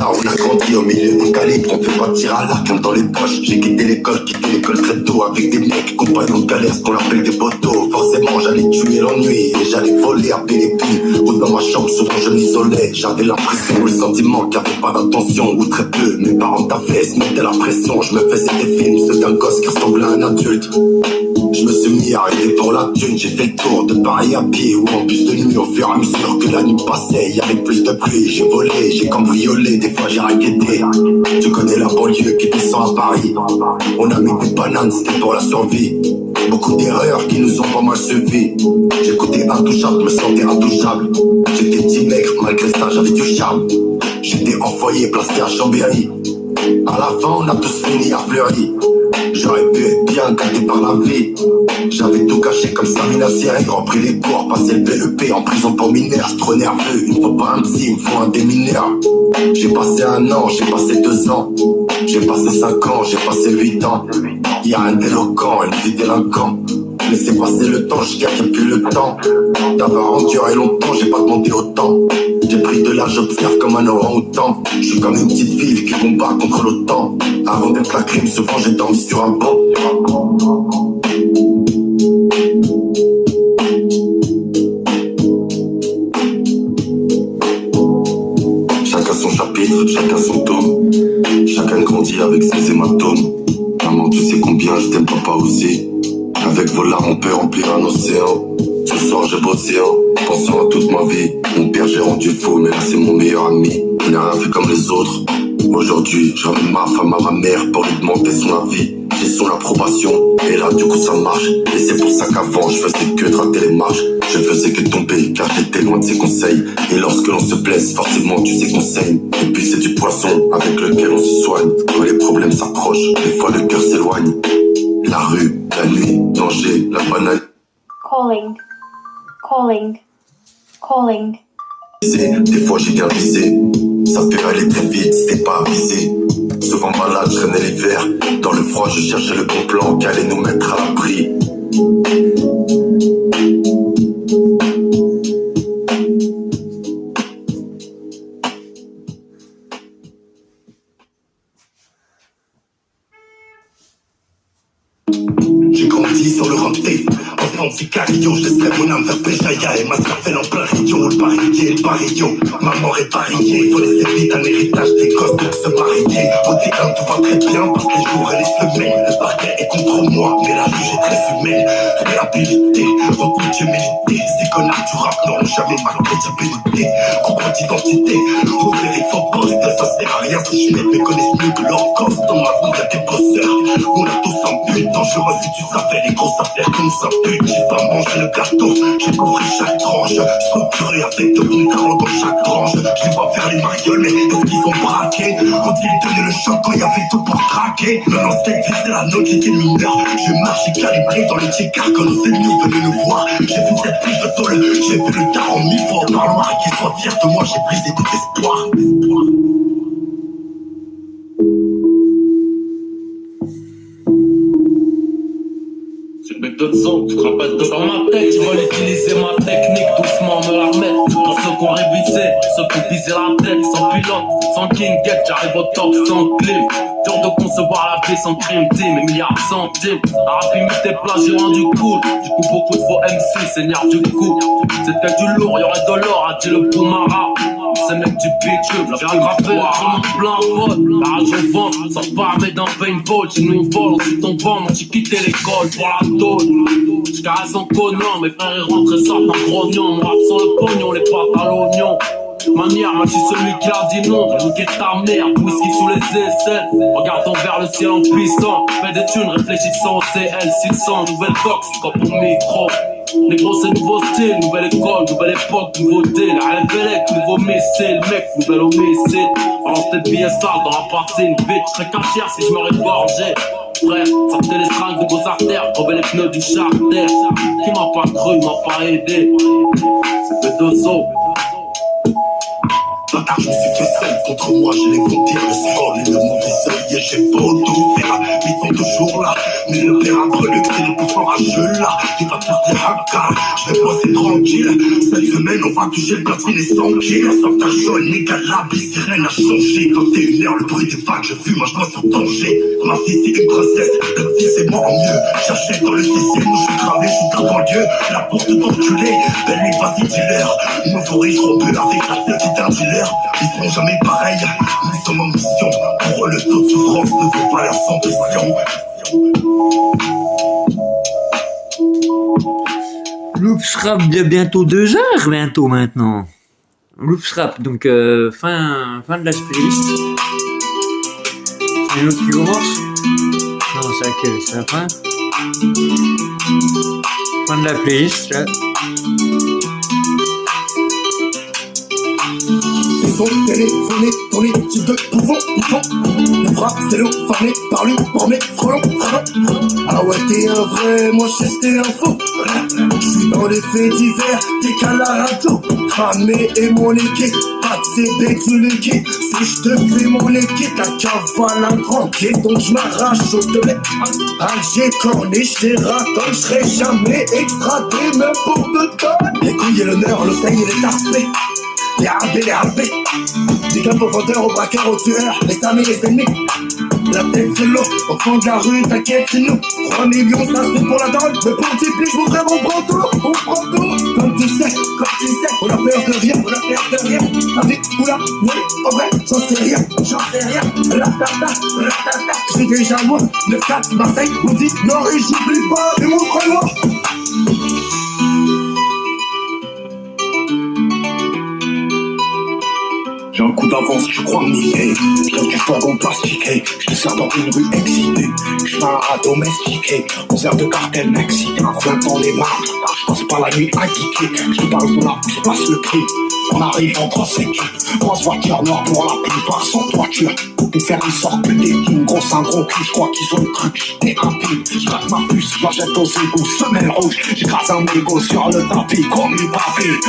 On a grandi au milieu d'un calibre, on fait pas tir à l'arc comme dans les poches. J'ai quitté l'école très tôt avec des mecs compagnons de galère, ce qu'on appelle des poteaux. Forcément j'allais tuer l'ennui et j'allais voler à Pénépi. Ou dans ma chambre souvent je m'isolais. J'avais l'impression, le sentiment qu'il n'y avait pas d'attention ou très peu. Mes parents t'avaient, se mettaient la pression. Je me faisais des films, ceux d'un gosse qui ressemblait à un adulte. Je me suis mis à rêver pour la thune. J'ai fait le tour de Paris à pied ou en bus de nuit. Au fur et à mesure que la nuit passait, il y avait plus de pluie. J'ai volé, j'ai cambriolé, des fois j'ai raquetté. Tu connais la banlieue qui descend à Paris. On a mis des bananes, c'était pour la survie. Beaucoup d'erreurs qui nous ont pas mal suivis. J'écoutais Intouchable, me sentais intouchable. J'étais petit maigre, malgré ça j'avais du charme. J'étais en foyer, placé à Chambéry. À la fin on a tous fini à Fleury. J'aurais pu être bien gâté par la vie. J'avais tout caché comme Samina Seri. Repris les cours, passé le BEP en prison pour mineur. J'suis trop nerveux, il me faut pas un psy, il me faut un démineur. J'ai passé 1 an, j'ai passé 2 ans. J'ai passé 5 ans, j'ai passé 8 ans. Y'a un déloquent, une vie délinquant. Laissez passer le temps, je gagne plus le temps. D'avoir enduré longtemps, j'ai pas demandé autant. J'ai pris de l'âge, j'observe comme un orang-outan. Je suis comme une petite ville qui combat contre l'OTAN. Avant d'être la crime, souvent j'ai dormi sur un banc. Chacun son chapitre, chacun son tome. Chacun grandit avec ses hématomes. Maman, tu sais combien je t'aime, papa aussi. Avec vos larmes, on peut remplir un océan. Ce soir, j'ai bossé en pensant à toute ma vie. Mon père, j'ai rendu fou, mais là, c'est mon meilleur ami. Il n'a rien fait comme les autres. Aujourd'hui, je ramène ma femme à ma mère pour lui demander son avis. J'ai son approbation, et là, du coup, ça marche. Et c'est pour ça qu'avant, je faisais que de rater les marches. Je faisais que tomber, car j'étais loin de ses conseils. Et lorsque l'on se blesse, forcément, tu sais qu'on saigne. Et puis, c'est du poisson avec lequel on se soigne. Quand les problèmes s'approchent, des fois, le cœur s'éloigne. La rue, la nuit, danger, la banalité. Calling. Calling. Calling. Des fois j'ai bien visé. Ça peut aller très vite si t'es pas avisé. Souvent malade, je traînais les verres. Dans le froid, je cherchais le bon plan qui allait nous mettre à l'abri. J'ai grandi sur le rampé. Enfant de Sicario, je laisserai mon âme vers Béjaïa. Et ma cervelle en plein rayon. Le barillé, le barillon. Maman est barillée. Faut laisser vite un héritage des gosses pour se marier. Au T1 tout va très bien parce que les jours et les semaines. Le parquet est contre moi, mais la juge est très humaine. Réhabilité, beaucoup d'humilité. Ces connards du rap n'auront jamais ma crédibilité. Concours d'identité, ouvrir les faux postes. Ça sert à rien si je me connaissent mieux que leur cause. Dans ma vie y'a des bosseurs. On a tous un but dangereux si tu savais les grosses affaires que nous impute. J'ai pas mangé le gâteau, j'ai couvert chaque tranche. Structuré avec de bons talents dans chaque tranche. Je vais pas faire les marioles, mais est-ce qu'ils ont braqué? Quand ils donnaient le choc, quand il y avait tout pour craquer. Le lance-tech visait la note, j'étais mineur. Je marche calibré dans les tiers quand nos ennemis venaient nous voir. J'ai vu cette prise de tôle, j'ai vu le daron 1000 fois au parloir. Et qu'ils soient fiers de moi, j'ai brisé tout espoir. C'est le bec de sang, tu te rappelles de dans ma tête. Ils veulent utiliser ma technique, doucement me la remettre. Pour ceux qui ont révisé, ceux qui ont visé la tête. Sans pilote, sans king get, j'arrive au top sans clip. Dur de concevoir la vie sans crime team et milliards de centimes. À rapimiter tes places, j'ai rendu cool. Du coup, beaucoup de faux MC, seigneur du coup. C'était du lourd, y'aurait de l'or, a dit le Poumara. ces mecs du pitch, la viens grapper, tout mon plein vote. La rage au ventre, ça part mais d'un paintball. Chez nous on vole, ensuite on vend, moi j'ai quitté l'école pour la tôle. J'caresse en cognant, mes frères ils rentrent et sortent en grognon. Moi sans le pognon, les pâtes à l'oignon. Manière, moi je suis celui qui a dit non. Niquer ta mère, whisky sous les aisselles. Regardons vers le ciel en puissant. Fais des thunes, réfléchissant au CL 600. Nouvelle coque, c'est comme au micro. Les gros c'est nouveau style, nouvelle école, nouvelle époque, nouveauté. La LBLEC, nouveau missile, mec, nouvel homicide. Balance tes billets sales dans la partie vite. J'serais qu'un chien si j'me régorgeais. Frère, sortez les seringues de vos artères, trouvez les pneus du charter. Qui m'a pas cru, m'a pas aidé. C'est P2O. Bâtard, je me suis fait seul, contre moi j'ai les bons tirs, le sang et le mauvais œil, et j'ai beau tout faire, ils sont toujours là, mais le père a brûlé, c'est le plus fort à jeu là, il va faire des haka, je vais bosser tranquille, cette semaine on va toucher le platine et 100 kills, sauf ta jaune, égal la sirène a changé, 21h, le bruit des vagues, je fume, moi je dois sur danger, ma fille c'est une princesse, le petit c'est mort mieux, cherchez dans le CC, moi je suis gravé, je suis dans banlieue, la porte d'enculé, belle nuit, vas-y dis-leur, nouveau riche rompu avec la petite un dealer. Ils seront jamais pareils, nous sommes en mission. Pour eux, le taux de souffrance ne vaut pas leur sans question. Loops Rap de bientôt 2 heures, bientôt maintenant. Loops Rap, donc fin de la playlist. C'est une autre qui commence. Non, c'est laquelle? C'est la fin. Fin de la playlist, là. Ils ont téléphoné pour les types de pouvoir, le bras cellophané par lui pour mes frelons. Ah ouais, t'es un vrai, moi j'étais un faux. J'suis dans les faits divers, t'es qu'à la radio. Cramé et mon équipe, pas de CB, tu le quittes. Si j'te fais mon équipe, la cavale un grand pied, donc j'm'arrache au telet. Ah, j'ai corné, j't'ai raton, j'serai jamais extradé, même pour 2 tonnes. Les couilles et l'honneur, l'oseille et les tarpés. Les harbés, les harbés. Des clubs aux vendeurs, aux braqueurs, aux tueurs, les amis, les ennemis. La tête c'est l'eau, au fond de la rue, t'inquiète, c'est nous. 3 millions, ça c'est pour la drogue. Mais pour le type, mon frère, on prend tout. Comme tu sais, on a peur de rien, T'as vu, oula, oui, en vrai, j'en sais rien. Ratata, j'suis déjà moi, 9-4, Marseille, vous dit, non, et j'oublie pas, et mon frère, J'ai un coup d'avance, je crois mouiller. Je lève du wagon plastiqué. Je te sers dans une rue excitée. Je fais un rat domestiqué. On sert de cartel mexicain. 20 ans les marques. Je passe pas la nuit à geeker. Je te parle de là où se passe le prix. On arrive en grosse équipe. Grosse voiture noire pour la plupart sans toiture. Pour faire une sorte que des kings. Grosse un gros cul, je crois qu'ils ont cru que j'étais rapide. Je rate ma puce, je la jette aux égouts. Semelle rouge, j'écrase un mégot sur le tapis. Comme les papilles.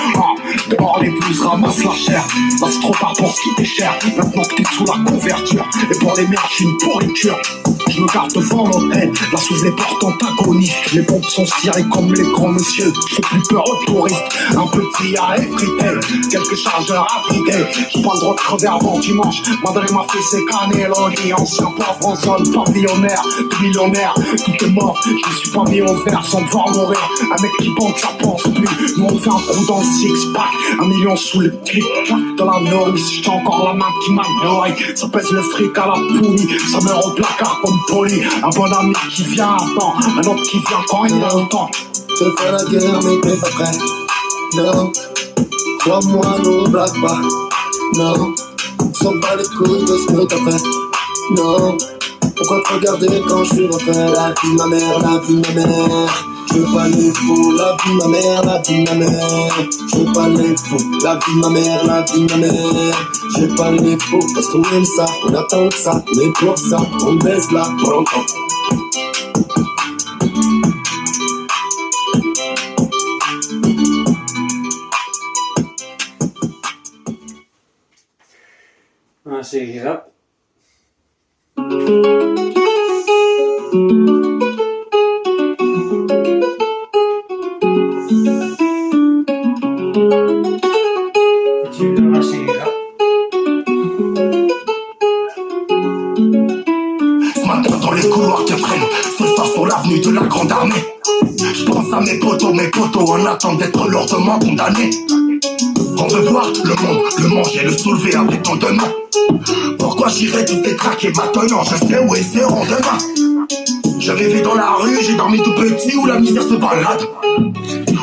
Dehors les blues ramassent la chair. Là c'est trop tard pour ce qui déchire. Maintenant que t'es sous la couverture. Et pour les miens, je suis une pourriture. Je me garde devant l'hôtel. Là s'ouvrent les portes antagonistes. Les bombes sont tirées comme les grands messieurs. Je fais plus peur aux touristes. Un petit à effriter. Quelques chargeurs à vider. J'ai pas le droit de crever avant dimanche. Madrid m'a fait ses Caneloni. Ancien pauvre en zone pavillonnaire. De millionnaire, tout est mort. Je me suis pas mis au vert sans devoir mourir. Un mec qui bande, ça pense plus. Nous on fait un trou dans le six-pack. 1 million sous le clic-clac de la nourrice. J'ai encore la main qui m'agresse. Ça pèse le fric à la poulie. Ça meurt au placard comme poli. Un bon ami qui vient à temps. Un autre qui vient quand il a le temps. Je fais la guerre mais t'es pas prêt. Non. Crois-moi, nous blague pas. Non. S'en bat les couilles de ce que t'as fait. Non. Pourquoi te regarder quand je suis refait? La vie de ma mère, la vie de ma mère. Je veux pas les fous, la vie de ma mère, la vie de ma mère. Je veux pas les fous, la vie de ma mère, la vie de ma mère. Je veux pas les fous, parce qu'on aime ça, on attend que ça. Mais pour ça, on baisse là pour longtemps. Ah, c'est rap. Ce matin dans les couloirs qui freinent, ce soir sur l'avenue de la Grande Armée. Je pense à mes potos en attendant d'être lourdement condamnés. On veut voir le manger, le soulever avec ton demain. Pourquoi j'irais tout détraquer maintenant? Je sais où ils seront demain. Je rêvais dans la rue, j'ai dormi tout petit où la misère se balade.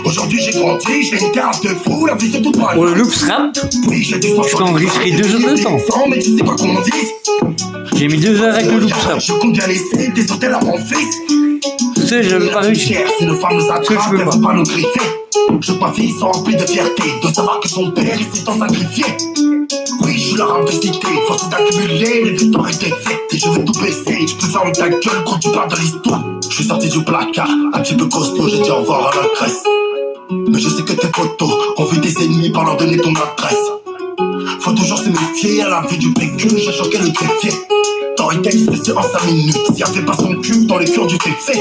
Aujourd'hui j'ai grandi, j'ai une carte de fou, la vie c'est toute balade. Pour le Loops Rap, Oui, j'ai du sang je sur t'ai les enregistré bras. 2 heures de temps. Mais tu sais quoi qu'on dise? J'ai mis 2 heures avec le Loops Rap. Je compte bien laisser des hôtels à mon fils. Tu sais, j'avais pas réussi. Si nos femmes nous attrapent, je peux elles pas. vont pas nous griffer. Je que ma fille soit remplie de fierté, de savoir que son père il s'est tant sacrifié. Oui, je suis la rame de cité, force d'accumuler les victoires et défaites. Et je vais tout baisser, je peux fermer ta gueule quand tu parles de l'histoire. Je suis sorti du placard, un petit peu costaud, j'ai dit au revoir à la Grèce. Mais je sais que tes potos ont vu des ennemis par leur donner ton adresse. Faut toujours se méfier à la vue du pécule, j'ai choqué le greffier. T'aurais été c'est en 5 minutes, s'il y avait pas son cul dans les cœurs du fait.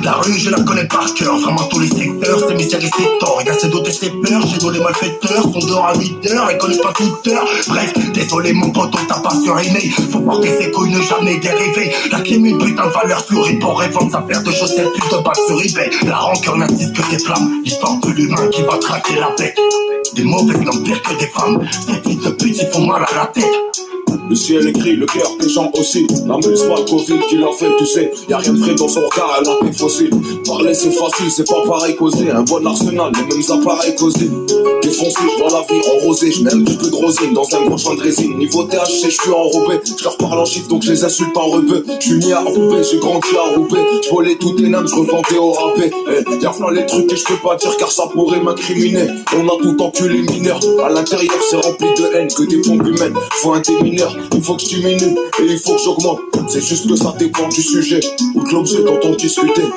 La rue je la connais par cœur, vraiment tous les secteurs, c'est misère et c'est tort. Y'a ses doutes et ses peurs, j'ai les malfaiteurs, sont dehors à 8 heures, ils connaissent pas toute heure. Bref, désolé mon pote, t'as pas surimé. Faut porter ses couilles, ne jamais dériver. La clim une putain de valeur souris pour revendre sa paire de chaussettes, plus de bacs sur eBay. La rancœur n'attise que des flammes, l'histoire de l'humain qui va traquer la bête. Des mauvaises n'ont pire que des femmes, ces fils de pute ils font mal à la tête. Le ciel est gris, le cœur des gens aussi. L'amuse-moi, le Covid qui l'a fait, tu sais. Y'a rien de frais dans son regard, elle a des fossiles. Parler c'est facile, c'est pas pareil causer. Un bon arsenal, les mêmes appareils causés. Défoncé, je vois la vie en rosé. Je mets un petit peu de rosine dans un gros champ de résine. Niveau THC, je suis enrobé. Je leur parle en chiffres, donc je les insulte en rebeu. Je suis né à Roubaix, j'ai grandi à Roubaix. Je volais toutes les names, je revendais au râpé. Y'a plein les trucs que je peux pas dire car ça pourrait m'incriminer. On a tout enculé mineur. À l'intérieur, c'est rempli de haine, que des pompes humaines. Faut un démineur. Il faut que je diminue et il faut que j'augmente. C'est juste que ça dépend du sujet ou de l'objet dont on discutait.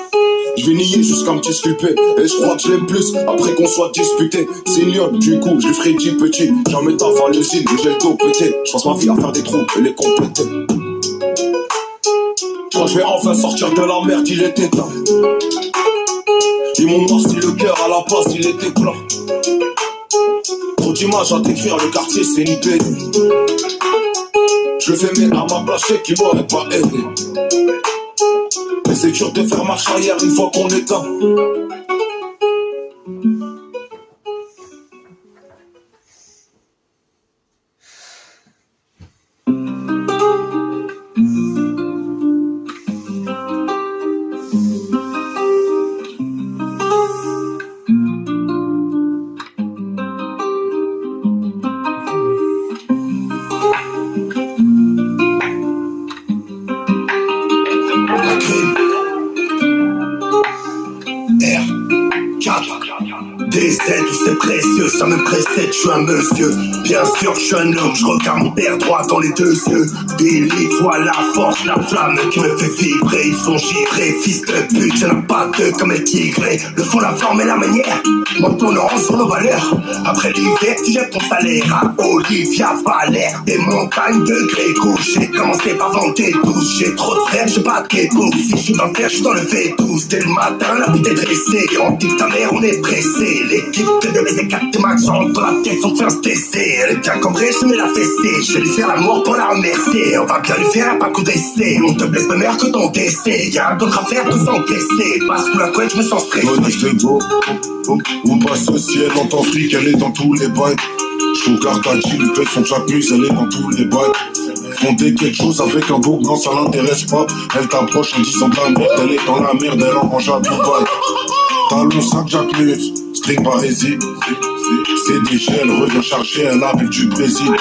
Je vais nier jusqu'à me disculper. Et je crois que je l'aime plus après qu'on soit disputé. C'est Lyon, du coup je lui ferai 10 petits. Jamais taf à l'usine, j'ai le dos pété. Je passe ma vie à faire des trous et les compléter. Je crois que je vais enfin sortir de la merde, il était temps. Ils m'ont noirci le cœur à la place, il était plein. Trop d'images à décrire, le quartier c'est une bête. Je fais mes armes à placer qui m'auraient pas aidé. Mais c'est dur de faire marche arrière une fois qu'on est temps. C'est précieux, ça me précède, je suis un monsieur. Bien sûr que je suis un homme, je regarde mon père droit dans les 2 yeux. D'élite, vois la force, la flamme qui me fait vibrer. Ils sont givrés, fils de pute, y'en a pas deux comme les tigrés. Le fond, la forme et la manière, monte ton orange sur nos valeurs. Après l'hiver, tu jettes ton salaire à Olivia Valère. Des montagnes de grès couché, commencé par vendre tes douces. J'ai trop de frères, j'ai pas de képo. Si je suis dans le fer, je suis dans le V12. Dès le matin, la vie est dressée. On dit que ta mère, on est pressé. L'équipe de mes écartes max entre la tête, on fait un TC. Elle est bien cambrée, je mets la fessée. Je vais lui faire l'amour pour la remercier. On va bien lui faire un pas coup d'essai. On te blesse meilleur que ton décès. Y'a d'autres affaires que s'encaisser. Parce que la couette, je me sens stressé. C'est beau, on passe au ciel dans ton fric, elle est dans tous les bails. J'joue carte à Gilles, paye son chapus, elle est dans tous les bails. Fonder quelque chose avec un bouc, non ça l'intéresse pas. Elle t'approche en disant de la merde, elle est dans la merde, elle en mange à Dubaï. Talon 5 Jacques string parésie. C'est des gels, revient charger, elle arrive du Brésil.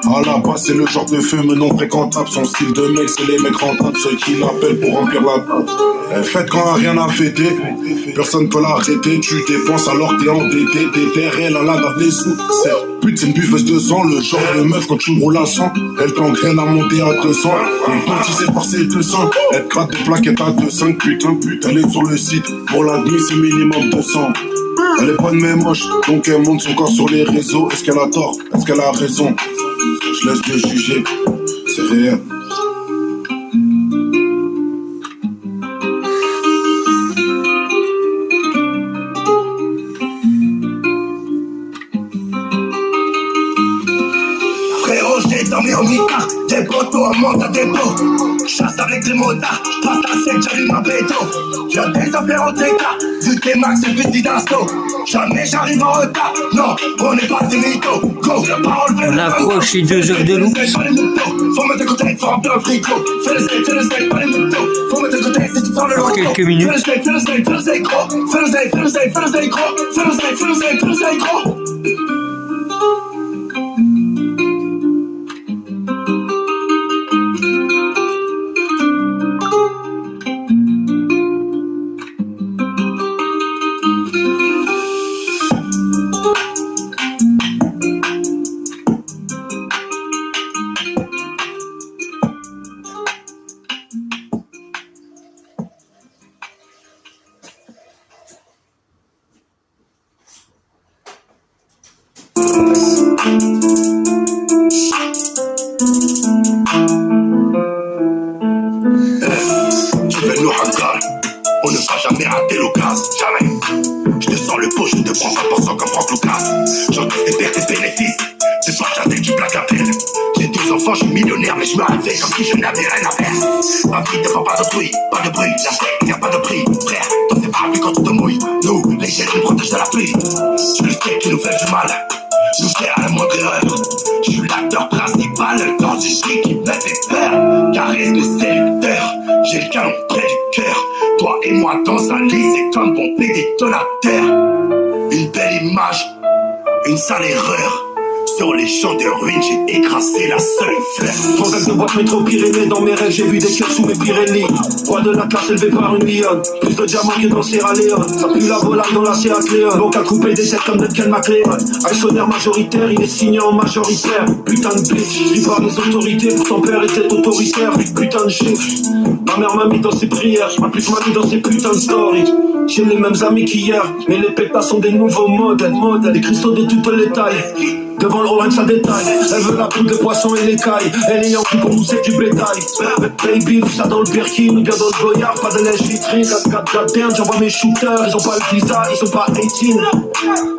À la base c'est le genre de femme non fréquentable. Son style de mec c'est les mecs rentables, ceux qui l'appellent pour remplir la table. Elle fête quand elle a rien à fêter, personne peut l'arrêter. Tu dépenses alors que t'es endetté, t'es terre, elle a la date des sous. Cette pute c'est une buffeuse de sang, le genre de meuf quand tu roules à 100. Elle t'engraine à monter à 200, hypnotisée par ses 200. Elle te gratte des plaquettes à 200, putain, elle est sur le site. Pour la nuit c'est minimum 200. Elle est bonne mais moche, donc elle monte son corps sur les réseaux. Est-ce qu'elle a tort? Est-ce qu'elle a raison? Je laisse de juger, c'est réel. Frérot, j'ai dormi au mitard, des poteaux en monte à dépôt. Chasse avec les motards, passe la sec, j'allume un béton. J'ai des affaires au TK, vu que les max c'est petit d'insto. Jamais j'arrive en retard, non, on n'est pas des mythos. Go, la parole fait On approche les 2 heures de loup. Faut mettre de côté, faut remplir le frigo. Fais le steak, pas les moutons. Faut mettre de côté, si tu sors le loto. Quelques minutes. Fais le steak gros. Fais le steak gros. Fais le steak gros. Tu veux nous hangar, on ne va jamais rater l'occasion, jamais. Je te sens le pot, je te prends 100% comme Franck Lucas. J'encaisse tes pertes et bénéfices, c'est pas ta tête qui plaque la peine. J'ai 12 enfants, je suis millionnaire, mais je me réveille comme si je n'avais rien à faire. Ma vie dépend pas de bruit, pas de bruit, la tête, y'a pas de prix, frère. Toi c'est pas plus quand tu te mouilles, nous, les jeunes nous protègent de la pluie. Je le sais qui nous fait du mal, nous faire à la moindre erreur. Je suis l'acteur principal dans une vie qui me fait peur. Charisme séducteur, j'ai le canon près du cœur. Toi et moi dans un lit, c'est comme pomper des détonateurs. Une belle image, une sale erreur. Sur les champs de ruines, j'ai écrasé la seule fleur. Transac de boîte métro Pyrénées, dans mes rêves j'ai vu des cœurs sous mes Pyrénées. Roi de l'Atlas élevé par une lionne, plus de diamants que dans Sierra Leone. Ça pue la volage dans la Seat Leon. Donc à couper des têtes comme Ken McLeod. Actionnaire majoritaire, il est signé en majoritaire. Putain de bitch, je vis par les autorités. Pour ton père était autoritaire, putain de chiffre. Ma mère m'a mis dans ses prières, je m'applique ma vie dans ses putains de stories. J'ai les mêmes amis qu'hier, mais les pétas sont des nouveaux modèles. Des cristaux de toutes les tailles. Devant l'orange ça détaille. Elle veut la poudre de poisson et l'écaille. Elle est en cul pour nous c'est du bétail. Baby, ça dans le Birkin ou bien dans le Goyard. Pas de lèche vitrine, 4 j'envoie mes shooters. Ils ont pas le visa, ils sont pas 18.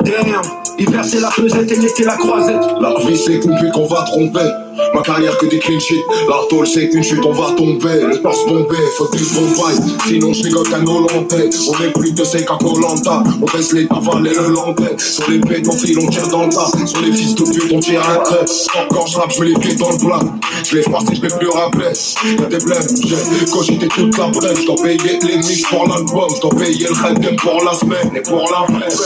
Damn, hiver c'est la pesette et l'été la croisette. La vie c'est qu'une pute qu'on va tromper. Ma carrière que des clean shit. L'artole c'est qu'une chute on va tomber. Le torse bombé, faut qu'il bombaille. Sinon je rigole qu'un Hollandais. On est plus de c'est qu'un Colanta. On baisse les cavales et le landais. Sur les pédophiles on tire dans le tas. Sur les fils de pute on tire un trait. Quand je rappe je mets les pieds dans le plat. Je les froisse et je vais plus rappeler. Y'a des blèmes, j'ai cogité toute la brève. Je dois payer les mix pour l'album. Je dois payer le rap pour la semaine et pour la brève.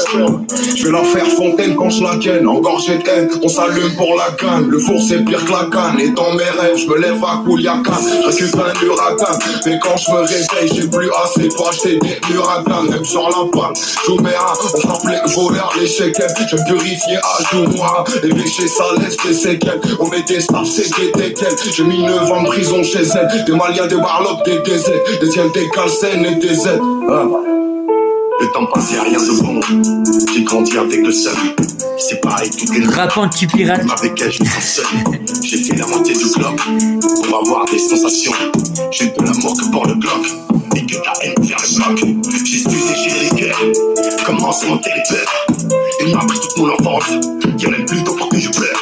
Je vais la faire fontaine quand je la ken. Engorgé de haine, on s'allume pour la canne. Le four c'est pire que la canne. Et dans mes rêves, je me lève à Kouliakan. Je récupère un huracan. Mais quand je me réveille, j'ai plus assez pour acheter des huracans. Même sur la panne, je mets un. On frappe les voleurs, les shekels. Je me purifier à jour. Et chez ça laisse des séquelles. On est des stars, c'est des quels. J'ai mis 9 ans de prison chez elle. Des Maliens, des Warlocks, des DZ. Des Yens, des Calcènes et des Z. Le temps passé à rien de bon. J'ai grandi avec le seul. C'est pareil, toutes les Rap anti-pirate. avec elle, je me sens seul. J'ai fait la moitié du globe pour avoir des sensations. J'ai de l'amour que pour le bloc et que de la haine vers le bloc. J'ai su déchirer les cœurs. Comment se monter les peurs. Il m'a pris toute mon enfance. Y'a même plus d'eau pour que je pleure.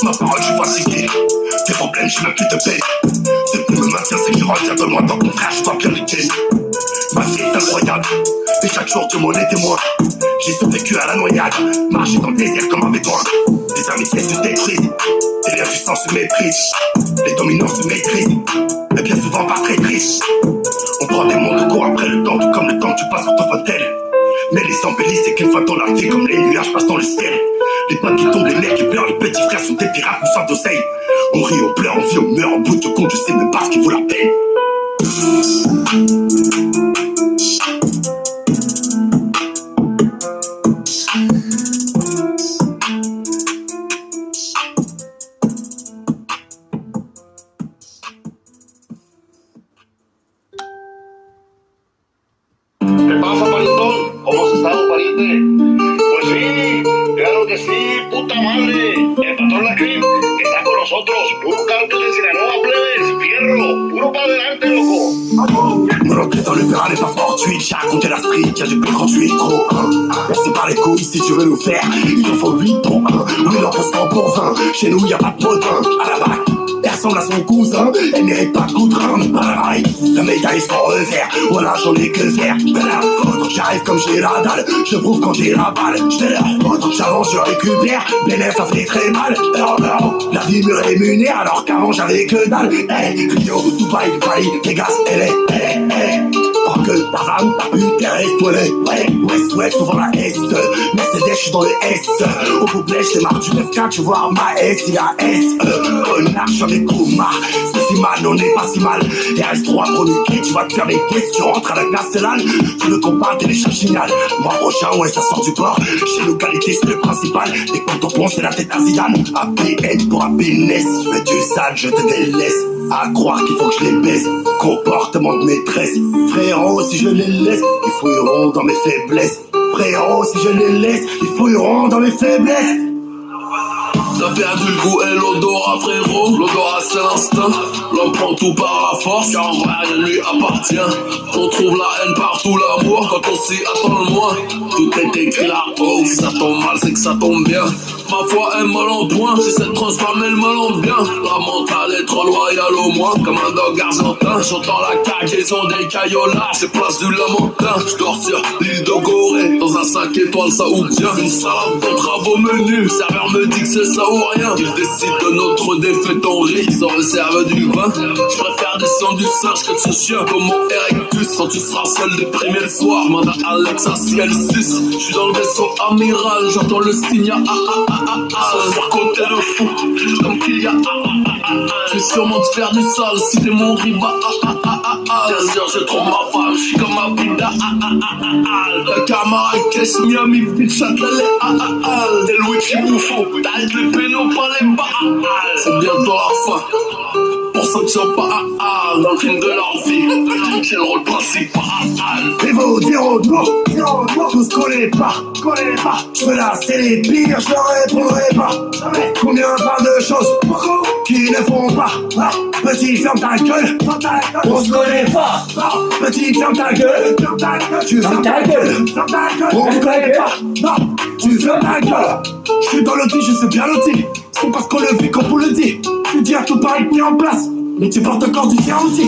Ma parole, je suis fatigué. Tes problèmes, je même plus te paye. Ce qui me maintient, c'est que je retiens de loin dans ton frère, je dois bien les tiennes. Ma vie est incroyable. Et chaque jour, Dieu m'en est témoin. J'ai survécu à la noyade. Marché dans le désert comme un bédouin. Des amitiés se détruisent. Des liens du sang se méprisent. Les dominants se maîtrisent. Mais bien souvent par traîtrise. On prend des mondes de cours après le temps, tout comme le temps que tu passes sur ton fauteuil. Mais les embellisses, c'est qu'une fois dans la vie, comme les nuages passent dans le ciel. Les potes qui tombent, les mecs qui pleurent, les petits frères sont des pirates, nous sans d'oseille. On rit, on pleure, on vit, on meurt, en bout de compte, je sais même pas ce qui vaut la peine. ¿Qué pasa, parientón? ¿Cómo has estado, pariente? Pues sí, claro que sí, puta madre. El patrón La Crip está con nosotros. Puro cártel de Sinaloa, plebes, fierro. Puro para adelante, loco. Mon entrée dans le verre n'est pas fortuite. J'ai raconté la street, j'ai plus 38 trop. C'est par les couilles si tu veux nous faire. Il en faut 8 pour 1. Mais l'enfant pour 20. Chez nous y'a pas de potin. À la bac, elle ressemble à son cousin. Elle mérite pas de goudrin. La médaille sans revers. Voilà, j'en ai que faire. Ben la faute, j'arrive comme j'ai la dalle. Je prouve quand j'ai la balle. J'fais la faute, j'avance, je récupère. Bénéf, ça fait très mal. La vie me rémunère alors qu'avant j'avais que dalle. Rio, Dubaï, Bali, Vegas, LA. Crois que ta femme, ta pute, reste ouais, souvent la S. Mercedes, j'suis dans le S. Au Poublet, j'démarre du 9K, tu vois ma S, y'a S. Connard, j'en ai coma. C'est si mal, on est pas si mal. RS3 pro nickel, tu vas te faire les caisses, tu rentres à la nationale. Tu veux qu'on parle, télécharge génial. Mois prochain, ouais, ça sort du port. Chez nous, qualité, c'est le principal. Et quand on pense, c'est la tête à Zidane. APN pour happiness, je fais du sale, je te délaisse. À croire qu'il faut que je les baisse. Comportement de maîtresse. Frérot, si je les laisse, ils fouilleront dans mes faiblesses. Frérot, si je les laisse, ils fouilleront dans mes faiblesses. T'as perdu le goût et l'odorat, frérot. L'odorat c'est l'instinct. L'homme prend tout par la force, car en vrai rien ne lui appartient. On trouve la haine partout, l'amour, quand on s'y attend le moins. Tout est écrit là-haut, si ça tombe mal c'est que ça tombe bien. Ma foi est mal en point, j'essaie de transformer le mal en bien. La mentale est trop loyale au moins, comme un dog argentin. J'entends la cargaison des caillolards, c'est place du Lamentin. J'dors sur l'île de Gorée, dans un 5 étoiles saoudien. Une salade d'entrave au menu, serveur me dit que c'est ça ou rien. Il décide de notre défaite en riz, ils en réservent du vin. J'préfère descendre du singe que de ce chien comme mon Erectus. Quand tu seras seul déprimé le soir, mande à Alex à ciel 6. J'suis dans le vaisseau amiral, j'entends le signal. Sur côté le fou, comme qu'il y a. Je vais sûrement te faire du sale si t'es mon rival. Bien sûr, je trouve ma femme, j'suis comme ma vida. La camarade caisse Miami, bitch, à t'es le wiki bouffon, t'arrêtes les pénaux, pas les balles. C'est bientôt la fin. Pour ceux qui sont pas dans le film de leur vie, c'est le rôle principal. Et vos zéro de mots, tous collez pas. Ceux-là, c'est les pires, je leur répondrai pas. Combien parlent de choses qui ne font pas. Petit, ferme ta gueule, on se connaît pas. Petit, ferme ta gueule, tu fermes ta gueule. On se connaît pas, tu fermes ta gueule. Je suis dans l'outil, je sais bien l'outil. C'est parce qu'on le vit qu'on vous le dit. Tu dis à tout pareil que t'es en place, mais tu portes encore du sien aussi.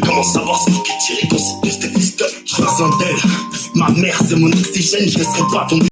Comment savoir ce qui est tiré quand c'est plus des fistons? Je ressens d'elle, ma mère c'est mon oxygène, je laisserai pas tomber.